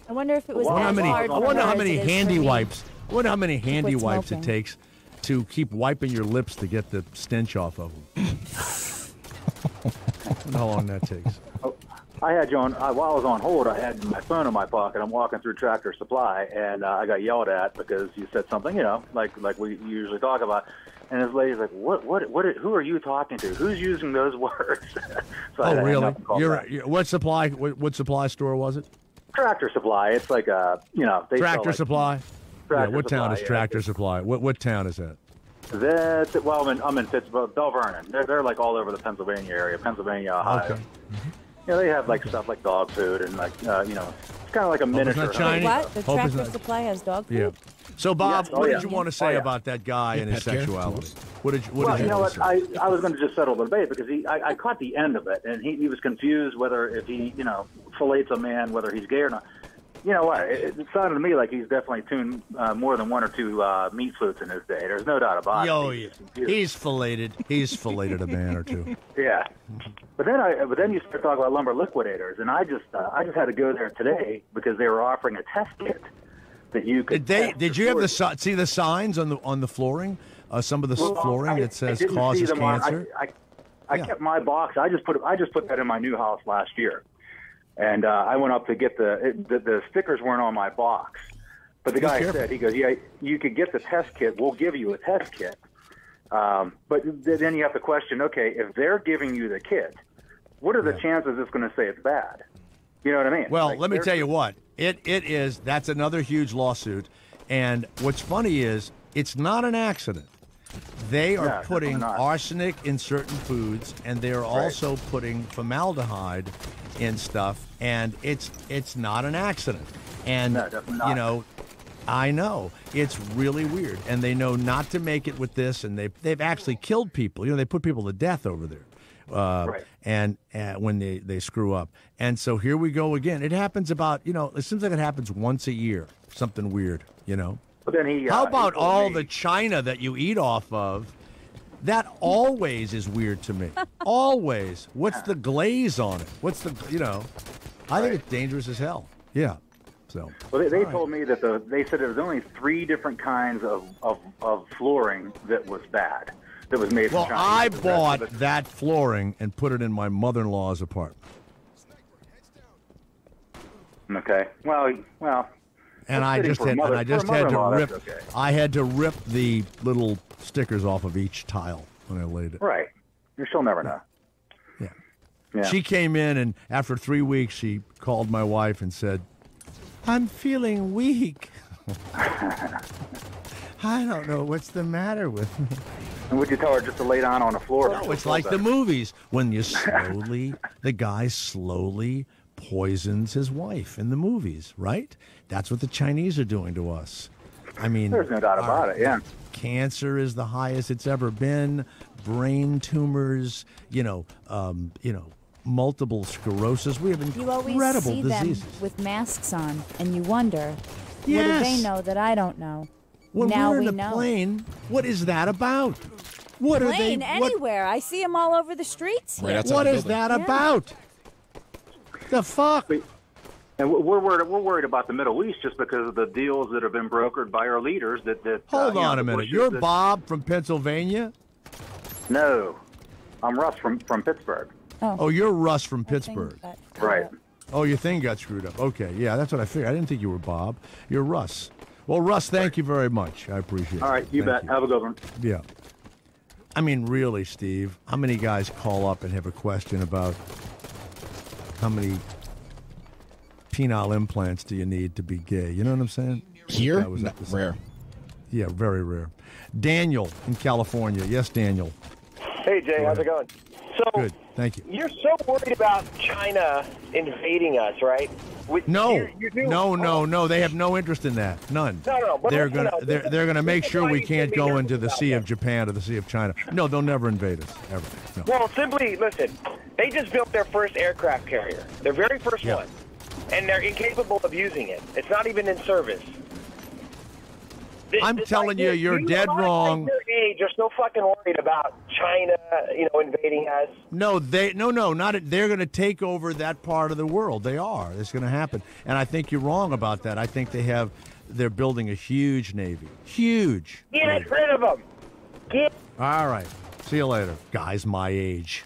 I wonder if it was. I wonder how many handy wipes. I wonder how many handy quit wipes it smoking. takes to keep wiping your lips to get the stench off of them. How long that takes. I had you on, while I was on hold, I had my phone in my pocket. I'm walking through Tractor Supply, and I got yelled at because you said something, like we usually talk about. And this lady's like, who are you talking to? Who's using those words? So I had to hang really? up and call back. What supply store was it? Tractor Supply. It's like they sell, Tractor like, Supply? Tractor what town is Supply, Tractor Supply? What town is that? I'm in Pittsburgh, Bell Vernon. They're like all over the Pennsylvania area, Pennsylvania, Ohio. Okay. They have like stuff like dog food and like it's kind of like a miniature. What? The Tractor Supply has dog food? Yeah. So, Bob, Yes. what did you want to say about that guy and his pet care sexuality? What did you you want know to what? say? I was going to just settle the debate because I caught the end of it, and he was confused whether if he, fillets a man, whether he's gay or not. You know what? It sounded to me like he's definitely tuned more than 1 or 2 meat flutes in his day. There's no doubt about it. Oh, yeah. He's filleted. He's filleted a man or 2. Yeah. But then you start talking about lumber liquidators, and I just had to go there today because they were offering a test kit that you could. Did you have see the signs on the flooring? Some of the flooring that says I didn't causes see them on- cancer. I kept my box. I just put that in my new house last year, and I went up to get the stickers weren't on my box, but the guy said, he goes, yeah, you could get the test kit. We'll give you a test kit, but then you have to question, okay, if they're giving you the kit, what are the chances it's going to say it's bad? You know what I mean? Well, let me tell you what. It is. That's another huge lawsuit. And what's funny is it's not an accident. They are putting arsenic in certain foods, and they are also putting formaldehyde in stuff, and it's not an accident. And, I know. It's really weird. And they know not to make it with this, and they've actually killed people. They put people to death over there. And when they screw up. And so here we go again. It happens about, it seems like it happens once a year, something weird, But then How about all the China that you eat off of? That always is weird to me. Always. What's the glaze on it? What's the, I think it's dangerous as hell. Yeah. So. Well, they told me that they said there was only 3 different kinds of flooring that was bad. That was made from China. I bought that flooring and put it in my mother-in-law's apartment. Okay. Well. And I just had to rip. Okay. I had to rip the little stickers off of each tile when I laid it. Right. She'll never know. Yeah. She came in, and after 3 weeks, she called my wife and said, "I'm feeling weak. I don't know what's the matter with me." And would you tell her just to lay down on the floor? No, it's like the movies when the guy slowly poisons his wife in the movies, right? That's what the Chinese are doing to us. I mean, there's no doubt about it. Yeah. Cancer is the highest it's ever been. Brain tumors, multiple sclerosis. We have You always incredible see diseases. them with masks on, and you wonder, what do Yes. they know that I don't know? When now we're in we a know. plane, what is that about? What are they? Plane anywhere. I see them all over the streets. Right here. outside What the is building. that about? The fuck? And we're worried about the Middle East just because of the deals that have been brokered by our leaders. Hold on a minute. You're Bob from Pennsylvania? No, I'm Russ from Pittsburgh. Oh, you're Russ from Pittsburgh. Right. Oh, your thing got screwed up. Okay, yeah, that's what I figured. I didn't think you were Bob. You're Russ. Well, Russ, thank you very much. I appreciate it. All right, you Thank bet. Have a good one. Yeah. I mean, really, Steve, how many guys call up and have a question about how many penile implants do you need to be gay? You know what I'm saying? Here? That was No, rare. Yeah, very rare. Daniel in California. Yes, Daniel. Hey, Jay, how's it going? So, Good. Thank you. you're so worried about China invading us, right? No, no. They have no interest in that. None. No. But They're you gonna know, they're gonna make sure we why can't you go should be into the nervous Sea about of Japan or the Sea of China. No, they'll never invade us ever. No. Well, simply, listen, they just built their first aircraft carrier, their very first one, and they're incapable of using it. It's not even in service. I'm telling you, you're Do dead realize wrong. At your age, you're so fucking worried about China, invading us. No, not. They're going to take over that part of the world. They are. It's going to happen, and I think you're wrong about that. I think they're building a huge navy. Huge. Get rid of them. All right. See you later, guys my age.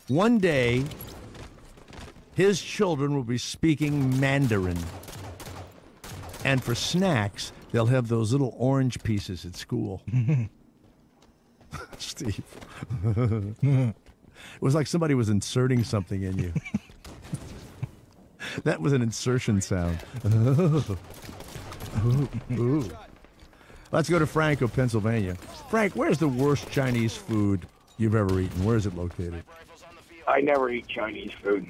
One day, his children will be speaking Mandarin, and for snacks, they'll have those little orange pieces at school. Steve. It was like somebody was inserting something in you. That was an insertion sound. Ooh. Let's go to Franco, Pennsylvania. Frank, where's the worst Chinese food you've ever eaten? Where is it located? I never eat Chinese food.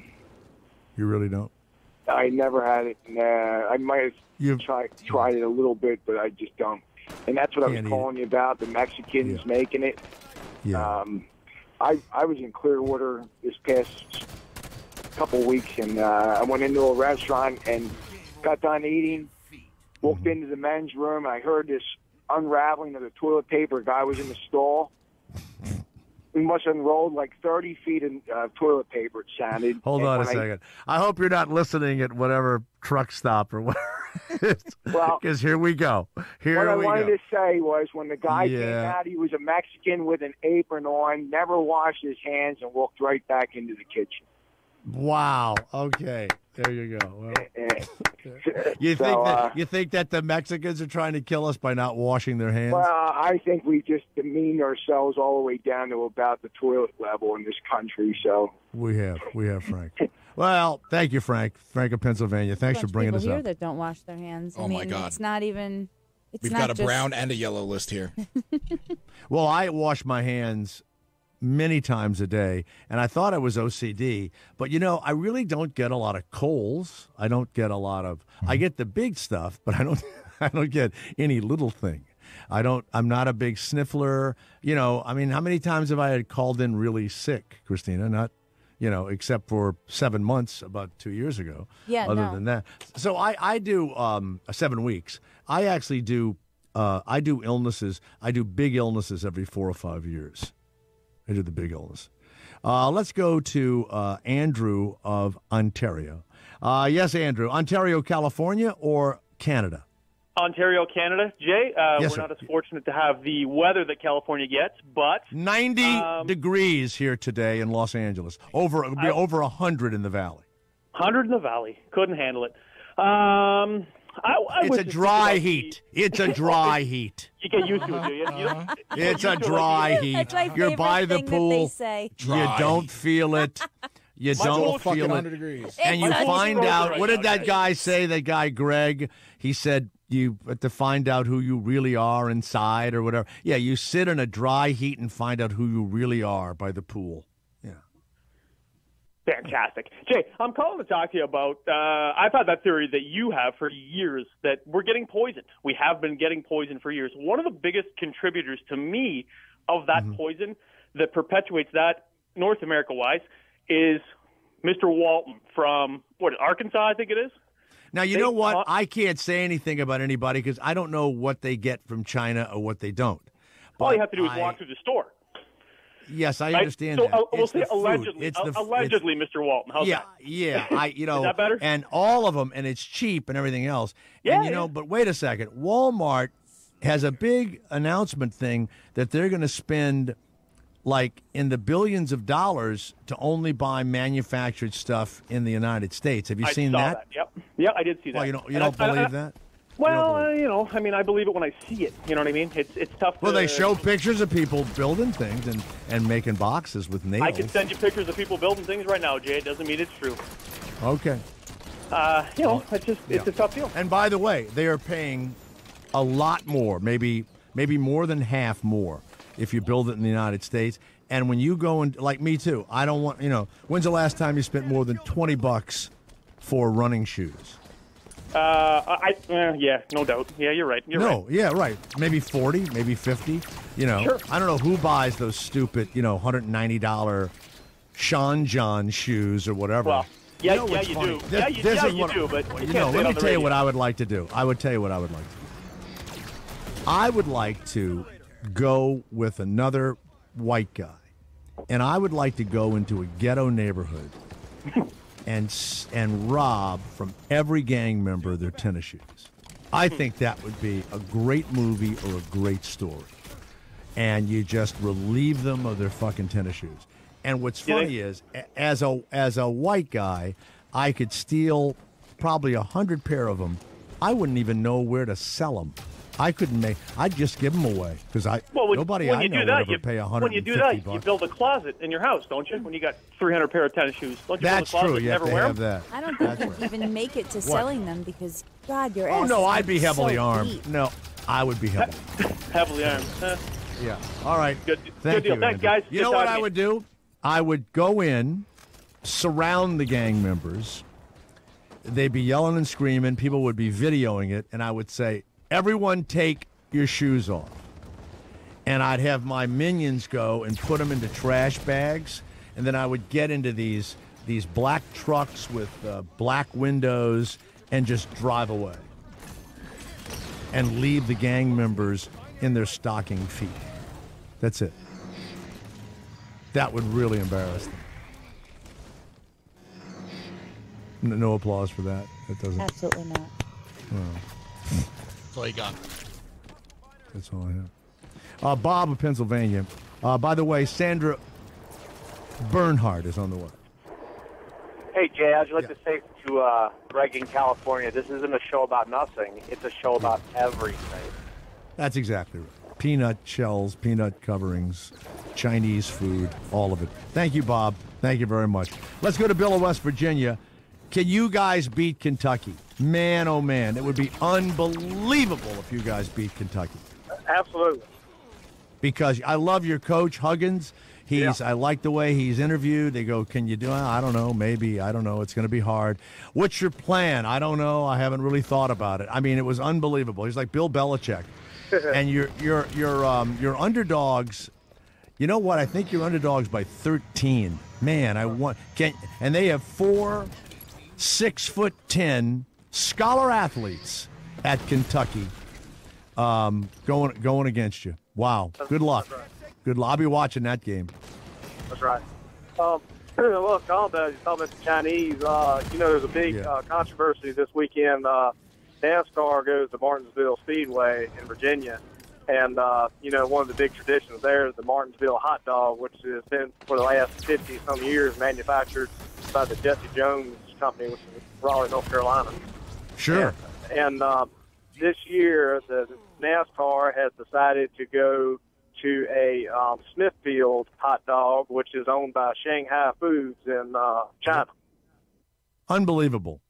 You really don't? I never had it. I might have tried it a little bit, but I just don't. And that's what I was calling you about, the Mexicans making it. Yeah. I was in Clearwater this past couple weeks, and I went into a restaurant and got done eating, walked into the men's room, and I heard this unraveling of the toilet paper. A guy was in the stall. We must have unrolled like 30 feet of toilet paper, it sounded. Hold on a second. I hope you're not listening at whatever truck stop or whatever. Well, because here we go. What I wanted to say was when the guy came Yeah. out, he was a Mexican with an apron on, never washed his hands, and walked right back into the kitchen. Wow. Okay. There you go. Well, you So, think that the Mexicans are trying to kill us by not washing their hands? Well, I think we just demean ourselves all the way down to about the toilet level in this country. So We have, Frank. Well, thank you, Frank. Frank of Pennsylvania. Thanks for bringing people us here up. that don't wash their hands. Oh, I my mean, God. It's not even. It's We've not got a just, brown and a yellow list here. Well, I wash my hands many times a day, and I thought I was OCD, but I really don't get a lot of colds. I don't get a lot of. I get the big stuff, but I don't get any little thing. I'm not a big sniffler. I mean, how many times have I had called in really sick, Christina? Not, except for 7 months about 2 years ago. Yeah, Other no. than that, so I do 7 weeks. I actually do. I do illnesses. I do big illnesses every 4 or 5 years. I do the big illness. Let's go to Andrew of Ontario. Yes, Andrew. Ontario, California, or Canada? Ontario, Canada. Jay, Yes, we're sir. not as fortunate to have the weather that California gets, but 90 degrees here today in Los Angeles. Over 100 in the valley. 100 in the valley. Couldn't handle it. It's a dry heat. It's a dry heat. You get used to it, do you? It's a dry heat. That's my You're by the favorite thing that they pool. say. You don't feel it. You My don't pool's fucking feel 100 it. degrees. And you It's find frozen out, right what did now, that guy say, that guy Greg? He said you have to find out who you really are inside or whatever. Yeah, you sit in a dry heat and find out who you really are by the pool. Fantastic. Jay, I'm calling to talk to you about, I've had that theory that you have for years, that we're getting poisoned. We have been getting poisoned for years. One of the biggest contributors to me of that poison that perpetuates that, North America-wise, is Mr. Walton from, Arkansas, I think it is? Now, you know what? I can't say anything about anybody because I don't know what they get from China or what they don't. All you have to do is walk through the store. Yes, I understand so, that. We'll say allegedly, allegedly, Mr. Walton. How's that? Yeah. Is that better? And all of them, and it's cheap and everything else. Yeah, and but wait a second. Walmart has a big announcement thing that they're going to spend like in the billions of dollars to only buy manufactured stuff in the United States. Have you seen that? Yep. Yeah, I did see that. Well, you don't believe that? Well, I believe it when I see it. You know what I mean? It's tough. Well, they show pictures of people building things and making boxes with nails. I can send you pictures of people building things right now, Jay. It doesn't mean it's true. Okay. It's a tough deal. And by the way, they are paying a lot more, maybe more than half more if you build it in the United States. And when you go and like me too, I don't want, when's the last time you spent more than $20 for running shoes? Yeah, no doubt. Yeah, you're right. Yeah, right. Maybe 40, maybe 50. Sure. I don't know who buys those stupid, $190 Sean John shoes or whatever. Well, you do. But you can't let me tell you what I would like to do. I would like to go with another white guy, and I would like to go into a ghetto neighborhood and rob from every gang member their tennis shoes. I think that would be a great movie or a great story. And you just relieve them of their fucking tennis shoes. And what's funny is, as a white guy, I could steal probably 100 pair of them. I wouldn't even know where to sell them. I'd just give them away because nobody I know would ever pay $150. When you do that, you build a closet in your house, don't you? When you got 300 pair of tennis shoes, don't you That's build a closet true. and You have never to wear have them? that. I don't think you'd even make it to selling them because, God, your ass. Oh no, is I'd be heavily so armed. deep. No, I would be heavily heavily armed. Yeah. All right. Good Thank deal. you, Thanks, Andrew. guys. You Good know what talking I to would do? I would go in, surround the gang members. They'd be yelling and screaming. People would be videoing it, and I would say, "Everyone, take your shoes off." And I'd have my minions go and put them into trash bags, and then I would get into these black trucks with black windows and just drive away and leave the gang members in their stocking feet. That's it. That would really embarrass them. No applause for that. That doesn't. Absolutely not. Well, That's all you got. that's all I have. Bob of Pennsylvania. By the way, Sandra Bernhardt is on the way. Hey, Jay, I'd like to say to Greg in California, this isn't a show about nothing. It's a show about everything. That's exactly right. Peanut shells, peanut coverings, Chinese food, all of it. Thank you, Bob. Thank you very much. Let's go to Bill of West Virginia. Can you guys beat Kentucky? Man, oh man, it would be unbelievable if you guys beat Kentucky. Absolutely. Because I love your coach, Huggins. I like the way he's interviewed. They go, can you do it? I don't know. Maybe. I don't know. It's going to be hard. What's your plan? I don't know. I haven't really thought about it. I mean, it was unbelievable. He's like Bill Belichick. And your underdogs, you know what? I think you're underdogs by 13. Man, and they have 4 6'10" scholar athletes at Kentucky going against you. Wow. Good luck. That's right. Good luck. I'll be watching that game. That's right. Look, talking about the Chinese, there's a big controversy this weekend. NASCAR goes to Martinsville Speedway in Virginia. And, one of the big traditions there is the Martinsville hot dog, which has been for the last 50-some years manufactured by the Jesse Jones Company, which is in Raleigh, North Carolina. Sure. And this year, the NASCAR has decided to go to a Smithfield hot dog, which is owned by Shanghai Foods in China. Unbelievable.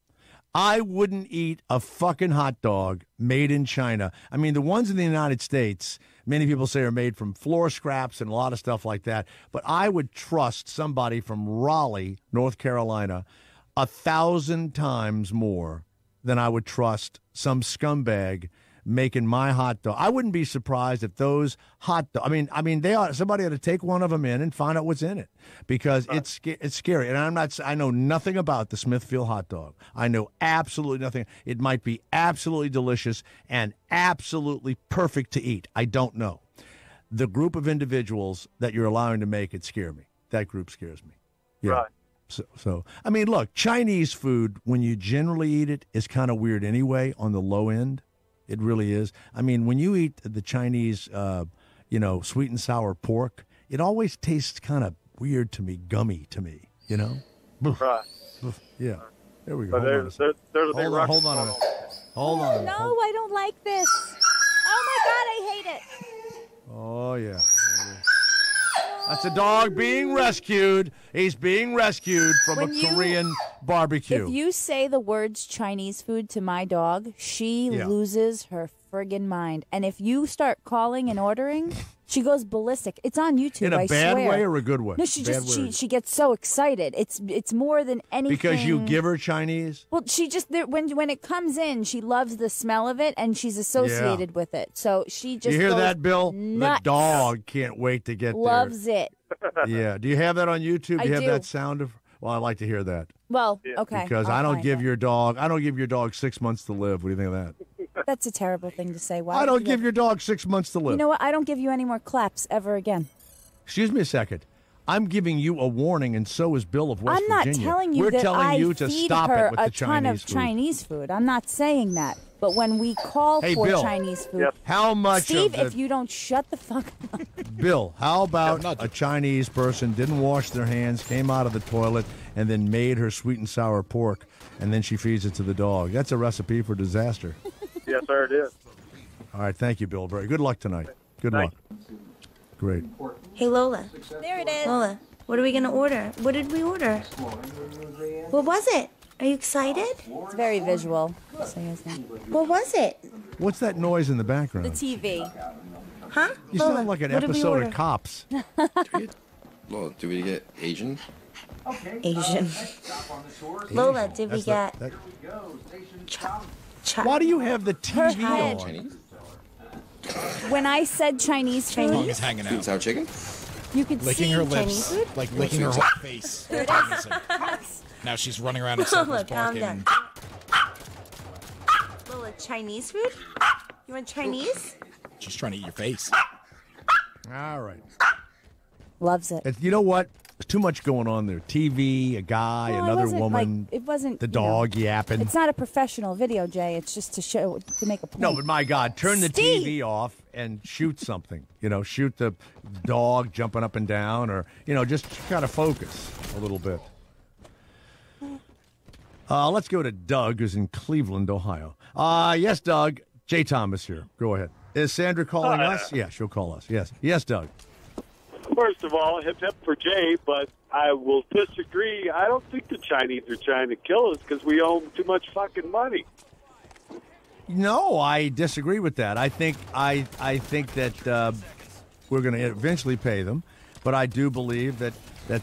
I wouldn't eat a fucking hot dog made in China. I mean, the ones in the United States many people say are made from floor scraps and a lot of stuff like that. But I would trust somebody from Raleigh, North Carolina, 1,000 times more than I would trust some scumbag making my hot dog. I wouldn't be surprised if those hot dog. I mean, somebody ought to take one of them in and find out what's in it, because it's scary. And I know nothing about the Smithfield hot dog. I know absolutely nothing. It might be absolutely delicious and absolutely perfect to eat. I don't know. The group of individuals that you're allowing to make it scare me. That group scares me. Yeah. Right. So I mean, look, Chinese food, when you generally eat it, is kind of weird anyway on the low end. It really is. I mean, when you eat the Chinese, sweet and sour pork, it always tastes kind of weird to me, gummy to me, you know? Right. Yeah. There we go. But there's a big rock. Hold on. Hold on. No, I don't like this. Oh, my God, I hate it. Oh, yeah. That's a dog being rescued. He's being rescued from Korean barbecue. If you say the words Chinese food to my dog, she loses her friggin' mind. And if you start calling and ordering, she goes ballistic. It's on YouTube. In a bad swear. way or a good way? No, she gets so excited. It's more than anything. Because you give her Chinese? Well, she just when it comes in, she loves the smell of it and she's associated with it. So she just You hear goes that, Bill? nuts. The dog can't wait to get Loves it. Yeah. Do you have that on YouTube? I Do you have do. that sound of? Well, I'd like to hear that. Well, okay. Because I'll I don't find give it. your dog 6 months to live. What do you think of that? That's a terrible thing to say. Why I would don't you give your dog 6 months to live. You know what? I don't give you any more claps ever again. Excuse me a second. I'm giving you a warning, and so is Bill of West I'm not Virginia. telling you We're that telling I you to feed stop her it with a the ton Chinese of food. Chinese food. I'm not saying that. But when we call Hey, for Bill. Chinese food, How much Steve, of the, if you don't shut the fuck up. Bill, how about a Chinese person didn't wash their hands, came out of the toilet, and then made her sweet and sour pork, and then she feeds it to the dog? That's a recipe for disaster. Yes, sir, it is. All right, thank you, Bill. Very good luck tonight. Good luck. Great. Hey, Lola. There it is. Lola, what are we going to order? What did we order? What was it? Are you excited? It's very visual. What was it? What's that noise in the background? The TV. Huh? You Lola, sound like an what did we episode order? of Cops. Well, do we get Asian? Asian. Lola, did we That's get... Why do you have the TV on? Chinese? When I said Chinese food, He's hanging out. Sour chicken? you could Licking see her Chinese lips, food. like licking her whole face. There it is. Now she's running around in circles Lola, calm barking. down. Lola, Chinese food? You want Chinese? She's trying to eat your face. All right. Loves it. You know what? There's too much going on there. TV, a guy, No, it another wasn't, woman, like, it wasn't the you know, dog yapping. It's not a professional video, Jay. It's just to make a point. No, but my God, turn the Steve! TV off and shoot something. Shoot the dog jumping up and down, or just kind of focus a little bit. Let's go to Doug, who's in Cleveland, Ohio. Yes, Doug. Jay Thomas here. Go ahead. Is Sandra calling us? Yeah, she'll call us. Yes, Doug. First of all, hip hip for Jay, but I will disagree. I don't think the Chinese are trying to kill us because we owe them too much fucking money. No, I disagree with that. I think that we're going to eventually pay them, but I do believe that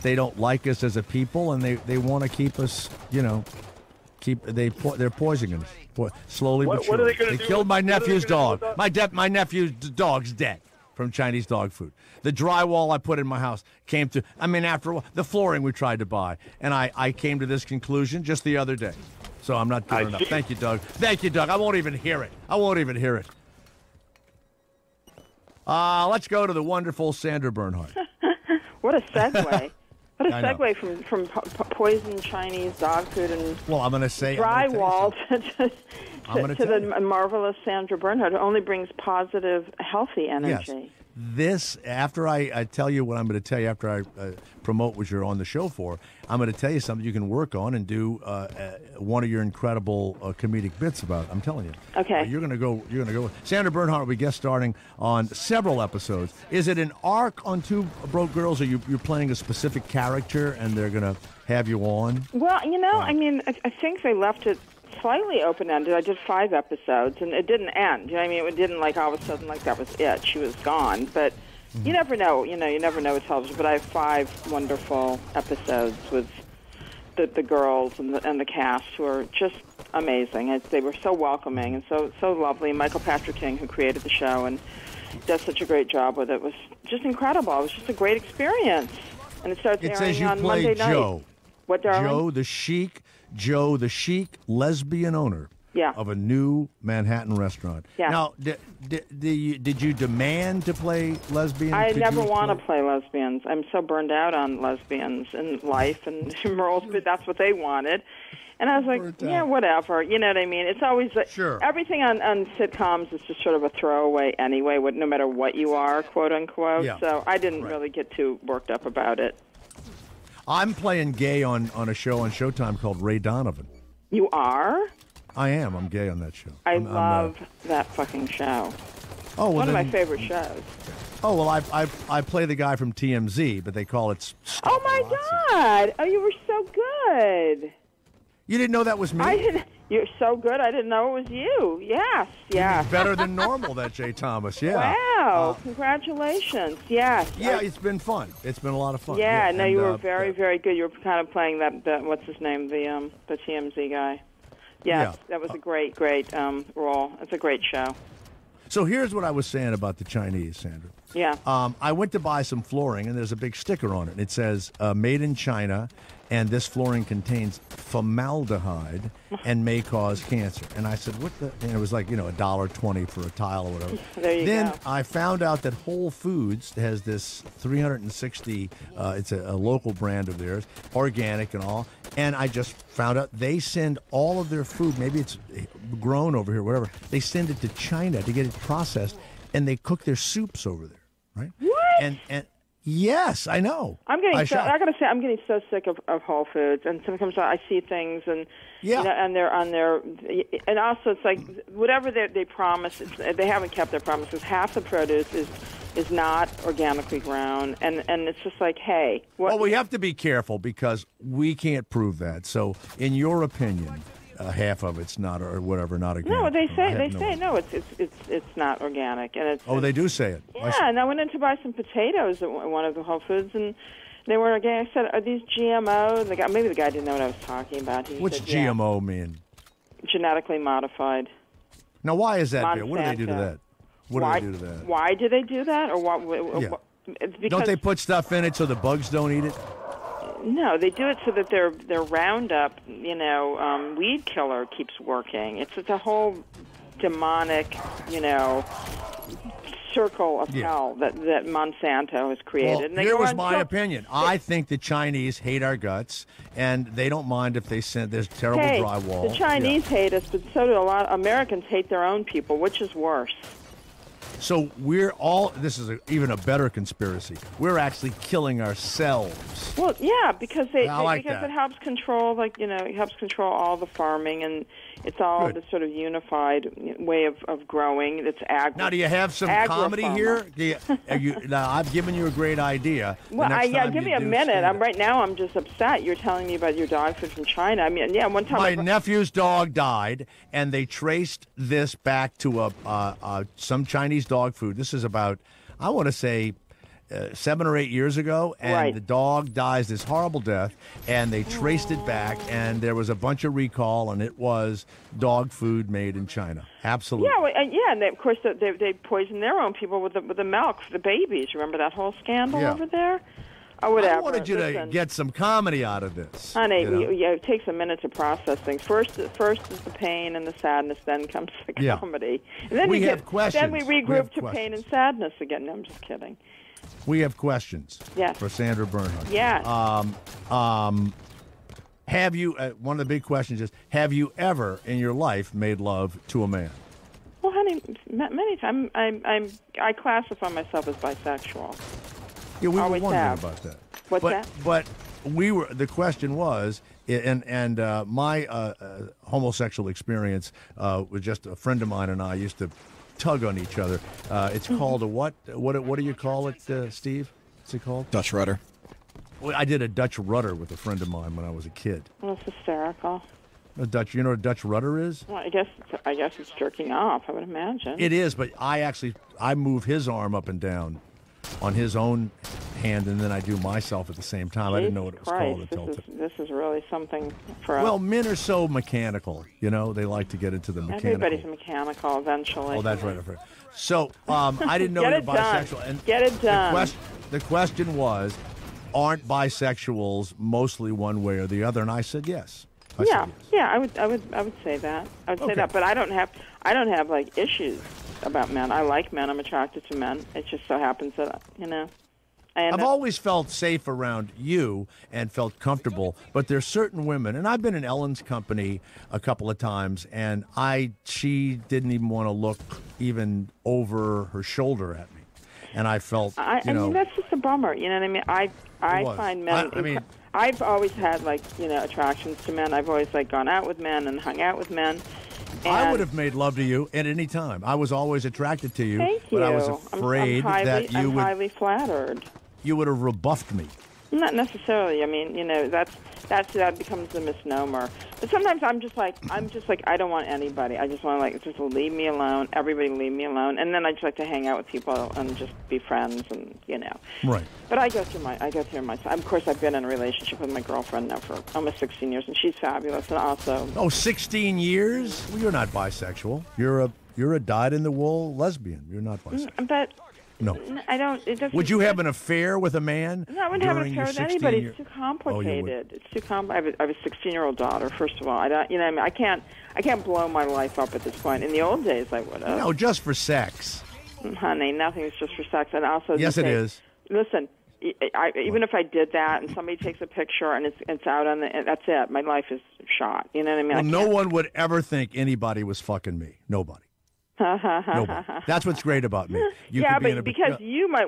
they don't like us as a people, and they want to keep us, they're poisoning us slowly but What are surely. they gonna do killed with- my what are they nephew's gonna do dog. with My nephew's dog's dead from Chinese dog food. The drywall I put in my house came to. After a while, the flooring we tried to buy, and I came to this conclusion just the other day. So I'm not giving up. Thank you, Doug. I won't even hear it. Let's go to the wonderful Sandra Bernhardt. What a segue. What a I know. segue from poisoned Chinese dog food and Well, I'm going to say drywall I'm to the marvelous Sandra Bernhardt, who only brings positive, healthy energy. Yes. This, after I tell you what I'm going to tell you, after I promote what you're on the show for, I'm going to tell you something you can work on and do one of your incredible comedic bits about. I'm telling you. Okay. You're going to go. Sandra Bernhardt will be guest starring on several episodes. Is it an arc on Two Broke Girls, or you're playing a specific character and they're going to have you on? Well, I think they left it slightly open-ended. I did 5 episodes, and it didn't end. You know what I mean? It didn't, like, all of a sudden, like, that was it. She was gone. But you never know. You know, you never know with television. But I have 5 wonderful episodes with the girls and the cast who are just amazing. They were so welcoming and so lovely. Michael Patrick King, who created the show and does such a great job with it, was just incredible. It was just a great experience. And it starts airing on Monday night. Joe. What, darling? Joe the chic lesbian owner of a new Manhattan restaurant. Yeah. Now, did you demand to play lesbian? I never want to play lesbians. I'm so burned out on lesbians in life and roles, but that's what they wanted. And I was like, yeah, whatever. You know what I mean? It's always everything on sitcoms is just sort of a throwaway anyway, no matter what you are, quote unquote. Yeah. So I didn't really get too worked up about it. I'm playing gay on a show on Showtime called Ray Donovan. You are? I am. I'm gay on that show. I love that fucking show. Oh, well, one of my favorite shows. Oh, well, I play the guy from TMZ, but they call it Oh, my God. Oh, you were so good. You didn't know that was me? I didn't. You're so good. I didn't know it was you. Yes, yes. Better than normal, that Jay Thomas. Yeah. Wow. Congratulations. Yes. Yeah, it's been fun. It's been a lot of fun. Yeah. No, you were very, very good. You were kind of playing that what's his name, the TMZ guy. Yes, that was a great role. It's a great show. So here's what I was saying about the Chinese, Sandra. Yeah. I went to buy some flooring, and there's a big sticker on it. It says, made in China, and this flooring contains formaldehyde and may cause cancer. And I said, what the? And it was like, $1.20 for a tile or whatever. There you then go. I found out that Whole Foods has this 360, it's a local brand of theirs, organic and all. And I just found out they send all of their food, maybe it's grown over here, whatever, they send it to China to get it processed, and they cook their soups over there, right? What? And yes, I know. I gotta say, I'm getting so sick of Whole Foods, and sometimes I see things, and and they're on their, and also it's like whatever they promise, they haven't kept their promises. Half the produce is not organically grown, and it's just like, hey. Well, we have to be careful because we can't prove that. So, in your opinion, half of it's not or whatever, not organic. No, they say no, it's not organic, and it's. Oh, they do say it. Yeah, and I went in to buy some potatoes at one of the Whole Foods, and they weren't organic. I said, "Are these GMO?" Maybe the guy didn't know what I was talking about. What's GMO mean? Genetically modified. Now, why is that? Monsanto. What do they do to that? What do they do to that? Why do they do that, or what? Yeah. It's because, don't they put stuff in it so the bugs don't eat it? No, they do it so that their Roundup, weed killer keeps working. It's a whole demonic, circle of hell that Monsanto has created. Well, here was my opinion. I think the Chinese hate our guts, and they don't mind if they send this terrible drywall. The Chinese hate us, but so do a lot of Americans hate their own people. Which is worse? So this is even a better conspiracy. We're actually killing ourselves. Well, yeah, because it helps control, it helps control all the farming, and it's all this sort of unified way of growing. It's Now, do you have some comedy here? Now, I've given you a great idea. Well, give me a minute. I'm just upset. You're telling me about your dog food from China. I mean, one time my nephew's dog died, and they traced this back to some Chinese dog food. This is about, I want to say, 7 or 8 years ago, and the dog dies this horrible death, and they traced it back, and there was a bunch of recall, and it was dog food made in China. Absolutely. Yeah, and of course they poison their own people with the milk for the babies. Remember that whole scandal over there? Or whatever. I wanted you to get some comedy out of this. Honey, it takes a minute to process things. First is the pain and the sadness, then comes the comedy. And then we have questions. Then we regroup to pain and sadness again. No, I'm just kidding. We have questions. Yes. For Sandra Bernhardt. Yes. Have you? One of the big questions is: have you ever in your life made love to a man? Well, honey, many times. I classify myself as bisexual. Yeah, we Always were wondering have. about that. What's that? But the question was, and my homosexual experience was just a friend of mine and I used to tug on each other. It's called a what? What do you call it, Steve? What's it called? Dutch rudder. Well, I did a Dutch rudder with a friend of mine when I was a kid. Well, it's hysterical. A Dutch, you know what a Dutch rudder is? Well, I guess it's jerking off. I would imagine. It is, but I move his arm up and down on his own hand, and then I do myself at the same time. I didn't know what it was called until this is really something for us. Well, men are so mechanical, you know. They like to get into the mechanical. Everybody's mechanical eventually. Oh, that's right. So I didn't know Get you're it done. bisexual. And Get it done. The question was, aren't bisexuals mostly one way or the other? And I said yes. Yeah, I would say that. I would say that, but I don't have like issues about men. I like men. I'm attracted to men. It just so happens that I've always felt safe around you and felt comfortable, but there's certain women, and I've been in Ellen's company a couple of times, and she didn't even want to look even over her shoulder at me, and I felt, I mean, that's just a bummer. You know what I mean? I find men. I've always had attractions to men. I've always gone out with men and hung out with men. And I would have made love to you at any time. I was always attracted to you. Thank you. But I was afraid that you would. I'm highly flattered. You would have rebuffed me. Not necessarily. I mean, that becomes a misnomer. But sometimes I'm just like I don't want anybody. I just want just leave me alone. Everybody leave me alone. And then I just like to hang out with people and just be friends and Right. But I go through my. Of course, I've been in a relationship with my girlfriend now for almost 16 years, and she's fabulous. And also. 16 years? Well, you're not bisexual. You're a dyed-in-the-wool lesbian. You're not bisexual. But. No. I don't. It doesn't. Would you have an affair with a man? No, I wouldn't have an affair with anybody. It's too complicated. It's too complicated. I have a 16-year-old daughter. First of all, I don't. I can't blow my life up at this point. In the old days, I would have. No, just for sex. Honey, nothing is just for sex. And also, yes, it is. Listen, even if I did that and somebody takes a picture and it's out on that's it. My life is shot. You know what I mean? Well, no one would ever think anybody was fucking me. Nobody. Nobody. That's what's great about me. But because you might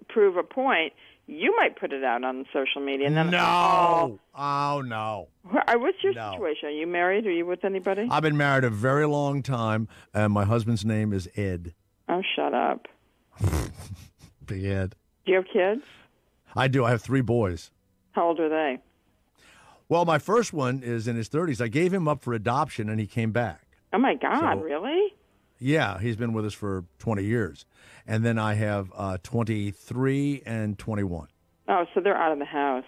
prove a point, you might put it out on social media. And then no. What's your situation? Are you married? Are you with anybody? I've been married a very long time, and my husband's name is Ed. Oh, shut up. Big Ed. Do you have kids? I do. I have 3 boys. How old are they? Well, my first one is in his 30s. I gave him up for adoption, and he came back. Oh, my God, really? Yeah, he's been with us for 20 years. And then I have 23 and 21. Oh, so they're out of the house.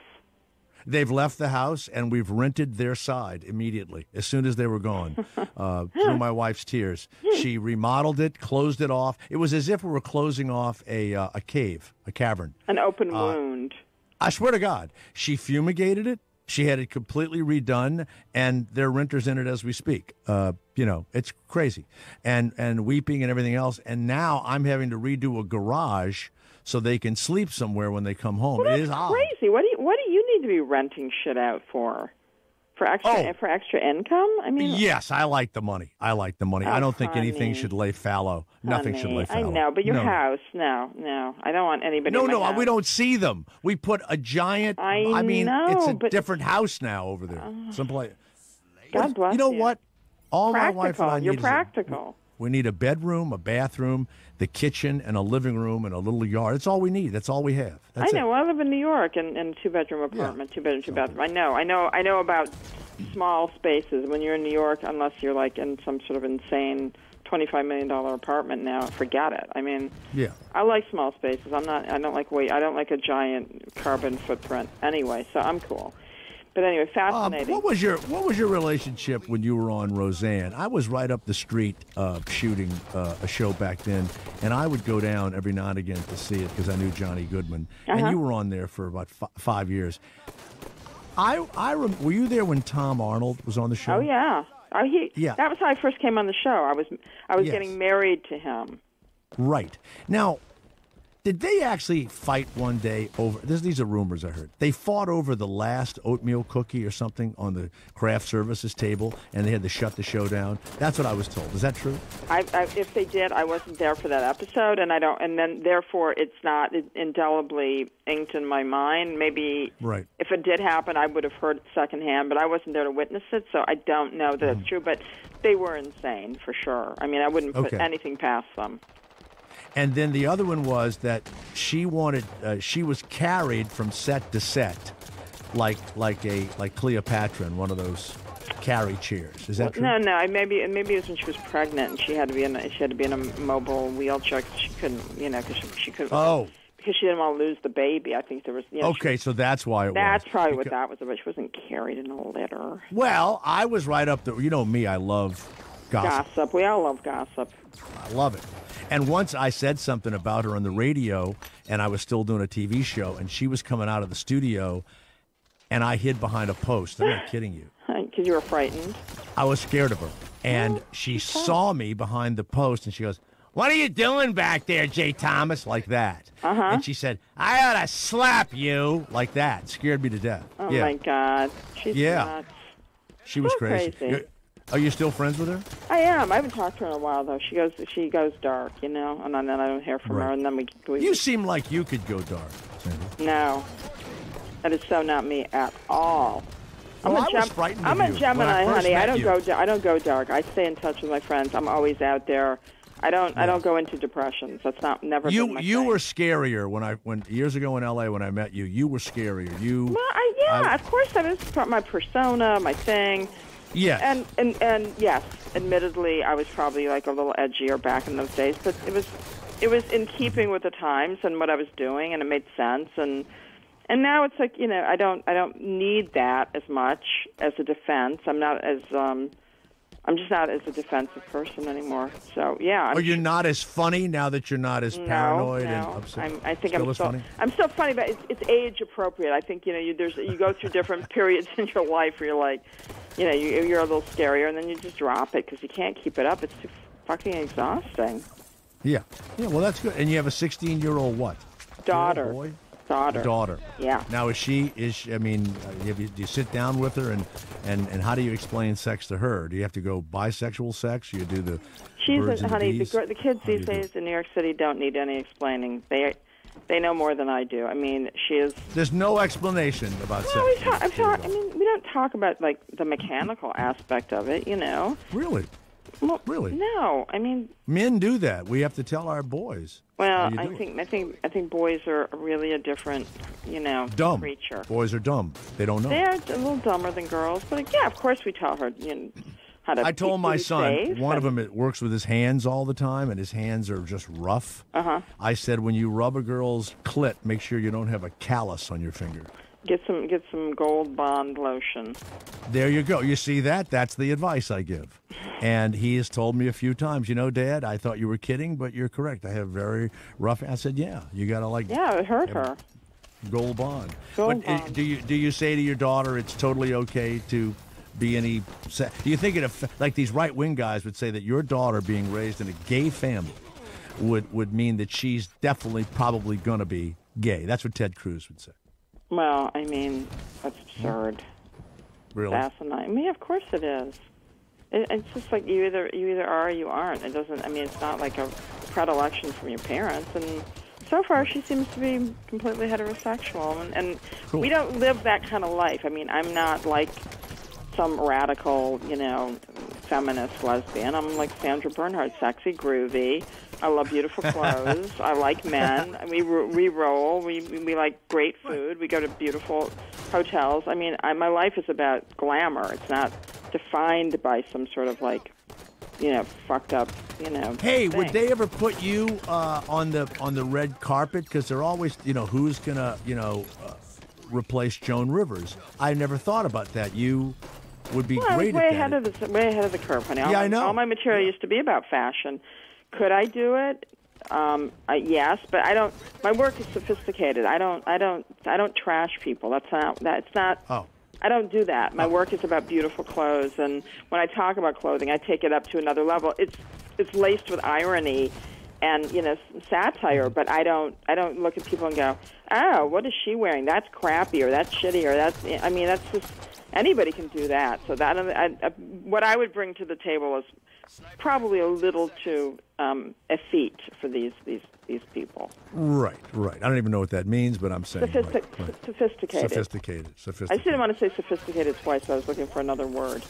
They've left the house, and we've rented their side immediately, as soon as they were gone, through my wife's tears. She remodeled it, closed it off. It was as if we were closing off a cave, a cavern. An open wound. I swear to God. She fumigated it. She had it completely redone, and there are renters in it as we speak. It's crazy. And weeping and everything else. And now I'm having to redo a garage so they can sleep somewhere when they come home. Well, it is odd. crazy. What do you need to be renting shit out for? For extra income? I mean, yes, I like the money. I don't think anything should lay fallow. Nothing should lay fallow. I know, but your house, no. I don't want anybody. No, we don't see them. We put a giant. I mean, it's a different house now over there. Someplace. God bless you. You know what? All practical. my wife and I need. You're practical. We need a bedroom, a bathroom, the kitchen, and a living room, and a little yard. That's all we need. That's all we have. That's I know. It. I live in New York in a 2-bedroom apartment, 2-bedroom, 2-bathroom. I know about small spaces. When you're in New York, unless you're in some sort of insane $25 million apartment now, forget it. I mean, I like small spaces. I don't like a giant carbon footprint anyway, so I'm cool. But anyway, fascinating. What was your relationship when you were on Roseanne? I was right up the street shooting a show back then, and I would go down every now and again to see it because I knew Johnny Goodman, and you were on there for about 5 years. Were you there when Tom Arnold was on the show? Oh yeah. That was how I first came on the show. I was getting married to him. Right. Now, did they actually fight one day over? These are rumors I heard. They fought over the last oatmeal cookie or something on the craft services table, and they had to shut the show down. That's what I was told. Is that true? If they did, I wasn't there for that episode, and then therefore it's not indelibly inked in my mind. Maybe if it did happen, I would have heard it secondhand, but I wasn't there to witness it, so I don't know that it's true. But they were insane for sure. I mean, I wouldn't put anything past them. And then the other one was that she was carried from set to set, like Cleopatra in one of those carry chairs. Is that true? No. Maybe it was when she was pregnant and she had to be in a mobile wheelchair 'cause she couldn't, because she couldn't. Oh. Because she didn't want to lose the baby. I think there was. Okay, so that's why it that's was. probably what that was about. She wasn't carried in a litter. Well, I was right up there. You know me, I love gossip. We all love gossip. I love it. And once I said something about her on the radio, and I was still doing a TV show, and she was coming out of the studio, and I hid behind a post. I'm not kidding you. Because you were frightened? I was scared of her. And she saw me behind the post, and she goes, "What are you doing back there, Jay Thomas?" Like that. And she said, "I ought to slap you." Like that. Scared me to death. Oh, my God. She's nuts. She was So crazy. Are you still friends with her? I am. I haven't talked to her in a while, though. She goes dark, and then I don't hear from her, and then we You seem like you could go dark, Sandy. No. That is so not me at all. Well, I was frightened of I'm a you Gemini, when I first honey. met I don't you. I don't go dark. I stay in touch with my friends. I'm always out there. I don't go into depressions. That's never been my You thing. were scarier when years ago in LA when I met you. You were scarier. Of course that is my persona, my thing. Yes. And yes, admittedly, I was probably like a little edgier back in those days, but it was in keeping with the times and what I was doing, and it made sense. And now it's like I don't need that as much as a defense. I'm just not as a defensive person anymore. So yeah. You're not as funny now that you're not as paranoid and No. upset. I think Still as funny? I'm still funny, but it's age appropriate. I think you go through different periods in your life where you're like, you're a little scarier, and then you just drop it because you can't keep it up. It's too fucking exhausting. Yeah. Well, that's good. And you have a 16-year-old what? Daughter. Girl, boy? Daughter. Yeah. Now, do you sit down with her and how do you explain sex to her? Do you have to go bisexual sex? You do the birds and honey. the bees? The kids these days in New York City don't need any explaining. They know more than I do. I mean, she is. There's no explanation about sex. We don't talk about like the mechanical aspect of it. Really? Well, really? No, I mean. Men do that. We have to tell our boys. Well, I think boys are really a different, dumb creature. Boys are dumb. They don't know. They are a little dumber than girls, but yeah, of course we tell her how to. I told my son, safe one of them works with his hands all the time, and his hands are just rough. I said, when you rub a girl's clit, make sure you don't have a callus on your finger. Get some Gold Bond lotion. There you go. You see that? That's the advice I give. And he has told me a few times, Dad, I thought you were kidding, but you're correct. I have very rough. I said, yeah, you got to Yeah, it hurt her. Gold Bond. Gold Bond. Do you say to your daughter it's totally okay to be any? Do you think like these right wing guys would say that your daughter being raised in a gay family would mean that she's definitely probably going to be gay? That's what Ted Cruz would say. Well, I mean, that's absurd. Really? Asinine. I mean, of course it is. It's just like you either are or you aren't. It doesn't. I mean, it's not like a predilection from your parents. And so far, she seems to be completely heterosexual. And Cool. we don't live that kind of life. I mean, I'm not like some radical, feminist lesbian. I'm like Sandra Bernhard, sexy, groovy. I love beautiful clothes. I like men. We roll. We like great food. We go to beautiful hotels. I mean, my life is about glamour. It's not defined by some sort of like, fucked up, Hey, thing. would they ever put you on the red carpet? Because they're always, who's gonna, replace Joan Rivers? I never thought about that. You would be Well, great I was at that. way ahead of the curve, honey. Yeah, I know. All my material used to be about fashion. Could I do it? Yes, but I don't. My work is sophisticated. I don't trash people. It's not. Oh. I don't do that. My work is about beautiful clothes, and when I talk about clothing, I take it up to another level. It's laced with irony and satire, but I don't look at people and go, "Oh, what is she wearing? That's crappy, or that's shitty, or that's." I mean, that's just anybody can do that. So that what I would bring to the table is probably a little too effete for these people. Right. I don't even know what that means, but I'm saying right. Sophisticated. Sophisticated. I just didn't want to say sophisticated twice. So I was looking for another word.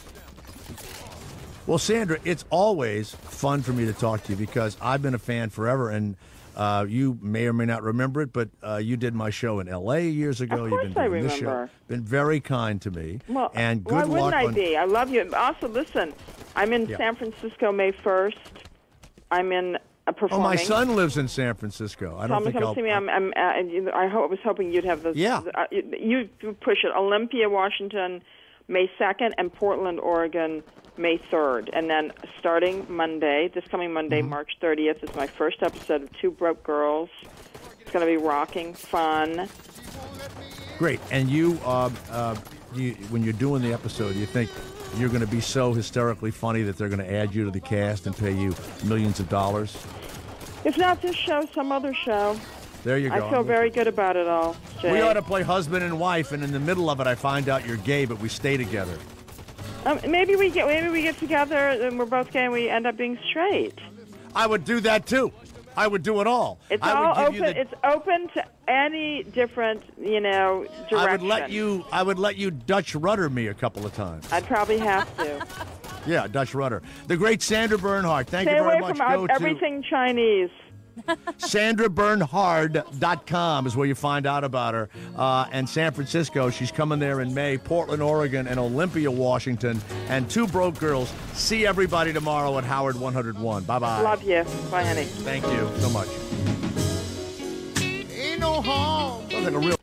Well, Sandra, it's always fun for me to talk to you because I've been a fan forever, and You may or may not remember it, but you did my show in L.A. years ago. Of course You've been doing this remember. show. Been very kind to me. Well, and why good luck wouldn't I on. be? I love you. Also, listen, I'm in Yeah. San Francisco May 1st. I'm in performing. Oh, my son lives in San Francisco. I don't think come I'll. see me. I was hoping you'd have this. Yeah. You push it. Olympia, Washington, May 2nd, and Portland, Oregon, May 3rd. And then starting Monday, this coming Monday, March 30th, is my first episode of Two Broke Girls. It's going to be rocking, fun. Great. And you, when you're doing the episode, you think you're going to be so hysterically funny that they're going to add you to the cast and pay you millions of dollars? If not this show, some other show. There you go. I feel very good about it all, Jay. We ought to play husband and wife, and in the middle of it, I find out you're gay, but we stay together. Maybe we get together and we're both gay and we end up being straight. I would do that too. I would do it all. It's I all would give open. you the, It's open to any different, direction. I would let you Dutch rudder me a couple of times. I'd probably have to. Yeah, Dutch rudder. The great Sandra Bernhardt. Thank Stay you very away much. from everything Chinese. SandraBernhard.com is where you find out about her. And San Francisco, she's coming there in May. Portland, Oregon, and Olympia, Washington. And Two Broke Girls. See everybody tomorrow at Howard 101. Bye-bye. Love you. Bye, honey. Thank you so much. Ain't no harm. Sounds like a real...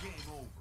Game over.